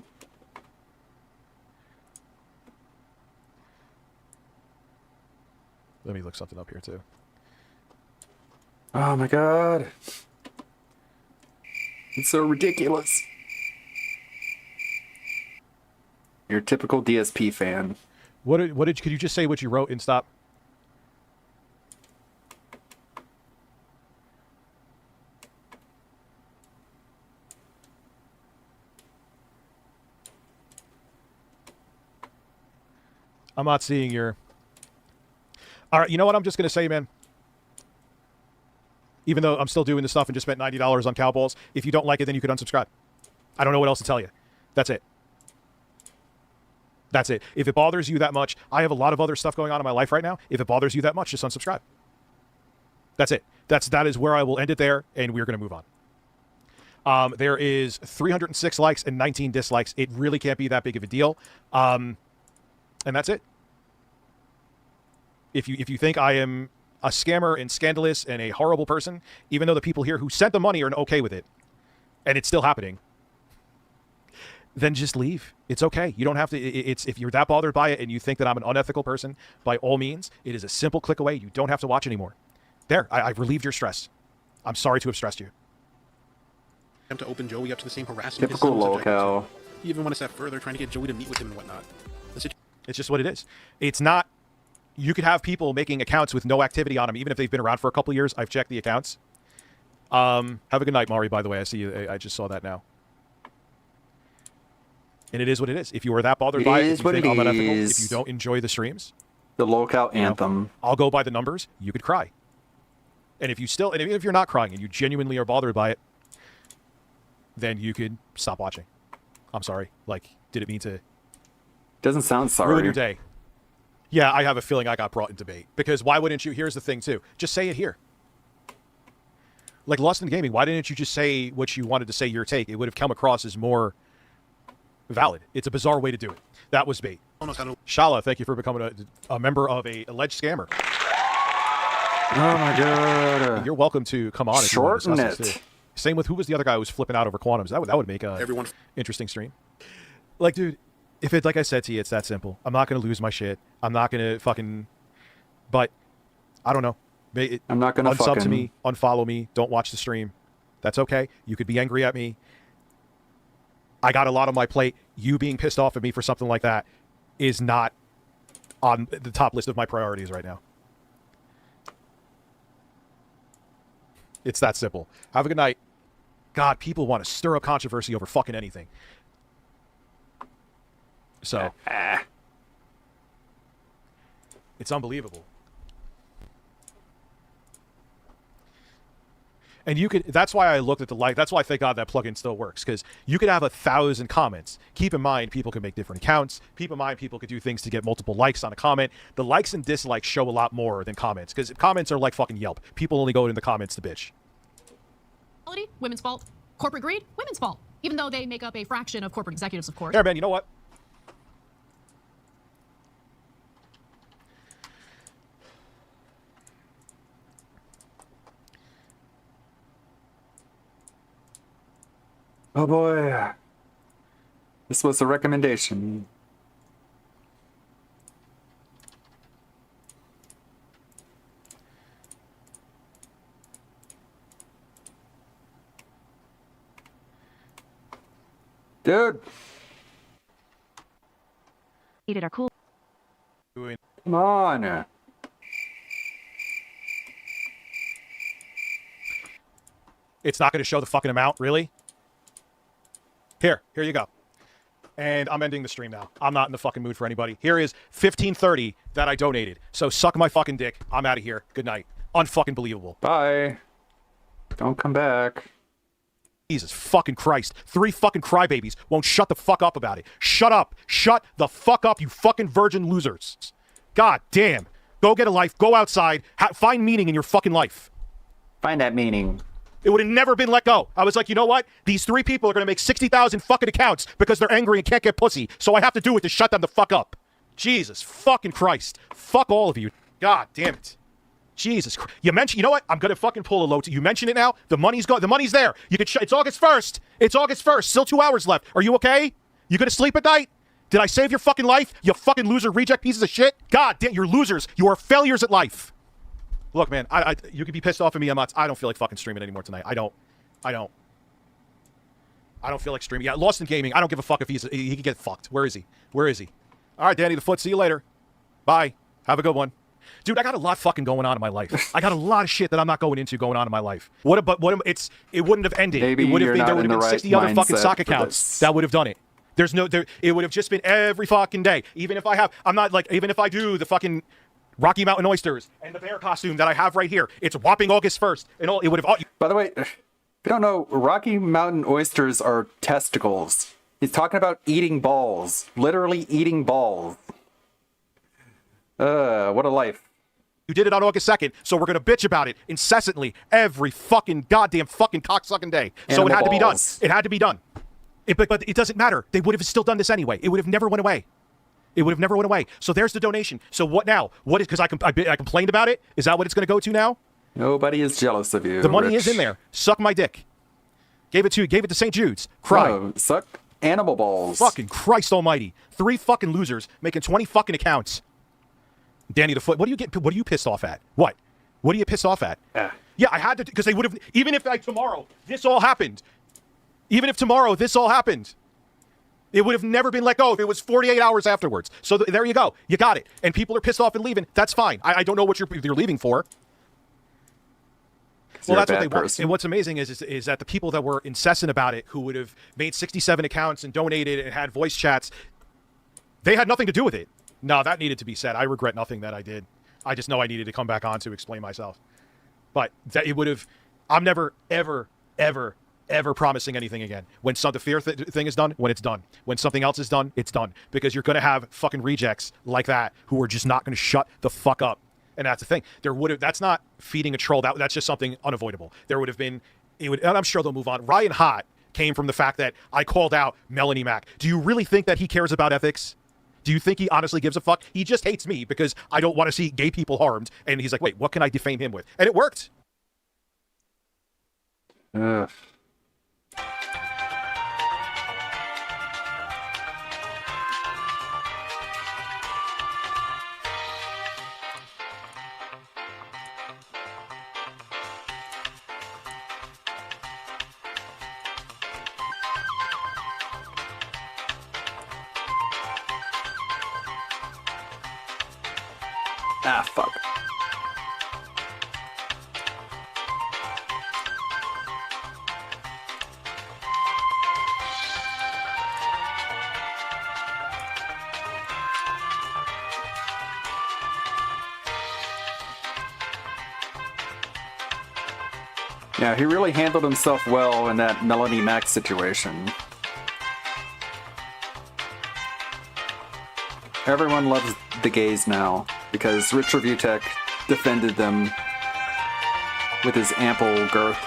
Let me look something up here too. Oh my god. It's so ridiculous. Your typical DSP fan. Could you just say what you wrote and stop? I'm not seeing your... All right, you know what I'm just going to say, man? Even though I'm still doing this stuff and just spent $90 on Cowballs, if you don't like it, then you could unsubscribe. I don't know what else to tell you. That's it. That's it. If it bothers you that much, I have a lot of other stuff going on in my life right now. If it bothers you that much, just unsubscribe. That's it. That is where I will end it there, and we're going to move on. There is 306 likes and 19 dislikes. It really can't be that big of a deal. And that's it. If you think I am a scammer and scandalous and a horrible person, even though the people here who sent the money are okay with it, and it's still happening, then just leave. It's okay. You don't have to. If you're that bothered by it and you think that I'm an unethical person, by all means, it is a simple click away. You don't have to watch anymore. There, I've relieved your stress. I'm sorry to have stressed you. To open Joey up to the same harassment. Typical lolcow. You even want to step further, trying to get Joey to meet with him and whatnot. It's just what it is. It's not. You could have people making accounts with no activity on them, even if they've been around for a couple of years. I've checked the accounts. Have a good night, Mari, by the way. I see you. I just saw that now. And it is what it is. If you are that bothered by it, if you think I'm unethical, if you don't enjoy the streams, the lolcow anthem. I'll go by the numbers. You could cry. And if even if you're not crying and you genuinely are bothered by it, then you could stop watching. I'm sorry. Didn't mean to. Doesn't sound sorry. Ruin your day. Yeah, I have a feeling I got brought in debate. Because why wouldn't you? Here's the thing, too. Just say it here. Like Lost in Gaming, why didn't you just say what you wanted to say, your take? It would have come across as more valid. It's a bizarre way to do it. That was bait. Shala, thank you for becoming a member of a alleged scammer. Oh my god. You're welcome to come on. Shorten it. Too. Same with who was the other guy who was flipping out over quantums. That would make a interesting stream. Dude, like I said to you, it's that simple. I'm not going to lose my shit. I'm not going to fucking... But, I don't know. I'm not going to unsub to me, unfollow me, don't watch the stream. That's okay. You could be angry at me. I got a lot on my plate. You being pissed off at me for something like that is not on the top list of my priorities right now. It's that simple. Have a good night. God, people want to stir up controversy over fucking anything. So, it's unbelievable. And you could, that's why I looked at the that's why thank God that plugin still works, because you could have 1,000 comments. Keep in mind, people can make different accounts. Keep in mind, people could do things to get multiple likes on a comment. The likes and dislikes show a lot more than comments, because comments are like fucking Yelp. People only go in the comments to bitch. Women's fault. Corporate greed, women's fault. Even though they make up a fraction of corporate executives, of course. Here, man, you know what? Oh boy. This was a recommendation. Dude. Eat it or cool. Come on. It's not going to show the fucking amount, really? Here you go. And I'm ending the stream now. I'm not in the fucking mood for anybody. Here is $15.30 that I donated. So suck my fucking dick. I'm out of here. Good night. Unfucking believable. Bye. Don't come back. Jesus fucking Christ. 3 fucking crybabies won't shut the fuck up about it. Shut up. Shut the fuck up, you fucking virgin losers. God damn. Go get a life. Go outside. Find meaning in your fucking life. Find that meaning. It would have never been let go. I was like, you know what? These 3 people are going to make 60,000 fucking accounts because they're angry and can't get pussy. So I have to do it to shut them the fuck up. Jesus fucking Christ. Fuck all of you. God damn it. Jesus Christ. You know what? I'm going to fucking pull a low. You mention it now. The money's the money's there. You can it's August 1st. It's August 1st. Still 2 hours left. Are you okay? You going to sleep at night? Did I save your fucking life? You fucking loser reject pieces of shit? God damn, you're losers. You are failures at life. Look, man, you can be pissed off at me. I don't feel like fucking streaming anymore tonight. I don't feel like streaming. Yeah, Lost in Gaming. I don't give a fuck if he can get fucked. Where is he? All right, Danny the Foot. See you later. Bye. Have a good one. Dude, I got a lot fucking going on in my life. I got a lot of shit that I'm not going into going on in my life. It wouldn't have ended. Maybe it would have you're been not there would in have the been right 60 other fucking mindset sock for accounts this. that would have done it. It would have just been every fucking day. Even if I do the fucking Rocky Mountain oysters and the bear costume that I have right here, it's whopping August 1st and all. It would have. By the way, if you don't know, Rocky Mountain oysters are testicles. He's talking about eating balls. Literally eating balls. What a life. You did it on August 2nd, so we're going to bitch about it incessantly every fucking goddamn fucking cocksucking day. So it had to be done. It had to be done. But it doesn't matter. They would have still done this anyway. It would have never went away. So there's the donation. So what now? What is, because I complained about it? Is that what it's going to go to now? Nobody is jealous of you. The money Rich. is in there. Suck my dick. Gave it to St. Jude's. Cry. Oh, suck animal balls. Fucking Christ almighty. 3 fucking losers making 20 fucking accounts. Danny the Foot, what are you pissed off at? What are you pissed off at? Yeah, I had to, because they would have, even if tomorrow this all happened, it would have never been let go if it was 48 hours afterwards. So there you go. You got it. And people are pissed off and leaving. That's fine. I don't know what you're leaving for. Well, that's what they want. And what's amazing is that the people that were incessant about it, who would have made 67 accounts and donated and had voice chats, they had nothing to do with it. No, that needed to be said. I regret nothing that I did. I just know I needed to come back on to explain myself. But that it would have, I'm never, ever, ever, ever promising anything again. When the fear thing is done, when it's done. When something else is done, it's done. Because you're going to have fucking rejects like that who are just not going to shut the fuck up. And that's the thing. That's not feeding a troll. That's just something unavoidable. There would have been, and I'm sure they'll move on. Ryan Hott came from the fact that I called out Melanie Mack. Do you really think that he cares about ethics? Do you think he honestly gives a fuck? He just hates me because I don't want to see gay people harmed. And he's like, wait, what can I defame him with? And it worked. Ugh. Ah, fuck. Yeah, he really handled himself well in that Melanie Mack situation. Everyone loves the gays now because Rich Review Tech defended them with his ample girth.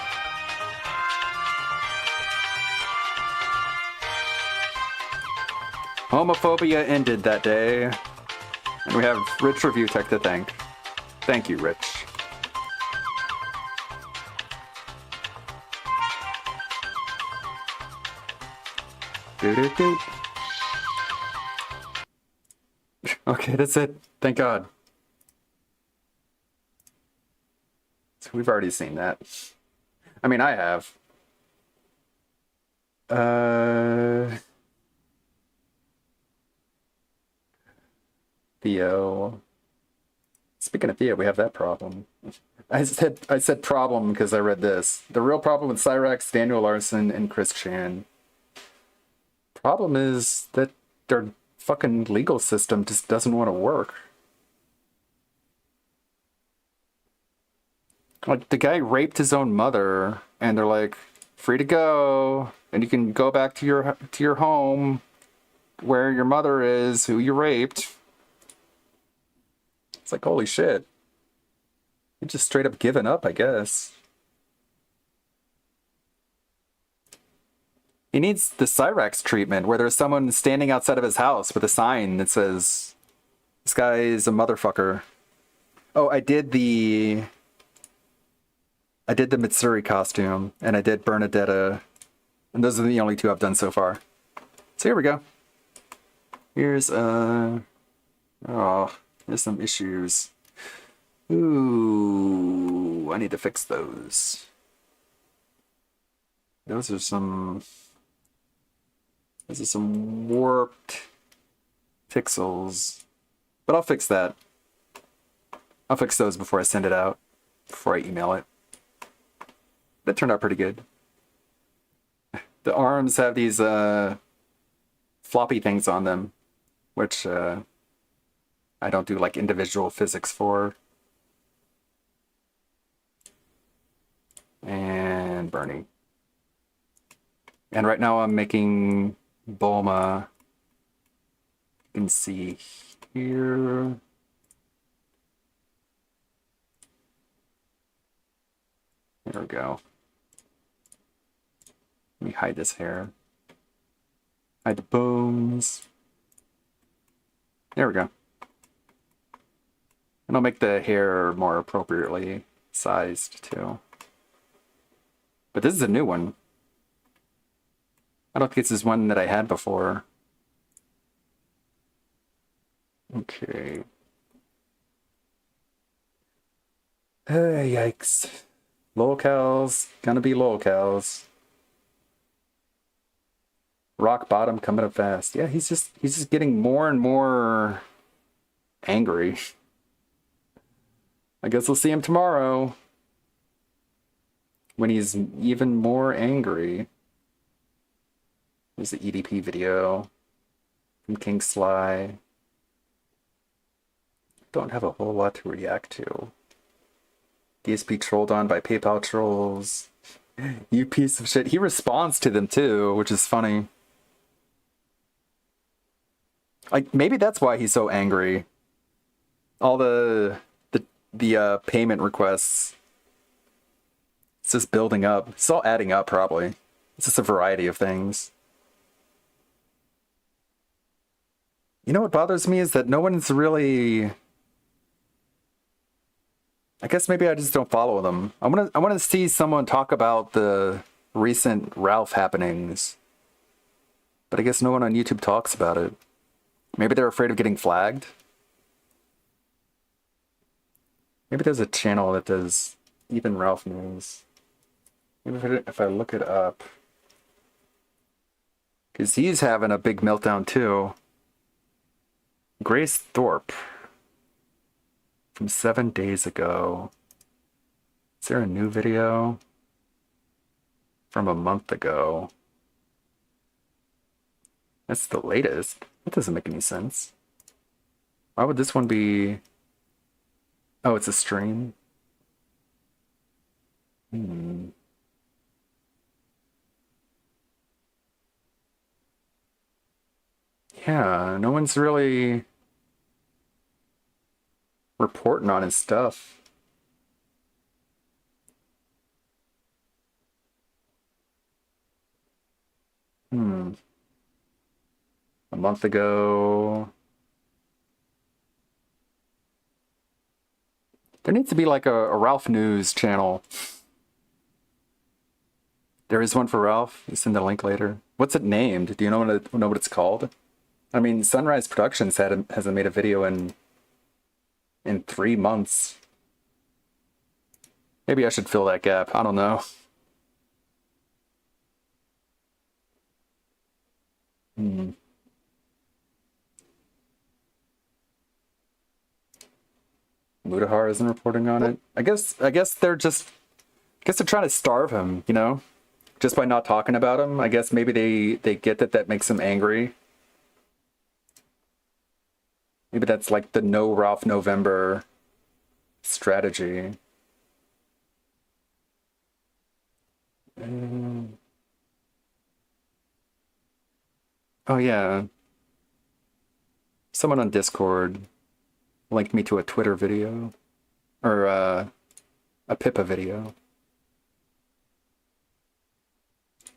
Homophobia ended that day, and we have Rich Review Tech to thank. Thank you, Rich. Do-do-do. Okay, that's it. Thank God. So we've already seen that. I mean, I have. Theo. Speaking of Theo, we have that problem. I said problem because I read this. The real problem with Cyrax, Daniel Larson, and Chris Chan. Problem is that their fucking legal system just doesn't want to work. Like, the guy raped his own mother, and they're like, free to go, and you can go back to your home where your mother is, who you raped. It's like, holy shit. You just straight up given up, I guess. He needs the Cyrax treatment, where there's someone standing outside of his house with a sign that says, this guy is a motherfucker. Oh, I did the Mitsuri costume, and I did Bernadetta, and those are the only two I've done so far. So here we go. Here's, there's some issues. Ooh, I need to fix those. Those are some warped pixels, but I'll fix that. I'll fix those before I send it out, before I email it. That turned out pretty good. The arms have these floppy things on them, which I don't do like individual physics for. And Bernie. And right now I'm making Bulma. You can see here. There we go. Let me hide this hair. Hide the bones. There we go. And I'll make the hair more appropriately sized too. But this is a new one. I don't think this is one that I had before. Okay. Yikes. Lolcows, gonna be lolcows. Rock bottom coming up fast. Yeah, he's just getting more and more angry. I guess we'll see him tomorrow when he's even more angry. There's the EDP video from King Sly. Don't have a whole lot to react to. DSP trolled on by PayPal trolls. You piece of shit. He responds to them too, which is funny. Like, maybe that's why he's so angry. All the payment requests. It's just building up. It's all adding up, probably. It's just a variety of things. You know what bothers me is that no one's really... I guess maybe I just don't follow them. I want to see someone talk about the recent Ralph happenings. But I guess no one on YouTube talks about it. Maybe they're afraid of getting flagged. Maybe there's a channel that does even Ralph news. Maybe if I look it up. Because he's having a big meltdown too. Grace Thorpe. From 7 days ago. Is there a new video? From a month ago. That's the latest. That doesn't make any sense. Why would this one be... Oh, it's a stream? Yeah, no one's really reporting on his stuff. A month ago. There needs to be like a Ralph News channel. There is one for Ralph. I'll send the link later. What's it named? Do you know what it's called? I mean, Sunrise Productions hasn't made a video in 3 months. Maybe I should fill that gap. I don't know. Mudahar isn't reporting on it. I guess they're trying to starve him, you know? Just by not talking about him. I guess maybe they get that makes him angry. Maybe that's like the no Ralph November strategy. Oh yeah. Someone on Discord linked me to a Twitter video. Or a Pippa video.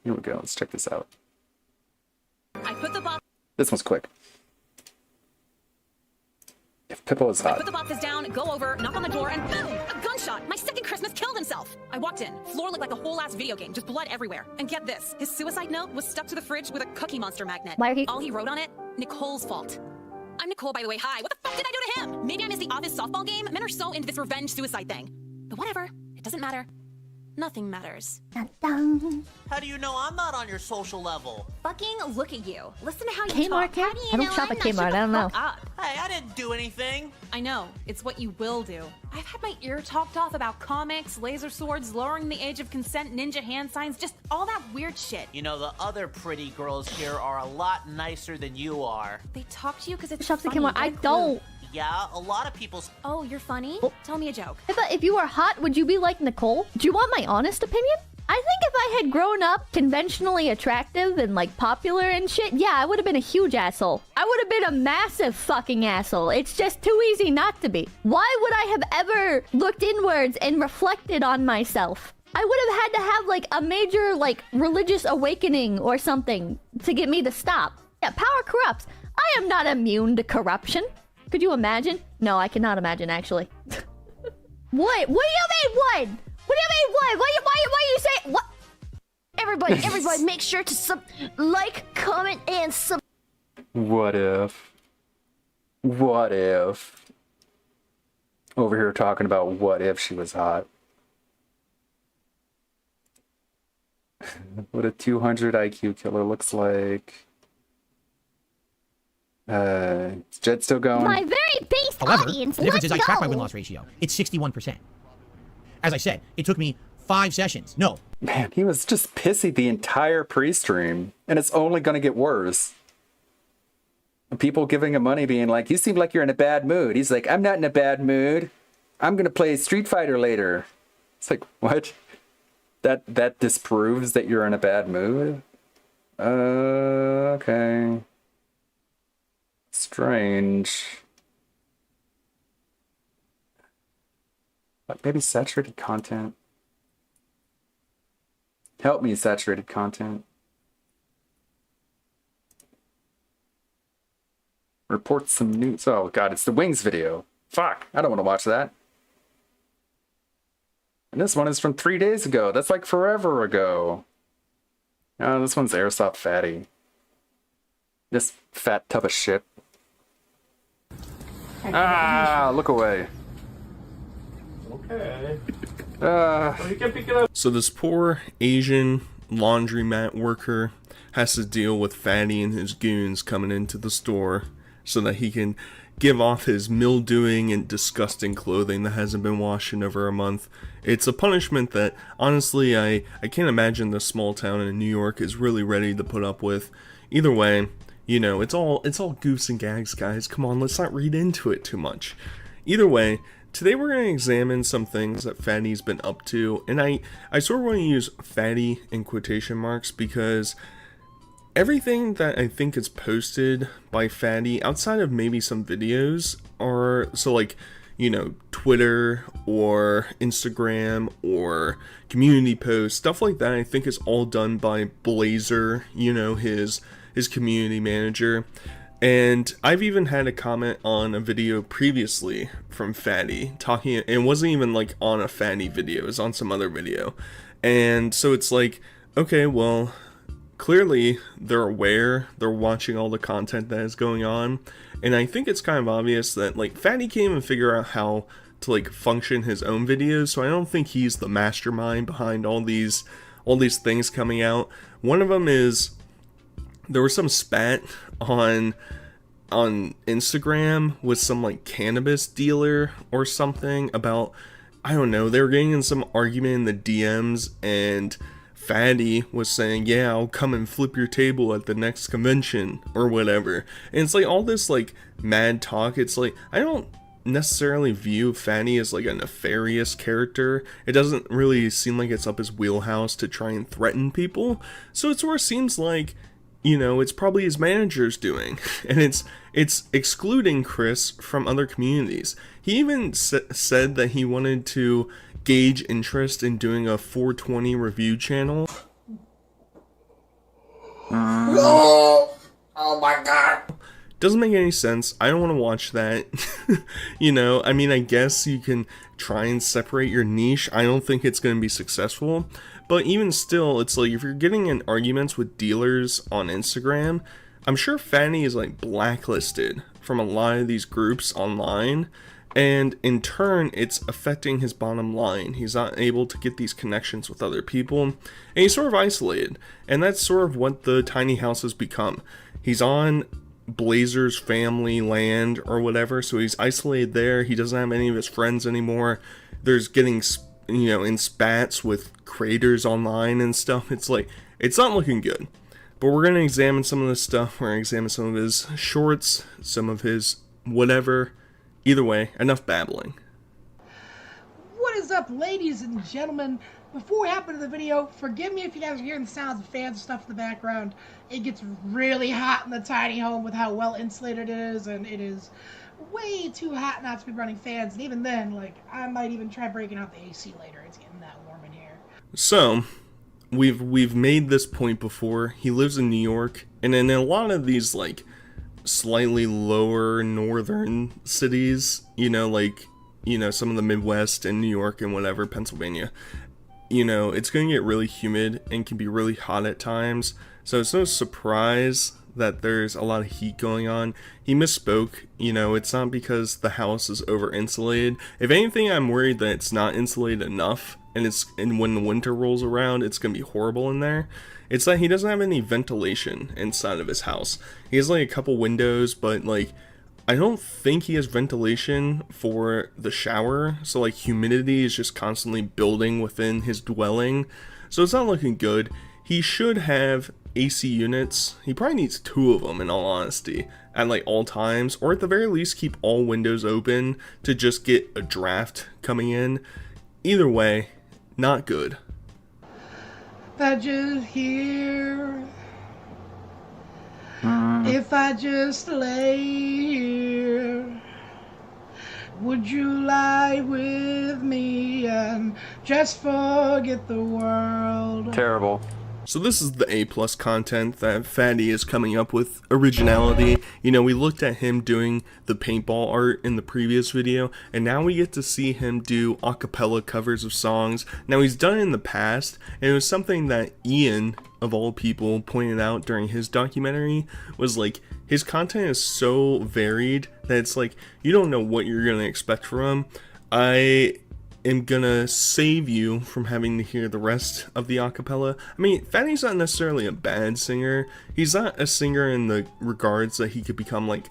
Here we go, let's check this out. I put the box. This one's quick. If Pippa was I hot. put the boxes down, go over, knock on the door, and boom! A gunshot! My second Christmas killed himself! I walked in. Floor looked like a whole ass video game, just blood everywhere. And get this, his suicide note was stuck to the fridge with a Cookie Monster magnet. All he wrote on it, Nicole's fault. I'm Nicole, by the way. Hi. What the fuck did I do to him? Maybe I missed the office softball game? Men are so into this revenge suicide thing. But whatever. It doesn't matter. Nothing matters. How do you know I'm not on your social level? Fucking look at you. Listen to how you Kmart, talk. Karen? How do you I don't know shop I'm at not? Kmart, Shut the I don't know. fuck up. Hey, I didn't do anything. I know. It's what you will do. I've had my ear talked off about comics, laser swords, lowering the age of consent, ninja hand signs, just all that weird shit. You know, the other pretty girls here are a lot nicer than you are. They talk to you because it's Shops at funny. Kmart. I Get a clue. don't. Yeah, a lot of people's... Oh, you're funny? Tell me a joke. If you were hot, would you be like Nicole? Do you want my honest opinion? I think if I had grown up conventionally attractive and like popular and shit, yeah, I would have been a huge asshole. I would have been a massive fucking asshole. It's just too easy not to be. Why would I have ever looked inwards and reflected on myself? I would have had to have like a major like religious awakening or something to get me to stop. Yeah, power corrupts. I am not immune to corruption. Could you imagine? No, I cannot imagine actually. What? What do you mean what? What do you mean what? Why you say what? Everybody, make sure to like, comment, and sub. What if? What if? Over here talking about what if she was hot. What a 200 IQ killer looks like. Is Jed still going? My very based However, audience. the difference let's is I track my go. win-loss ratio. It's 61%. As I said, it took me 5 sessions. No. Man, he was just pissy the entire pre-stream, and it's only gonna get worse. People giving him money being like, you seem like you're in a bad mood. He's like, I'm not in a bad mood. I'm gonna play Street Fighter later. It's like, what? That disproves that you're in a bad mood? Okay. Strange. Maybe saturated content. Help me, saturated content. Report some news. Oh god, it's the Wings video. Fuck, I don't want to watch that. And this one is from 3 days ago. That's like forever ago. Oh, this one's Airsoft Fatty. This fat tub of shit. Ah, look away. Okay. You can pick it up. So this poor Asian laundromat worker has to deal with Fatty and his goons coming into the store so that he can give off his mildewing and disgusting clothing that hasn't been washed in over a month. It's a punishment that, honestly, I can't imagine the small town in New York is really ready to put up with. Either way, you know, it's all goofs and gags, guys. Come on, let's not read into it too much. Either way, today we're going to examine some things that Fatty's been up to, and I sort of want to use Fatty in quotation marks because everything that I think is posted by Fatty, outside of maybe some videos, are, so like, you know, Twitter or Instagram or community posts, stuff like that, I think is all done by Blazer, you know, his community manager. And I've even had a comment on a video previously from Fatty talking, and it wasn't even like on a Fatty video, it was on some other video. And so it's like, okay, well, clearly they're aware, they're watching all the content that is going on. And I think it's kind of obvious that like Fatty can't even figure out how to like function his own videos. So I don't think he's the mastermind behind all these things coming out. One of them is there was some spat on on Instagram with some like cannabis dealer or something about, I don't know, they were getting in some argument in the DMs, and Fatty was saying, yeah, I'll come and flip your table at the next convention or whatever. And it's like all this like mad talk. It's like, I don't necessarily view Fatty as like a nefarious character. It doesn't really seem like it's up his wheelhouse to try and threaten people. So it sort of seems like, you know, it's probably his manager's doing, and it's excluding Chris from other communities. He even said that he wanted to gauge interest in doing a 420 review channel. Oh my god. Doesn't make any sense. I don't want to watch that. You know, I mean, I guess you can try and separate your niche. I don't think it's going to be successful. But even still, it's like if you're getting in arguments with dealers on Instagram, I'm sure Fatty is like blacklisted from a lot of these groups online. And in turn, it's affecting his bottom line. He's not able to get these connections with other people, and he's sort of isolated. And that's sort of what the tiny house has become. He's on Blazer's family land or whatever, so he's isolated there. He doesn't have any of his friends anymore. There's getting, you know, in spats with creators online and stuff. It's like, it's not looking good. But we're going to examine some of this stuff. We're going to examine some of his shorts, some of his whatever. Either way, enough babbling. What is up, ladies and gentlemen? Before we hop into the video, forgive me if you guys are hearing the sounds of fans and stuff in the background. It gets really hot in the tiny home with how well insulated it is, and it is way too hot not to be running fans. And even then, like, I might even try breaking out the AC later. It's getting that warm in here. So, we've made this point before. He lives in New York, and in a lot of these, like, slightly lower northern cities, you know, like, you know, some of the Midwest and New York and whatever, Pennsylvania, you know, it's going to get really humid and can be really hot at times. So it's no surprise that there's a lot of heat going on. He misspoke, you know, it's not because the house is over insulated. If anything, I'm worried that it's not insulated enough, and when the winter rolls around, it's going to be horrible in there. It's that he doesn't have any ventilation inside of his house. He has like a couple windows, but like, I don't think he has ventilation for the shower. So like humidity is just constantly building within his dwelling. So it's not looking good. He should have AC units. He probably needs 2 of them in all honesty at like all times, or at the very least keep all windows open to just get a draft coming in. Either way, not good. If I just hear, if I just lay here, would you lie with me and just forget the world? Terrible. So this is the A+ content that Fatty is coming up with. Originality. You know, we looked at him doing the paintball art in the previous video, and now we get to see him do a cappella covers of songs. Now he's done it in the past, and it was something that Ian, of all people, pointed out during his documentary, was like, his content is so varied that it's like, you don't know what you're gonna expect from him. I am gonna save you from having to hear the rest of the acapella. I mean, Fatty's not necessarily a bad singer. He's not a singer in the regards that he could become like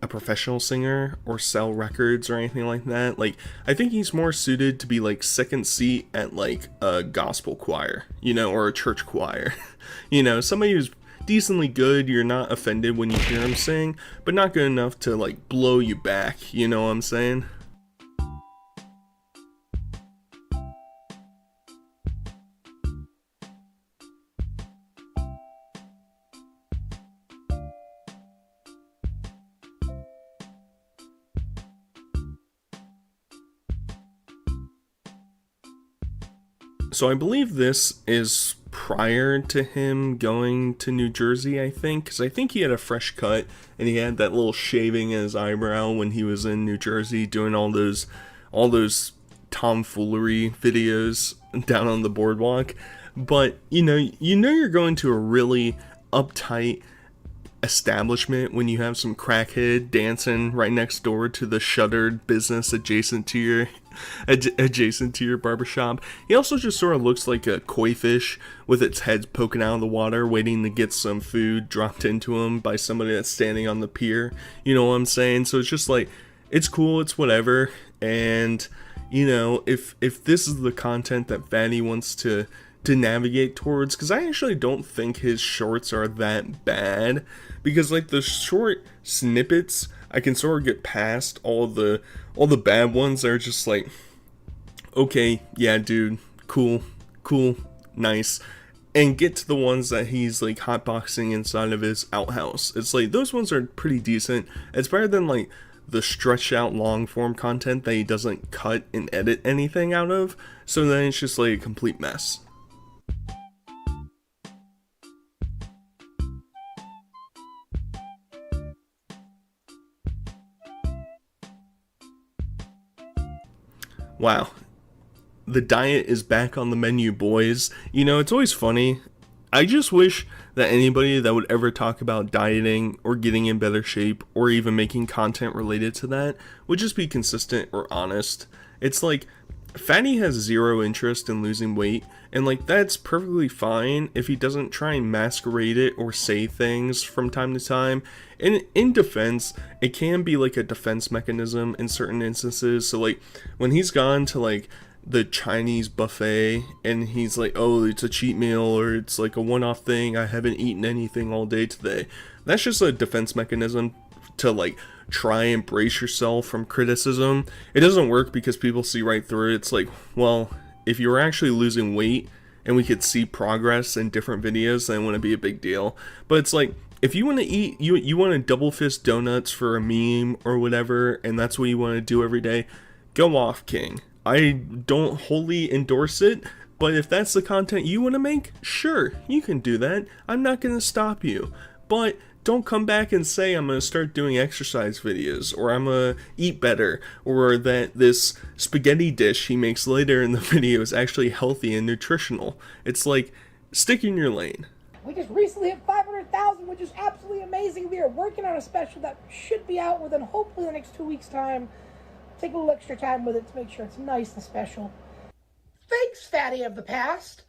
a professional singer or sell records or anything like that. Like, I think he's more suited to be like second seat at like a gospel choir, you know, or a church choir. You know, somebody who's decently good, you're not offended when you hear him sing, but not good enough to like blow you back, you know what I'm saying? So I believe this is prior to him going to New Jersey, I think, because I think he had a fresh cut and he had that little shaving in his eyebrow when he was in New Jersey doing all those tomfoolery videos down on the boardwalk. But you know you're going to a really uptight, establishment when you have some crackhead dancing right next door to the shuttered business adjacent to your barbershop. He also just sort of looks like a koi fish with its head poking out of the water, waiting to get some food dropped into him by somebody that's standing on the pier. You know what I'm saying? So it's just like, it's cool, it's whatever. And you know, if this is the content that Fatty wants to navigate towards, because I actually don't think his shorts are that bad, because like the short snippets I can sort of get past. All the bad ones are just like, okay, yeah dude, cool, nice, and get to the ones that he's like hotboxing inside of his outhouse. It's like, those ones are pretty decent. It's better than like the stretched out long form content that he doesn't cut and edit anything out of, so then it's just like a complete mess. Wow, the diet is back on the menu, boys. You know, it's always funny. I just wish that anybody that would ever talk about dieting or getting in better shape or even making content related to that would just be consistent or honest. It's like, Fatty has zero interest in losing weight, and like, that's perfectly fine if he doesn't try and masquerade it or say things from time to time. And in defense, it can be like a defense mechanism in certain instances. So like, when he's gone to like the Chinese buffet and he's like, oh, it's a cheat meal, or it's like a one-off thing, I haven't eaten anything all day today, that's just a defense mechanism to like try and brace yourself from criticism. It doesn't work because people see right through it. It's like, well, if you were actually losing weight and we could see progress in different videos, then it wouldn't be a big deal. But it's like, if you want to eat, you want to double fist donuts for a meme or whatever, and that's what you want to do every day, go off, king. I don't wholly endorse it, but if that's the content you want to make, sure, you can do that. I'm not going to stop you. But don't come back and say I'm going to start doing exercise videos, or I'm going to eat better, or that this spaghetti dish he makes later in the video is actually healthy and nutritional. It's like, stick in your lane. We just recently hit 500,000, which is absolutely amazing. We are working on a special that should be out within hopefully the next 2 weeks' time. Take a little extra time with it to make sure it's nice and special. Thanks, Fatty of the past.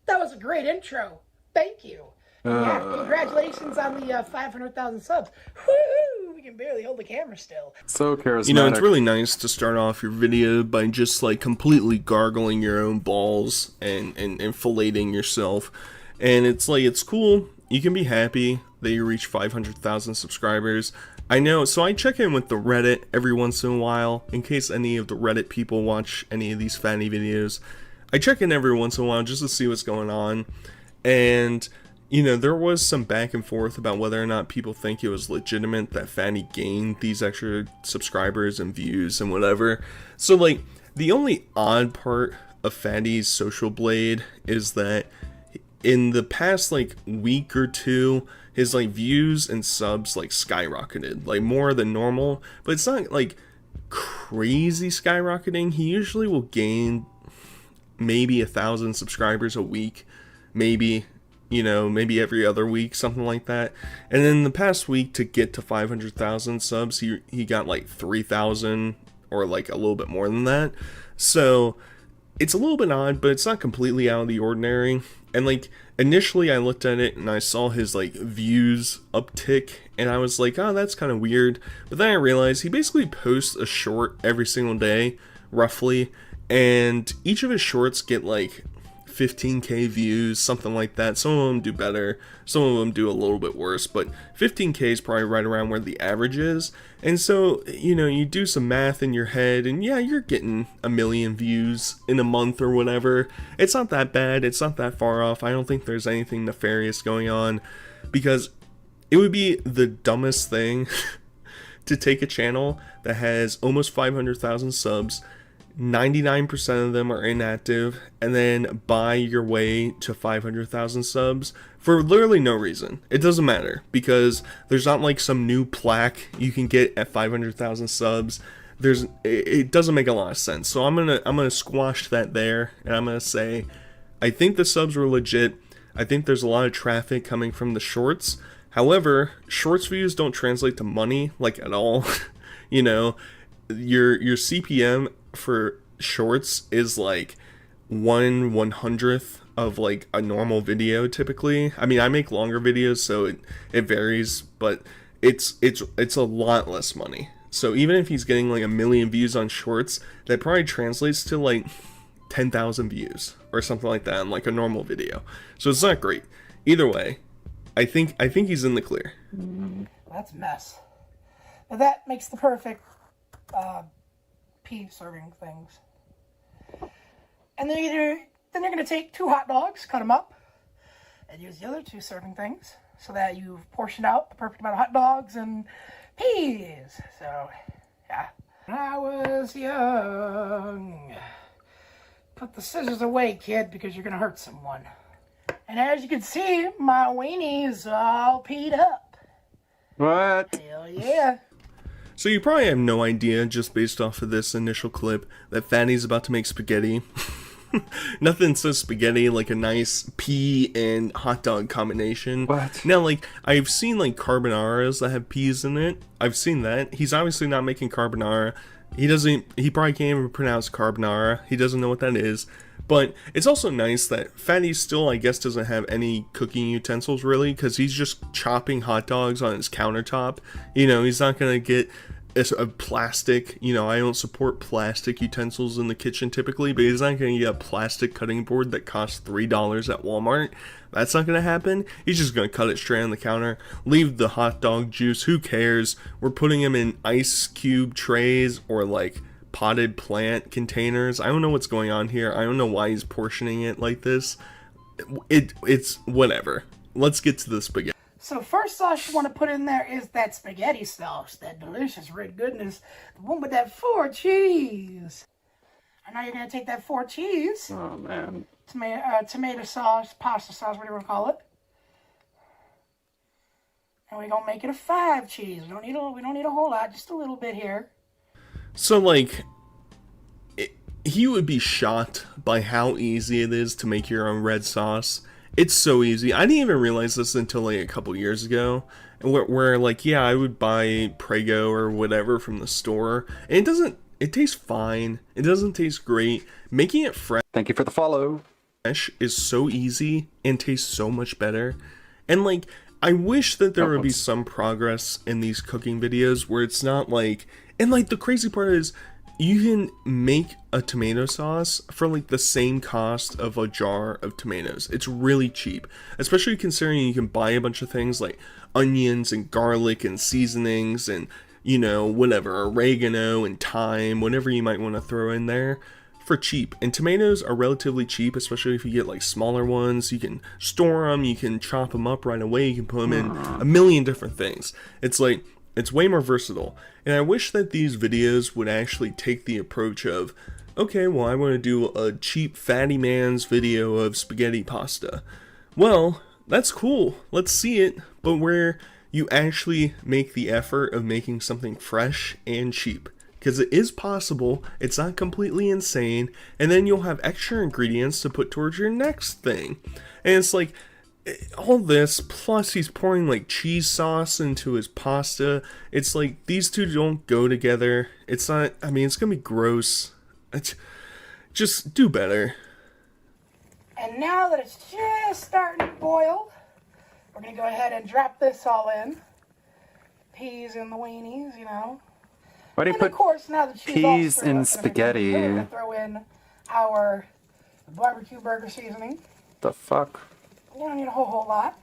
That was a great intro. Thank you. Yeah, congratulations on the 500,000 subs. Woohoo! We can barely hold the camera still. So charismatic. You know, it's really nice to start off your video by just like completely gargling your own balls and filleting yourself. And it's like, it's cool. You can be happy that you reach 500,000 subscribers. I know, so I check in with the Reddit every once in a while, in case any of the Reddit people watch any of these Fatty videos. I check in every once in a while just to see what's going on. And, you know, there was some back and forth about whether or not people think it was legitimate that Fatty gained these extra subscribers and views and whatever. So, like, the only odd part of Fatty's social blade is that in the past, like, week or two, his like views and subs like skyrocketed, like more than normal, but it's not like crazy skyrocketing. He usually will gain maybe 1,000 subscribers a week, maybe, you know, maybe every other week, something like that. And then the past week, to get to 500,000 subs, he got like 3,000 or like a little bit more than that. So it's a little bit odd, but it's not completely out of the ordinary. And like, initially I looked at it and I saw his like views uptick and I was like, oh, that's kind of weird. But then I realized he basically posts a short every single day, roughly, and each of his shorts get like 15k views, something like that. Some of them do better, some of them do a little bit worse, but 15k is probably right around where the average is. And so, you know, you do some math in your head and yeah, you're getting 1 million views in a month or whatever. It's not that bad, it's not that far off. I don't think there's anything nefarious going on, because it would be the dumbest thing to take a channel that has almost 500,000 subs, 99% of them are inactive, and then buy your way to 500,000 subs for literally no reason. It doesn't matter, because there's not like some new plaque you can get at 500,000 subs. It doesn't make a lot of sense. So I'm gonna squash that there, and I'm gonna say I think the subs were legit. I think there's a lot of traffic coming from the shorts. However, shorts views don't translate to money, like, at all. You know, your CPM for shorts is like 1/100th of like a normal video typically. I mean, I make longer videos, so it varies, but it's a lot less money. So even if he's getting like 1 million views on shorts, that probably translates to like 10,000 views or something like that on like a normal video. So it's not great. Either way, I think he's in the clear. That's a mess. But that makes the perfect pea serving things. And then you're going to take 2 hot dogs, cut them up, and use the other 2 serving things so that you've portioned out the perfect amount of hot dogs and peas. So, yeah. When I was young, put the scissors away, kid, because you're going to hurt someone. And as you can see, my weenie's all peed up. What? Hell yeah. So you probably have no idea, just based off of this initial clip, that Fatty's about to make spaghetti. Nothing says spaghetti like a nice pea and hot dog combination. What? Now, like, I've seen like carbonaras that have peas in it. I've seen that. He's obviously not making carbonara. He probably can't even pronounce carbonara. He doesn't know what that is. But it's also nice that Fatty still, I guess, doesn't have any cooking utensils really, because he's just chopping hot dogs on his countertop. You know, he's not gonna get a plastic, you know, I don't support plastic utensils in the kitchen typically, but he's not gonna get a plastic cutting board that costs $3 at Walmart. That's not gonna happen. He's just gonna cut it straight on the counter, leave the hot dog juice, who cares? We're putting them in ice cube trays or like potted plant containers. I don't know what's going on here. I don't know why he's portioning it like this. It's whatever. Let's get to the spaghetti. So first sauce you want to put in there is that spaghetti sauce, that delicious red goodness, the one with that 4 cheese. And now you're going to take that 4 cheese. Oh, man. Tomato sauce, pasta sauce, whatever you want to call it. And we're going to make it a 5 cheese. We don't need a whole lot, just a little bit here. So, like, he would be shocked by how easy it is to make your own red sauce. It's so easy. I didn't even realize this until like a couple years ago, where like, yeah, I would buy Prego or whatever from the store, and it tastes fine. It doesn't taste great. Making it fresh. Thank you for the follow. Fresh is so easy and tastes so much better. And like, I wish that there would be some progress in these cooking videos where it's not like, and like the crazy part is, you can make a tomato sauce for like the same cost of a jar of tomatoes. It's really cheap, especially considering you can buy a bunch of things like onions and garlic and seasonings and, you know, whatever, oregano and thyme, whatever you might want to throw in there for cheap. And tomatoes are relatively cheap, especially if you get like smaller ones. You can store them, you can chop them up right away, you can put them in a million different things. It's like, it's way more versatile. And I wish that these videos would actually take the approach of, okay, well, I want to do a cheap fatty man's video of spaghetti pasta. Well, that's cool. Let's see it. But where you actually make the effort of making something fresh and cheap. Because it is possible. It's not completely insane. And then you'll have extra ingredients to put towards your next thing. And it's like, all this, plus he's pouring like cheese sauce into his pasta. It's like, these two don't go together. It's not, I mean, it's gonna be gross. Just do better. And now that it's just starting to boil, we're gonna go ahead and drop this all in. Peas and the weenies, you know. Why do you and put of course, now that peas in spaghetti? We're gonna throw in our barbecue burger seasoning. The fuck? You don't need a whole lot.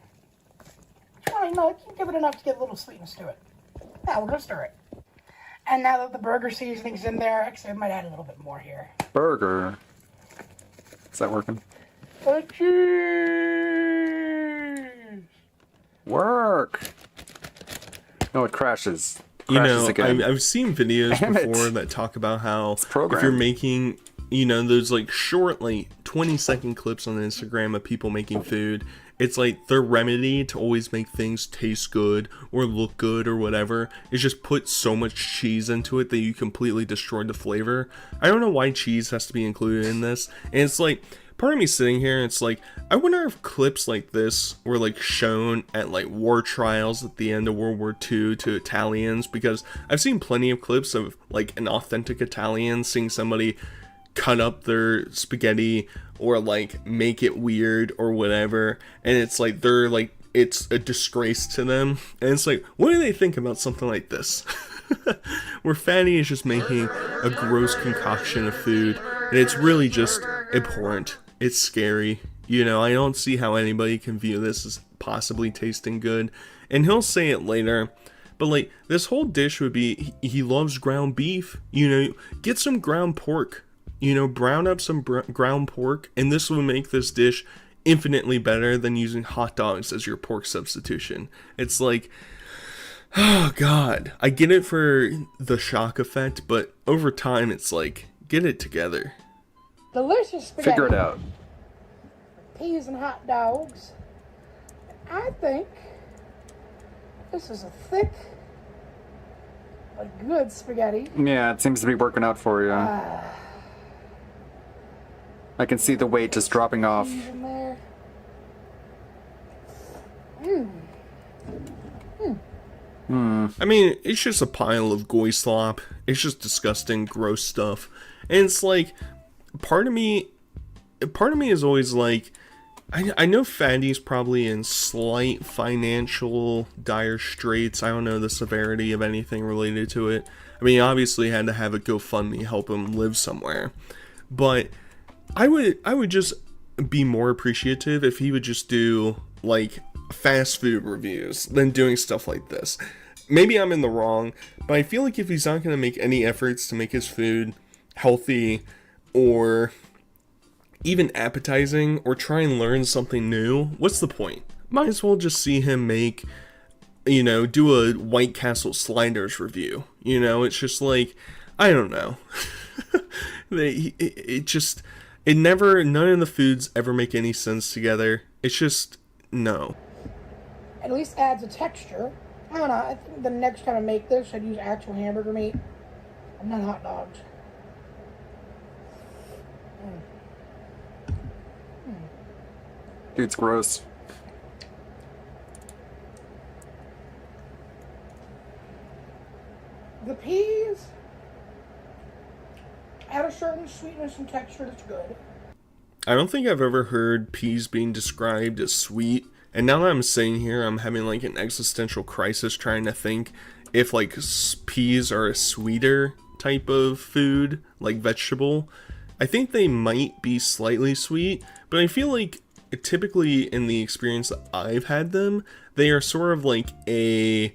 You can give it enough to get a little sweetness to it. Now we're gonna stir it. And now that the burger seasoning's in there, actually I might add a little bit more here. Burger. Is that working? The cheese! Work! No, it crashes. You know, again. I've seen videos before that talk about how if you're making, you know, those like short, like 20-second clips on Instagram of people making food, it's like their remedy to always make things taste good or look good or whatever is just put so much cheese into it that you completely destroy the flavor. I don't know why cheese has to be included in this, and it's like part of me sitting here and it's like, I wonder if clips like this were like shown at like war trials at the end of World War II to Italians, because I've seen plenty of clips of like an authentic Italian seeing somebody cut up their spaghetti or like make it weird or whatever, and it's like they're like, it's a disgrace to them, and it's like, what do they think about something like this? Where Fatty is just making a gross concoction of food, and it's really just abhorrent. It's scary. You know, I don't see how anybody can view this as possibly tasting good. And he'll say it later, but like, this whole dish would be, he loves ground beef. You know, get some ground pork. You know, brown up some ground pork, and this will make this dish infinitely better than using hot dogs as your pork substitution. It's like, oh god, I get it for the shock effect, but over time it's like, get it together. Delicious spaghetti. Figure it out. Peas and hot dogs. I think this is a thick, but good spaghetti. Yeah, it seems to be working out for you. I can see the weight just dropping off. In there. I mean, it's just a pile of goy slop. It's just disgusting, gross stuff. And it's like, part of me is always like, I know Fatty's probably in slight financial dire straits. I don't know the severity of anything related to it. I mean, he obviously had to have a GoFundMe help him live somewhere. But I would just be more appreciative if he would just do like fast food reviews than doing stuff like this. Maybe I'm in the wrong, but I feel like if he's not going to make any efforts to make his food healthy or even appetizing or try and learn something new, what's the point? Might as well just see him make, you know, do a White Castle sliders review. You know, it's just like, I don't know. None of the foods ever make any sense together. It's just, no. At least adds a texture. I don't know, I think the next time I make this, I'd use actual hamburger meat. Not hot dogs. Dude, it's gross. The peas add a certain sweetness and texture that's good. I don't think I've ever heard peas being described as sweet. And now that I'm sitting here, I'm having like an existential crisis trying to think if like peas are a sweeter type of food, like vegetable. I think they might be slightly sweet, but I feel like typically in the experience that I've had them, they are sort of like a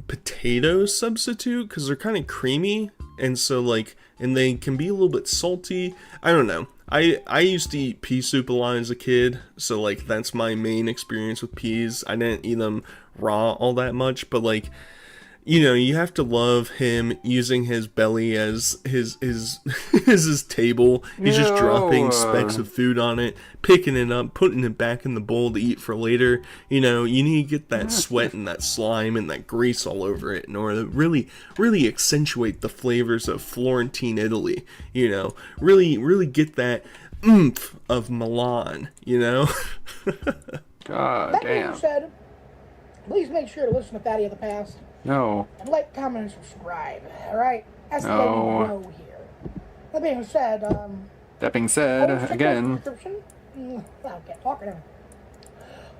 potato substitute because they're kind of creamy, and so like, and they can be a little bit salty. I don't know. I used to eat pea soup a lot as a kid, so like that's my main experience with peas. I didn't eat them raw all that much, but like, you know, you have to love him using his belly as his his table. He's just dropping specks of food on it, picking it up, putting it back in the bowl to eat for later. You know, you need to get that sweat and that slime and that grease all over it in order to really accentuate the flavors of Florentine Italy. You know, really get that oomph of Milan. You know. God that damn. being said, please make sure to listen to Fatty of the Past. No. And like, comment, and subscribe. Alright? That's the way we grow here. That being said, That being said, always check again. those descriptions. I can't talk now.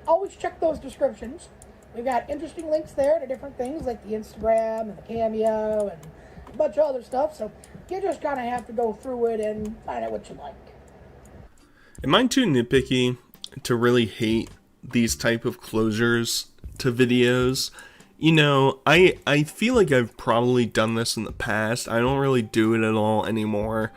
Always check those descriptions. We've got interesting links there to different things like the Instagram and the Cameo and a bunch of other stuff. So you just kind of have to go through it and find out what you like. Am I too nitpicky to really hate these type of closures to videos? You know, I feel like I've probably done this in the past. I don't really do it at all anymore.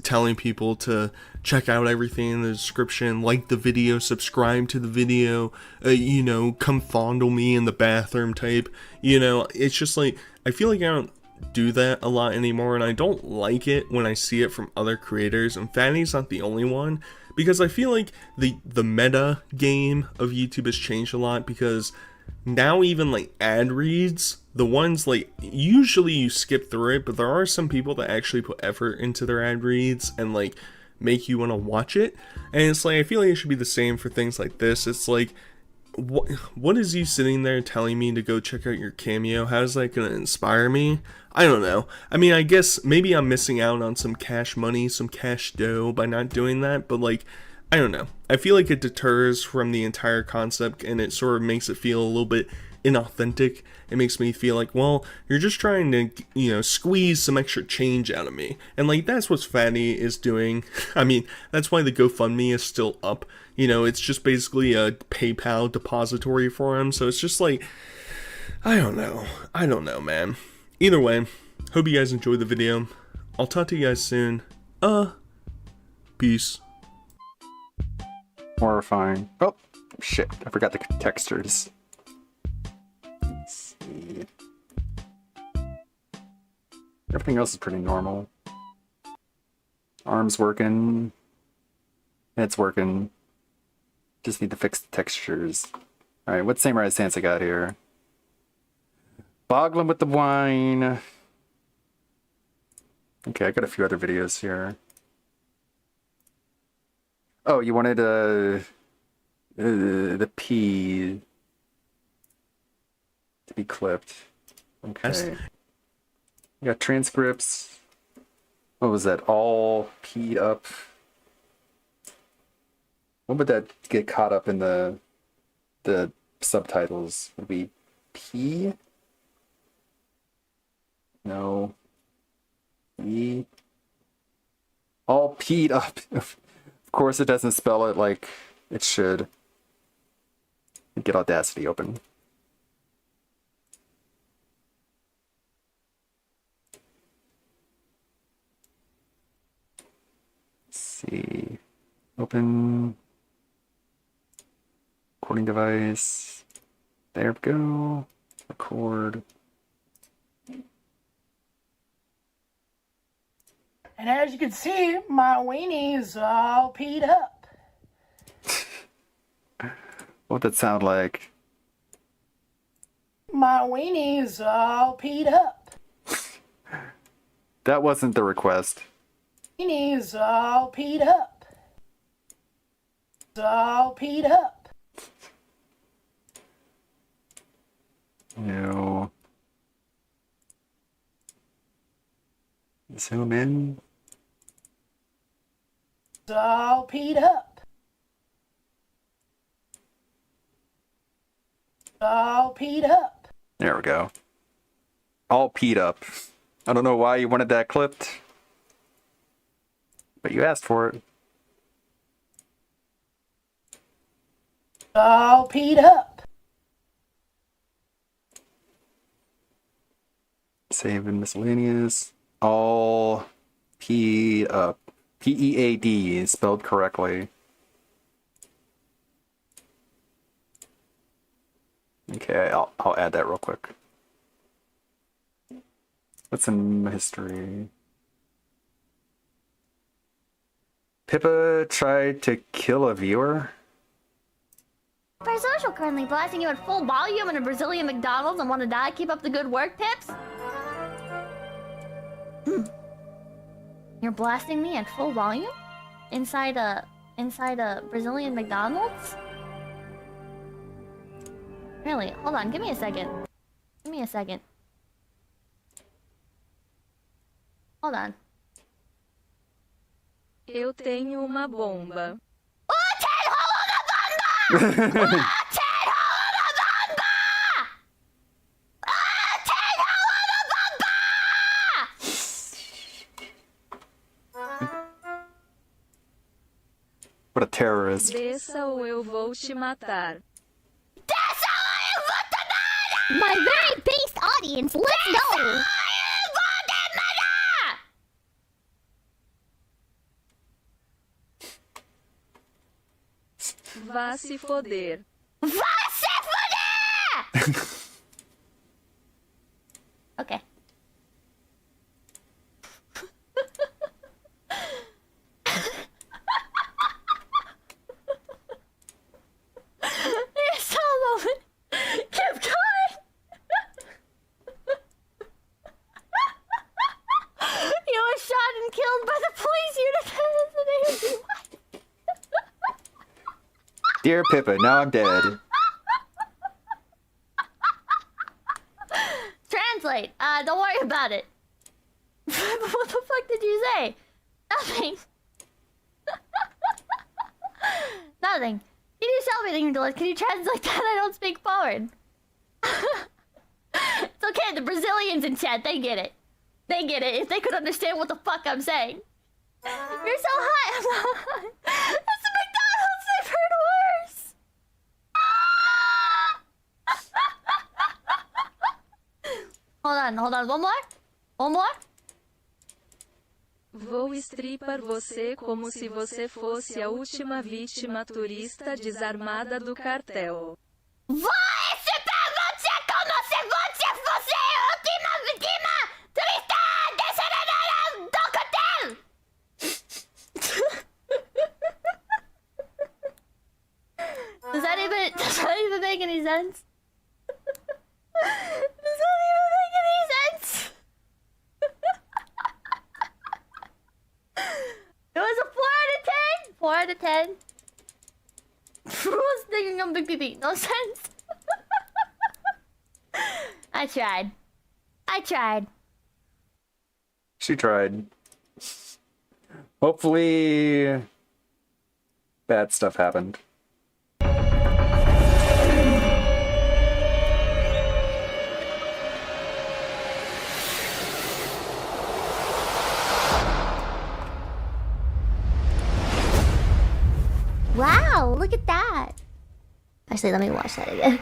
Telling people to check out everything in the description, like the video, subscribe to the video, you know, come fondle me in the bathroom type. You know, it's just like, I feel like I don't do that a lot anymore, and I don't like it when I see it from other creators, and Fatty's not the only one, because I feel like the meta game of YouTube has changed a lot, because now even like ad reads, the ones like, usually you skip through it, but there are some people that actually put effort into their ad reads and like make you want to watch it. And it's like, I feel like it should be the same for things like this. It's like, what is you sitting there telling me to go check out your Cameo? How is that going to inspire me? I don't know. I mean, I guess maybe I'm missing out on some cash money, some cash dough by not doing that, but like, I don't know. I feel like it deters from the entire concept, and it sort of makes it feel a little bit inauthentic. It makes me feel like, well, you're just trying to, you know, squeeze some extra change out of me. And like, that's what Fatty is doing. I mean, that's why the GoFundMe is still up. You know, it's just basically a PayPal depository for him. So it's just like, I don't know, man. Either way, hope you guys enjoyed the video. I'll talk to you guys soon. Peace. Horrifying. Oh, shit. I forgot the textures. Let's see. Everything else is pretty normal. Arms working. Head's working. Just need to fix the textures. Alright, what Samurai Stance I got here? Boggling with the wine. Okay, I got a few other videos here. Oh, you wanted the P to be clipped. Okay. You got transcripts. What was that? All P'd up. When would that get caught up in the subtitles? Would it be P? No. E. All P'd up. Of course it doesn't spell it like it should. Get Audacity open. Let's see. Open. Recording device. There we go. Record. And as you can see, my weenie is all P'd up. What would that sound like? My weenie is all P'd up. That wasn't the request. Weenie is all P'd up. It's all P'd up. No. Zoom in. It's all P'd up. It's all P'd up. There we go. All P'd up. I don't know why you wanted that clipped, but you asked for it. It's all P'd up. Save in miscellaneous. All P'd up. P-E-A-D spelled correctly. Okay, I'll add that real quick. What's in history? Pippa tried to kill a viewer? Social currently blasting you at full volume in a Brazilian McDonald's and want to die. Keep up the good work, Pips. You're blasting me at full volume? Inside a Brazilian McDonald's? Really? Hold on, give me a second. Give me a second. Hold on. Eu tenho uma bomba. What a terrorist. Desça ou eu vou te matar. My very based audience, let's go! Vá se foder. Vá se foder! Okay. There's so moment. Keep going. You were shot and killed by the police unit. Dear Pippa, now I'm dead. Translate. Don't worry about it. What the fuck did you say? Nothing. Nothing. Can you tell me English? Can you translate that? I don't speak foreign. It's okay. The Brazilians in chat, they get it. They get it. If they could understand what the fuck I'm saying. You're so hot. I'm not hot. It's the McDonald's. They've heard worse. Hold on. One more. Vou estripar você como se você fosse a última vítima turista desarmada do cartel. Vou estripar você como se você fosse a última vítima turista desarmada do cartel. Does that even make any sense? Does that even make any sense? It was a 4 out of 10. 4 out of 10. Who was thinking of Big PP? No sense. I tried. She tried. Hopefully, bad stuff happened. Wow, look at that. Actually, let me watch that again.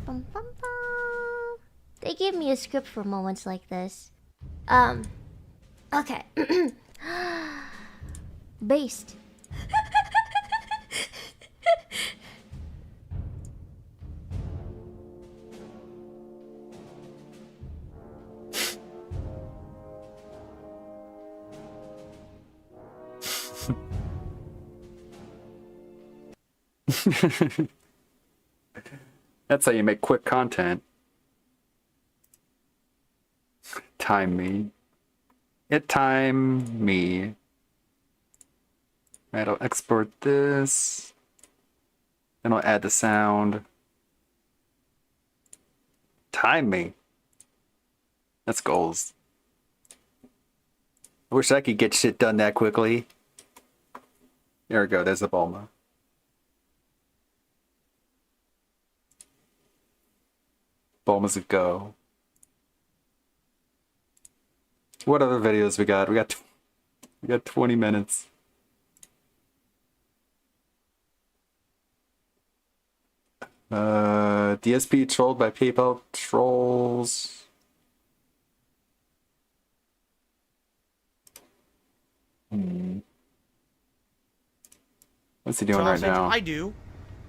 Bum, bum, bum. They give me a script for moments like this. Okay. Based. That's how you make quick content. Time me. Time me. Right, I'll export this. Then I'll add the sound. Time me. That's goals. I wish I could get shit done that quickly. There we go, there's the Bulma. Bulma's a go. What other videos we got? We got 20 minutes. DSP trolled by PayPal trolls. What's he doing sausage, right now? I do.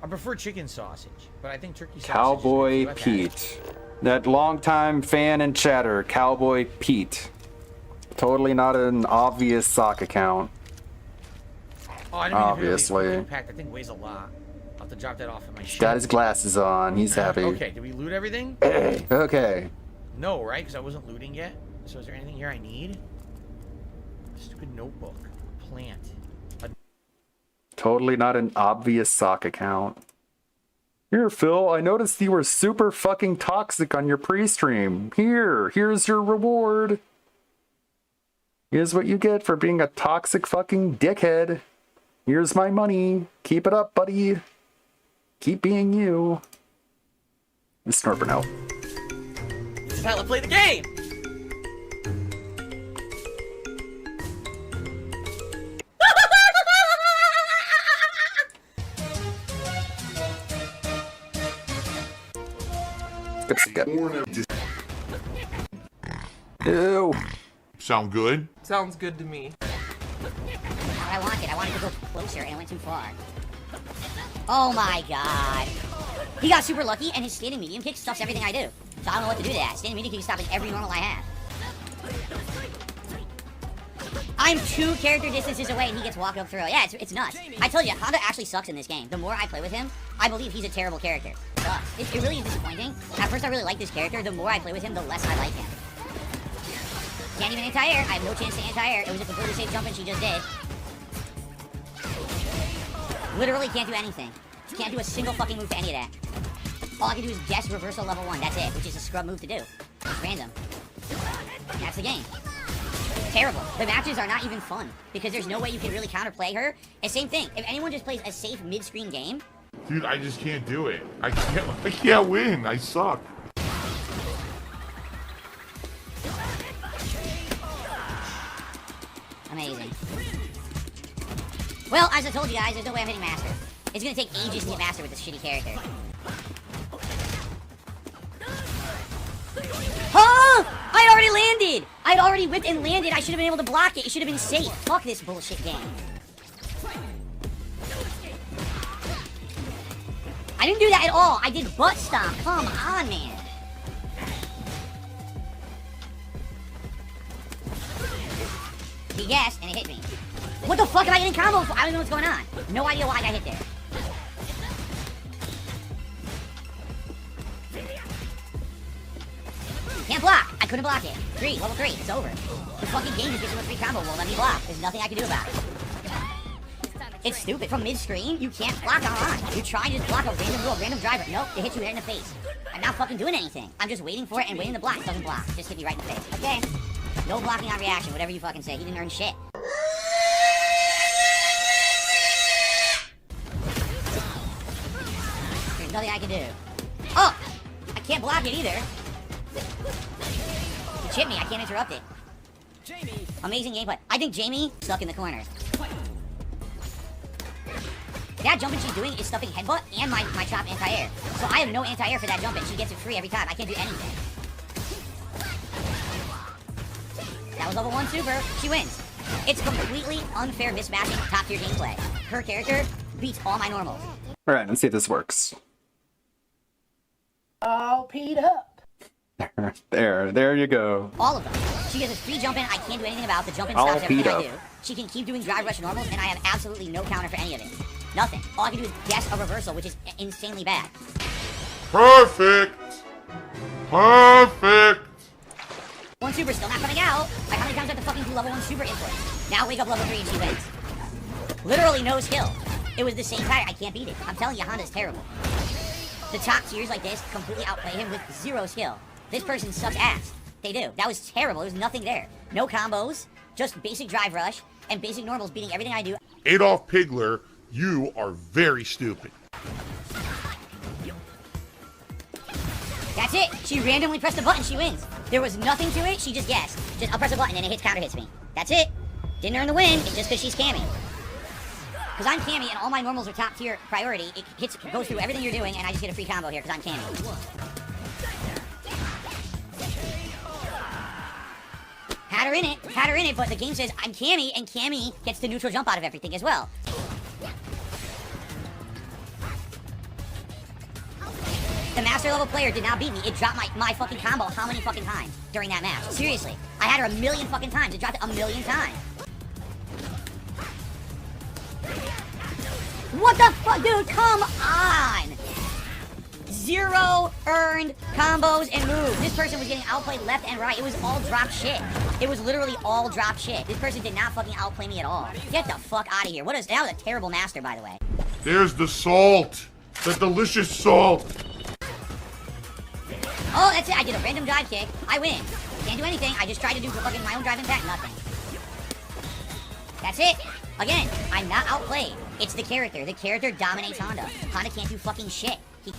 I prefer chicken sausage, but I think turkey sausage. Cowboy Pete. That longtime fan and chatter, Cowboy Pete. Totally not an obvious sock account. Oh, I didn't mean obviously. To pack. That thing weighs a lot. I'll have to drop that off in my shit. Got his glasses on. He's happy. Okay, did we loot everything? Okay. No, right? Because I wasn't looting yet. So is there anything here I need? Stupid notebook. Plant. Totally not an obvious sock account. Here, Phil, I noticed you were super fucking toxic on your pre-stream. Here's your reward. Here's what you get for being a toxic fucking dickhead. Here's my money. Keep it up, buddy. Keep being you. Snorping out. This is how to play the game! Ew. Sound good? Sounds good to me. I wanted to go closer and I went too far. Oh my god. He got super lucky and his standing medium kick stops everything I do. So I don't know what to do to that. Standing medium kick is stopping every normal I have. I'm 2 character distances away and he gets walked up through. Yeah, it's nuts. I told you, Honda actually sucks in this game. The more I play with him, I believe he's a terrible character. It really is disappointing. At first I really like this character. The more I play with him, the less I like him. Can't even anti-air. I have no chance to anti-air. It was a completely safe jump and she just did. Literally can't do anything. Can't do a single fucking move to any of that. All I can do is guess reversal level 1. That's it, which is a scrub move to do. It's random. That's the game. Terrible. The matches are not even fun because there's no way you can really counterplay her. And same thing. If anyone just plays a safe mid-screen game, dude, I just can't do it. I can't win. I suck. amazing. Well, as I told you guys, there's no way I'm hitting Master. It's gonna take ages to hit Master with this shitty character. Oh! I already landed! I'd already whipped and landed. I should have been able to block it. It should have been safe. Fuck this bullshit game. I didn't do that at all. I did butt stomp. Come on, man. He guessed, and it hit me. What the fuck am I getting combo for? I don't know what's going on. No idea why I got hit there. Can't block. I couldn't block it. Level 3. It's over. The fucking game just gives him a free combo. Won't let me block. There's nothing I can do about it. It's stupid. From mid-screen, you can't block online. You're trying to block a random driver. Nope, it hits you right in the face. I'm not fucking doing anything. I'm just waiting for it and waiting to block. It doesn't block. Just hit me right in the face. Okay? No blocking on reaction. Whatever you fucking say. He didn't earn shit. There's nothing I can do. Oh! I can't block it either. He chipped me. I can't interrupt it. Amazing gameplay. I think Jamie stuck in the corner. That jumping she's doing is stuffing headbutt and my chop anti-air. So I have no anti-air for that jumping. She gets it free every time. I can't do anything. That was level 1 super. She wins. It's completely unfair mismatching top tier gameplay. Her character beats all my normals. Alright, let's see if this works. All peed up. There you go. All of them. She gets a free jump in I can't do anything about. The jump in stops everything I do. She can keep doing drive rush normals and I have absolutely no counter for any of it. Nothing. All I can do is guess a reversal, which is insanely bad. Perfect! Perfect! 1 super still not coming out. Like, how many times do I have to fucking do level 1 super input? Now wake up level 3 and she wins. Literally no skill. It was the same tire. I can't beat it. I'm telling you, Honda's terrible. The top tiers like this completely outplay him with 0 skill. This person sucks ass. They do. That was terrible. There was nothing there. No combos. Just basic drive rush and basic normals beating everything I do. Adolf Pigler, you are very stupid. That's it. She randomly pressed a button. She wins. There was nothing to it. She just guessed. Just I'll press a button and it hits counter hits me. That's it. Didn't earn the win. It's just because she's Cammy. Because I'm Cammy and all my normals are top tier priority. It goes through everything you're doing and I just get a free combo here because I'm Cammy. Had her in it, but the game says I'm Cammy, and Cammy gets the neutral jump out of everything as well. The master level player did not beat me. It dropped my fucking combo how many fucking times during that match? Seriously. I had her a million fucking times. It dropped it a million times. What the fuck, dude? Come on! 0 earned combos and moves. This person was getting outplayed left and right. It was all drop shit. It was literally all drop shit. This person did not fucking outplay me at all. Get the fuck out of here. That was a terrible master, by the way. There's the salt. The delicious salt. Oh, that's it. I did a random drive kick. I win. Can't do anything. I just tried to do fucking my own drive impact. Nothing. That's it. Again, I'm not outplayed. It's the character. The character dominates Honda. Honda can't do fucking shit. He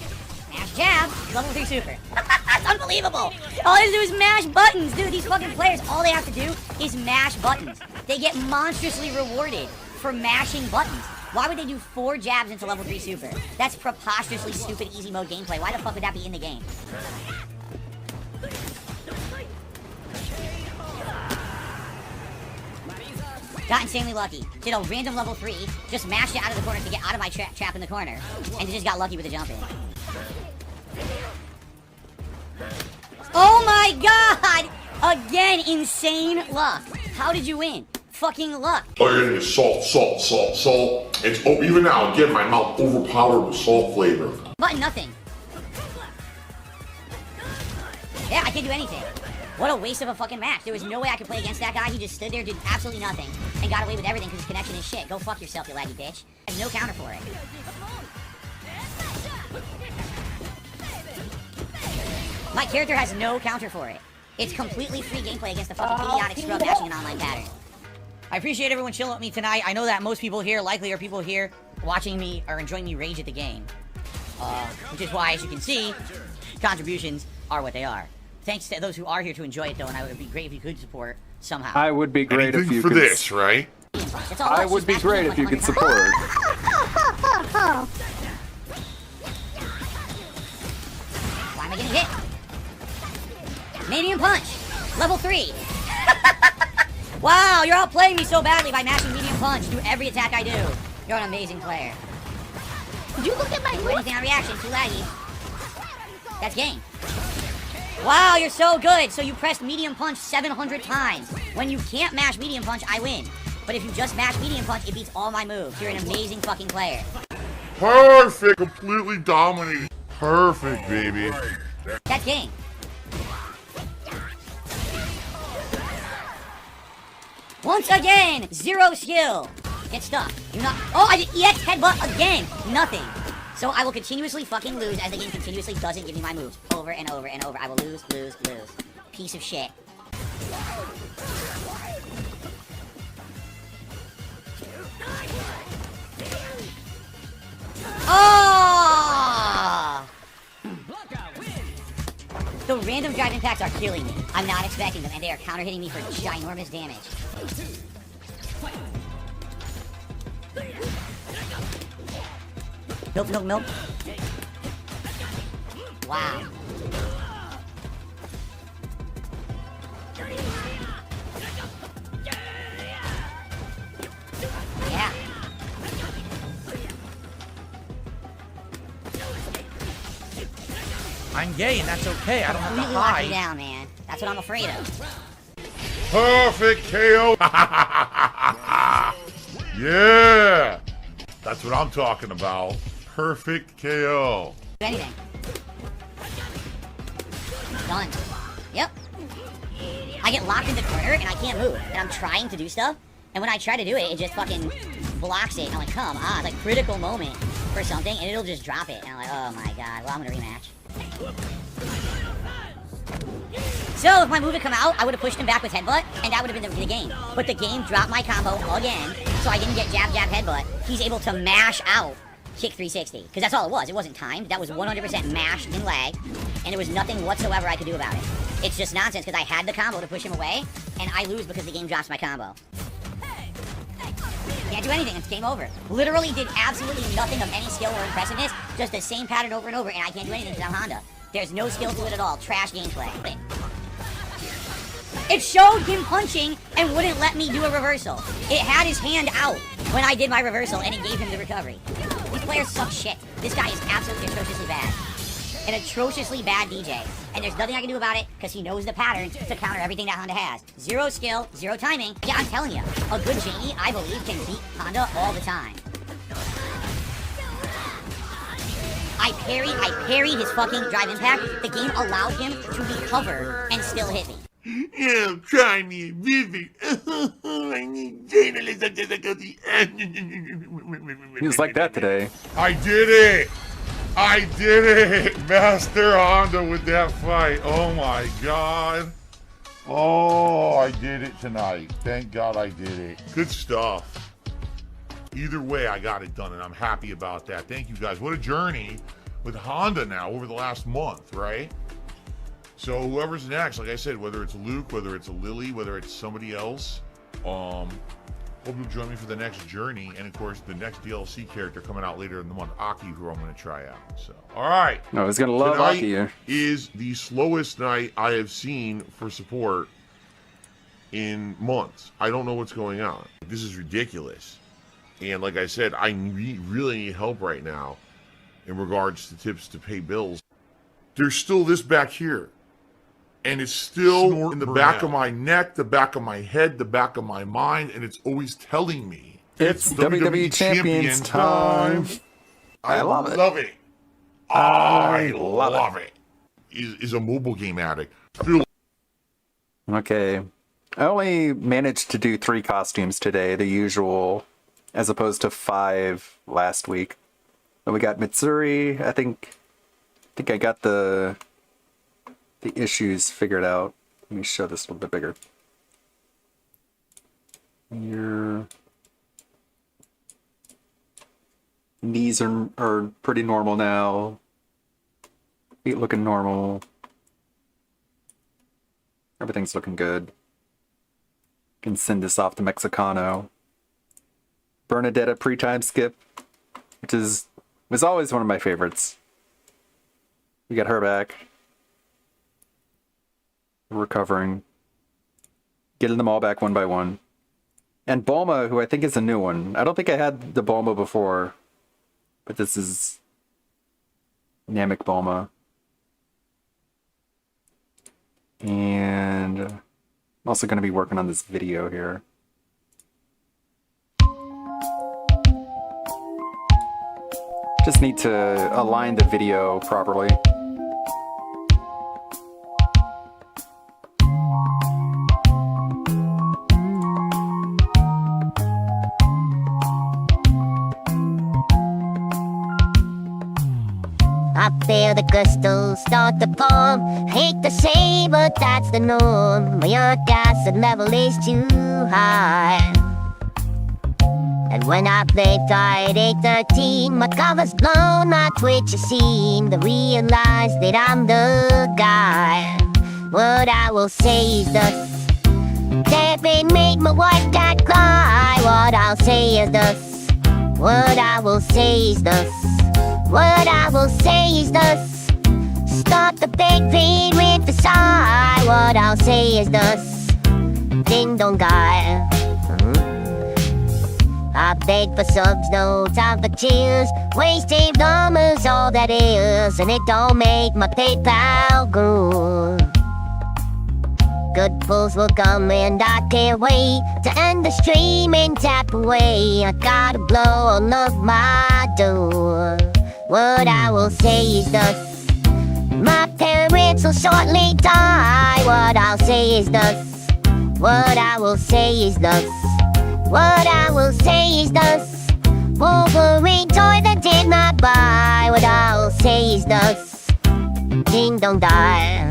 mash jab, level 3 super. That's unbelievable. All they have to do is mash buttons. Dude, these fucking players, all they have to do is mash buttons. They get monstrously rewarded for mashing buttons. Why would they do 4 jabs into level 3 super? That's preposterously stupid easy mode gameplay. Why the fuck would that be in the game? Got insanely lucky. Did a random level 3, just mashed it out of the corner to get out of my trap in the corner, and just got lucky with the jump in. Oh my god! Again, insane luck. How did you win? Fucking luck. Oh, you're gonna salt, salt, salt, salt. It's even now, again, my mouth overpowered with salt flavor. Button nothing. Yeah, I can't do anything. What a waste of a fucking match. There was no way I could play against that guy. He just stood there, did absolutely nothing, and got away with everything because his connection is shit. Go fuck yourself, you laggy bitch. There's no counter for it. My character has no counter for it. It's completely free gameplay against the fucking idiotic scrub mashing an online pattern. I appreciate everyone chilling with me tonight. I know that most people here likely are people here watching me or enjoying me rage at the game. Which is why, as you can see, contributions are what they are. Thanks to those who are here to enjoy it, though, and it would be great if you could support somehow. I would be great if you for could. this, right? I would be great if you could support. Why am I getting hit? Medium punch, level 3. Wow, you're outplaying me so badly by mashing medium punch through every attack I do. You're an amazing player. Did you look at my anything on reaction? Too laggy. That's game. Wow, you're so good. So you pressed medium punch 700 times. When you can't mash medium punch, I win. But if you just mash medium punch, it beats all my moves. You're an amazing fucking player. Perfect. Completely dominating. Perfect, baby. That's game. Once again, 0 skill. Get stuck. You're not. Oh, I did EX headbutt again. Nothing. So I will continuously fucking lose as the game continuously doesn't give me my moves. Over and over and over. I will lose, lose, lose. Piece of shit. Oh! The random drive impacts are killing me. I'm not expecting them, and they are counter hitting me for ginormous damage. Milk, milk, milk. Wow. Yeah. I'm gay, and that's okay. I don't have to Completely lock me hide. down, man. That's what I'm afraid of. Perfect KO. Yeah. That's what I'm talking about. Perfect KO. Do anything. Done. Yep. I get locked in the corner and I can't move. And I'm trying to do stuff. And when I try to do it, it just fucking blocks it. And I'm like, come on. It's like critical moment for something. And it'll just drop it. And I'm like, oh my god. Well, I'm gonna rematch. So if my move had come out, I would have pushed him back with headbutt. And that would have been the game. But the game dropped my combo again. So I didn't get jab, jab, headbutt. He's able to mash out kick 360. Because that's all it was. It wasn't timed. That was 100% mashed and lag. And there was nothing whatsoever I could do about it. It's just nonsense because I had the combo to push him away. And I lose because the game drops my combo. Can't do anything. It's game over. Literally did absolutely nothing of any skill or impressiveness. Just the same pattern over and over. And I can't do anything because I'm Honda. There's no skill to it at all. Trash gameplay. It showed him punching and wouldn't let me do a reversal. It had his hand out when I did my reversal and it gave him the recovery. These players suck shit. This guy is absolutely atrociously bad. An atrociously bad DJ. And there's nothing I can do about it because he knows the pattern to counter everything that Honda has. 0 skill, 0 timing. Yeah, I'm telling you, a good Janie, I believe, can beat Honda all the time. I parried his fucking drive impact. The game allowed him to recover and still hit me. Yeah, try me, Vivi. I need journalism difficulty. He was like that today. I did it! I did it! Master Honda with that fight. Oh my god. Oh, I did it tonight. Thank God I did it. Good stuff. Either way, I got it done, and I'm happy about that. Thank you guys. What a journey with Honda now over the last month, right? So whoever's next, like I said, whether it's Luke, whether it's a Lily, whether it's somebody else, hope you'll join me for the next journey, and of course the next DLC character coming out later in the month, Aki, who I'm going to try out. So, all right. I was gonna love Tonight Aki here. is the slowest night I have seen for support in months. I don't know what's going on. This is ridiculous, and like I said, I really need help right now in regards to tips to pay bills. There's still this back here. And it's still in the back of my neck, the back of my head, the back of my mind, and it's always telling me It's WWE Champions time. I love it. I love it. Is a mobile game addict. Okay. I only managed to do 3 costumes today, the usual, as opposed to 5 last week. Then we got Mitsuri. I think I got the issues figured out. Let me show this a little bit bigger. Your knees are pretty normal now. Feet looking normal. Everything's looking good. Can send this off to Mexicano. Bernadetta pre-time skip, which was always one of my favorites. We got her back. Recovering. Getting them all back one by one. And Bulma, who I think is a new one. I don't think I had the Bulma before, but this is Namek Bulma. And I'm also going to be working on this video here. Just need to align the video properly. I feel the crystals start to form. Hate to say, but that's the norm. My acid level is too high. And when I play tired 813, my cover's blown, my Twitch is seen. To realize that I'm the guy. What I will say is this: David made my wife that cry. What I'll say is this. What I will say is this. What I will say is this: stop the big feed with the sigh. What I'll say is this: ding dong guy. I beg for subs, no time for cheers. Wasting numbers, all that is, and it don't make my PayPal good. Good pulls will come and I can't wait to end the stream and tap away. I gotta blow all of my dough. What I will say is this: my parents will shortly die. What I'll say is this. What I will say is this. What I will say is this: Wolverine toy that did not buy. What I'll say is this: ding dong die.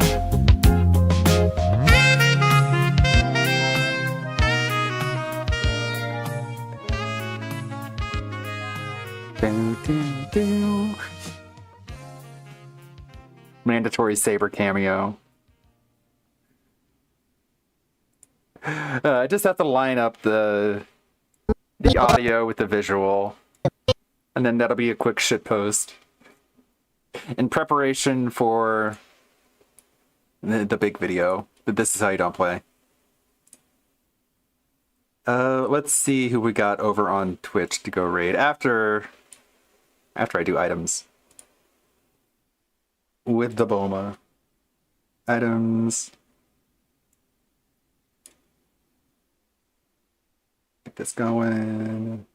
Mandatory Saber cameo. I just have to line up the audio with the visual, and then that'll be a quick shit post in preparation for the big video. But this is how you don't play. Let's see who we got over on Twitch to go raid after I do items with the Bulma. Items. Get this going.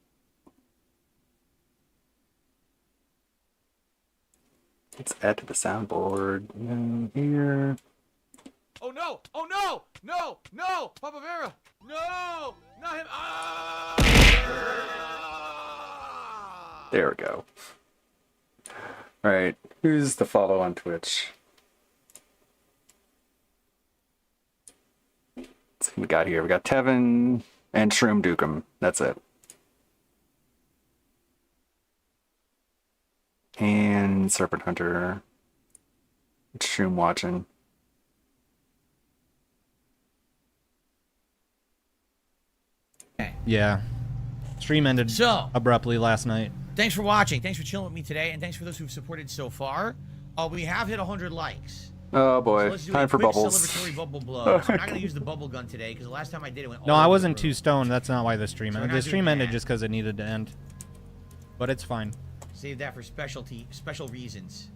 Let's add to the soundboard. Here. Oh no! Oh no! No! No! Papa Vera! No! Not him! Ah! There we go. Alright, who's the follow on Twitch? Let's see what we got here. We got Tevin and Shroom Dukem. That's it. And Serpent Hunter. Shroom watching. Yeah. Stream ended abruptly last night. Thanks for watching. Thanks for chilling with me today, and thanks for those who've supported so far. We have hit 100 likes. Oh boy, So let's do time a for quick bubbles. celebratory bubble blow. So we're not going to use the bubble gun today, because the last time I did it went No, all I over wasn't the too stoned. That's not why the stream So we're ended. not The stream doing ended that. just because it needed to end. But it's fine. Save that for special reasons.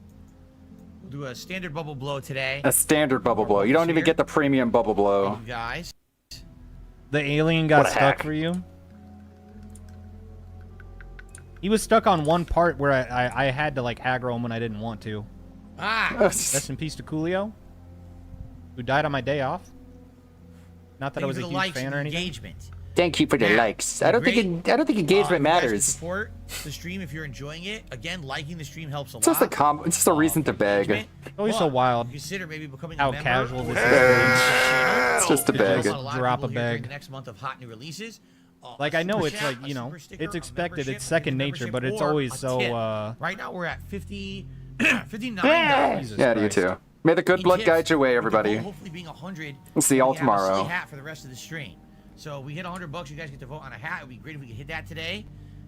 We'll do a standard bubble blow today. A standard bubble blow. You don't even get the premium bubble blow. You guys. The alien got What a stuck hack. for you? He was stuck on one part where I had to like aggro him when I didn't want to. Ah! Rest in peace to Coolio, who died on my day off. Not that Thank I was you a for the huge likes fan and or the anything. engagement. Thank you for the Now, likes. I don't think engagement you guys can matters. support the stream if you're enjoying it. Again, liking the stream helps a It's just lot. it's just a reason to beg. It's always so wild Consider maybe becoming how a member. casual this is. It's just a beg. Drop a bag. The next month of hot new releases. Like I know super it's chat, like, you know, sticker, it's a expected, membership, it's second nature, but it's or always a so tip. Right now we're at 59. Jesus Yeah, you Christ. too. May the good blood guide your way, everybody. Hopefully being 100. We'll see y'all we have a silly tomorrow. hat for the rest of the stream. So we hit $100. You guys get to vote on a hat. It would be great if we could hit that today.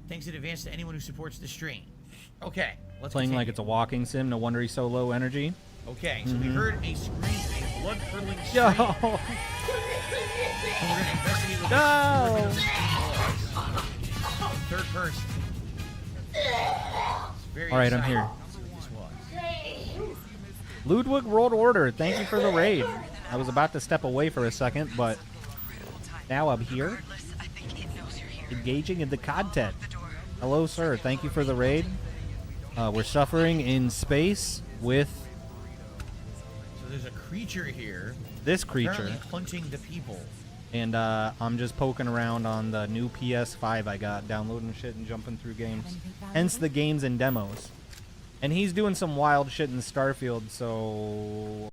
Thanks in advance to anyone who supports the stream. Okay, let's Playing continue. like it's a walking sim. No wonder he's so low energy. Okay, so we heard a scream, a blood-curdling scream. Yo. So we're gonna investigate what No. third person. All right, I'm here. Ludwig World Order, thank you for the raid. I was about to step away for a second, but now I'm here, engaging in the content. Hello, sir. Thank you for the raid. We're suffering in space with So there's a creature here. this creature, Apparently hunting the people. and I'm just poking around on the new PS5 I got, downloading shit and jumping through games. Hence the games and demos. And he's doing some wild shit in Starfield, so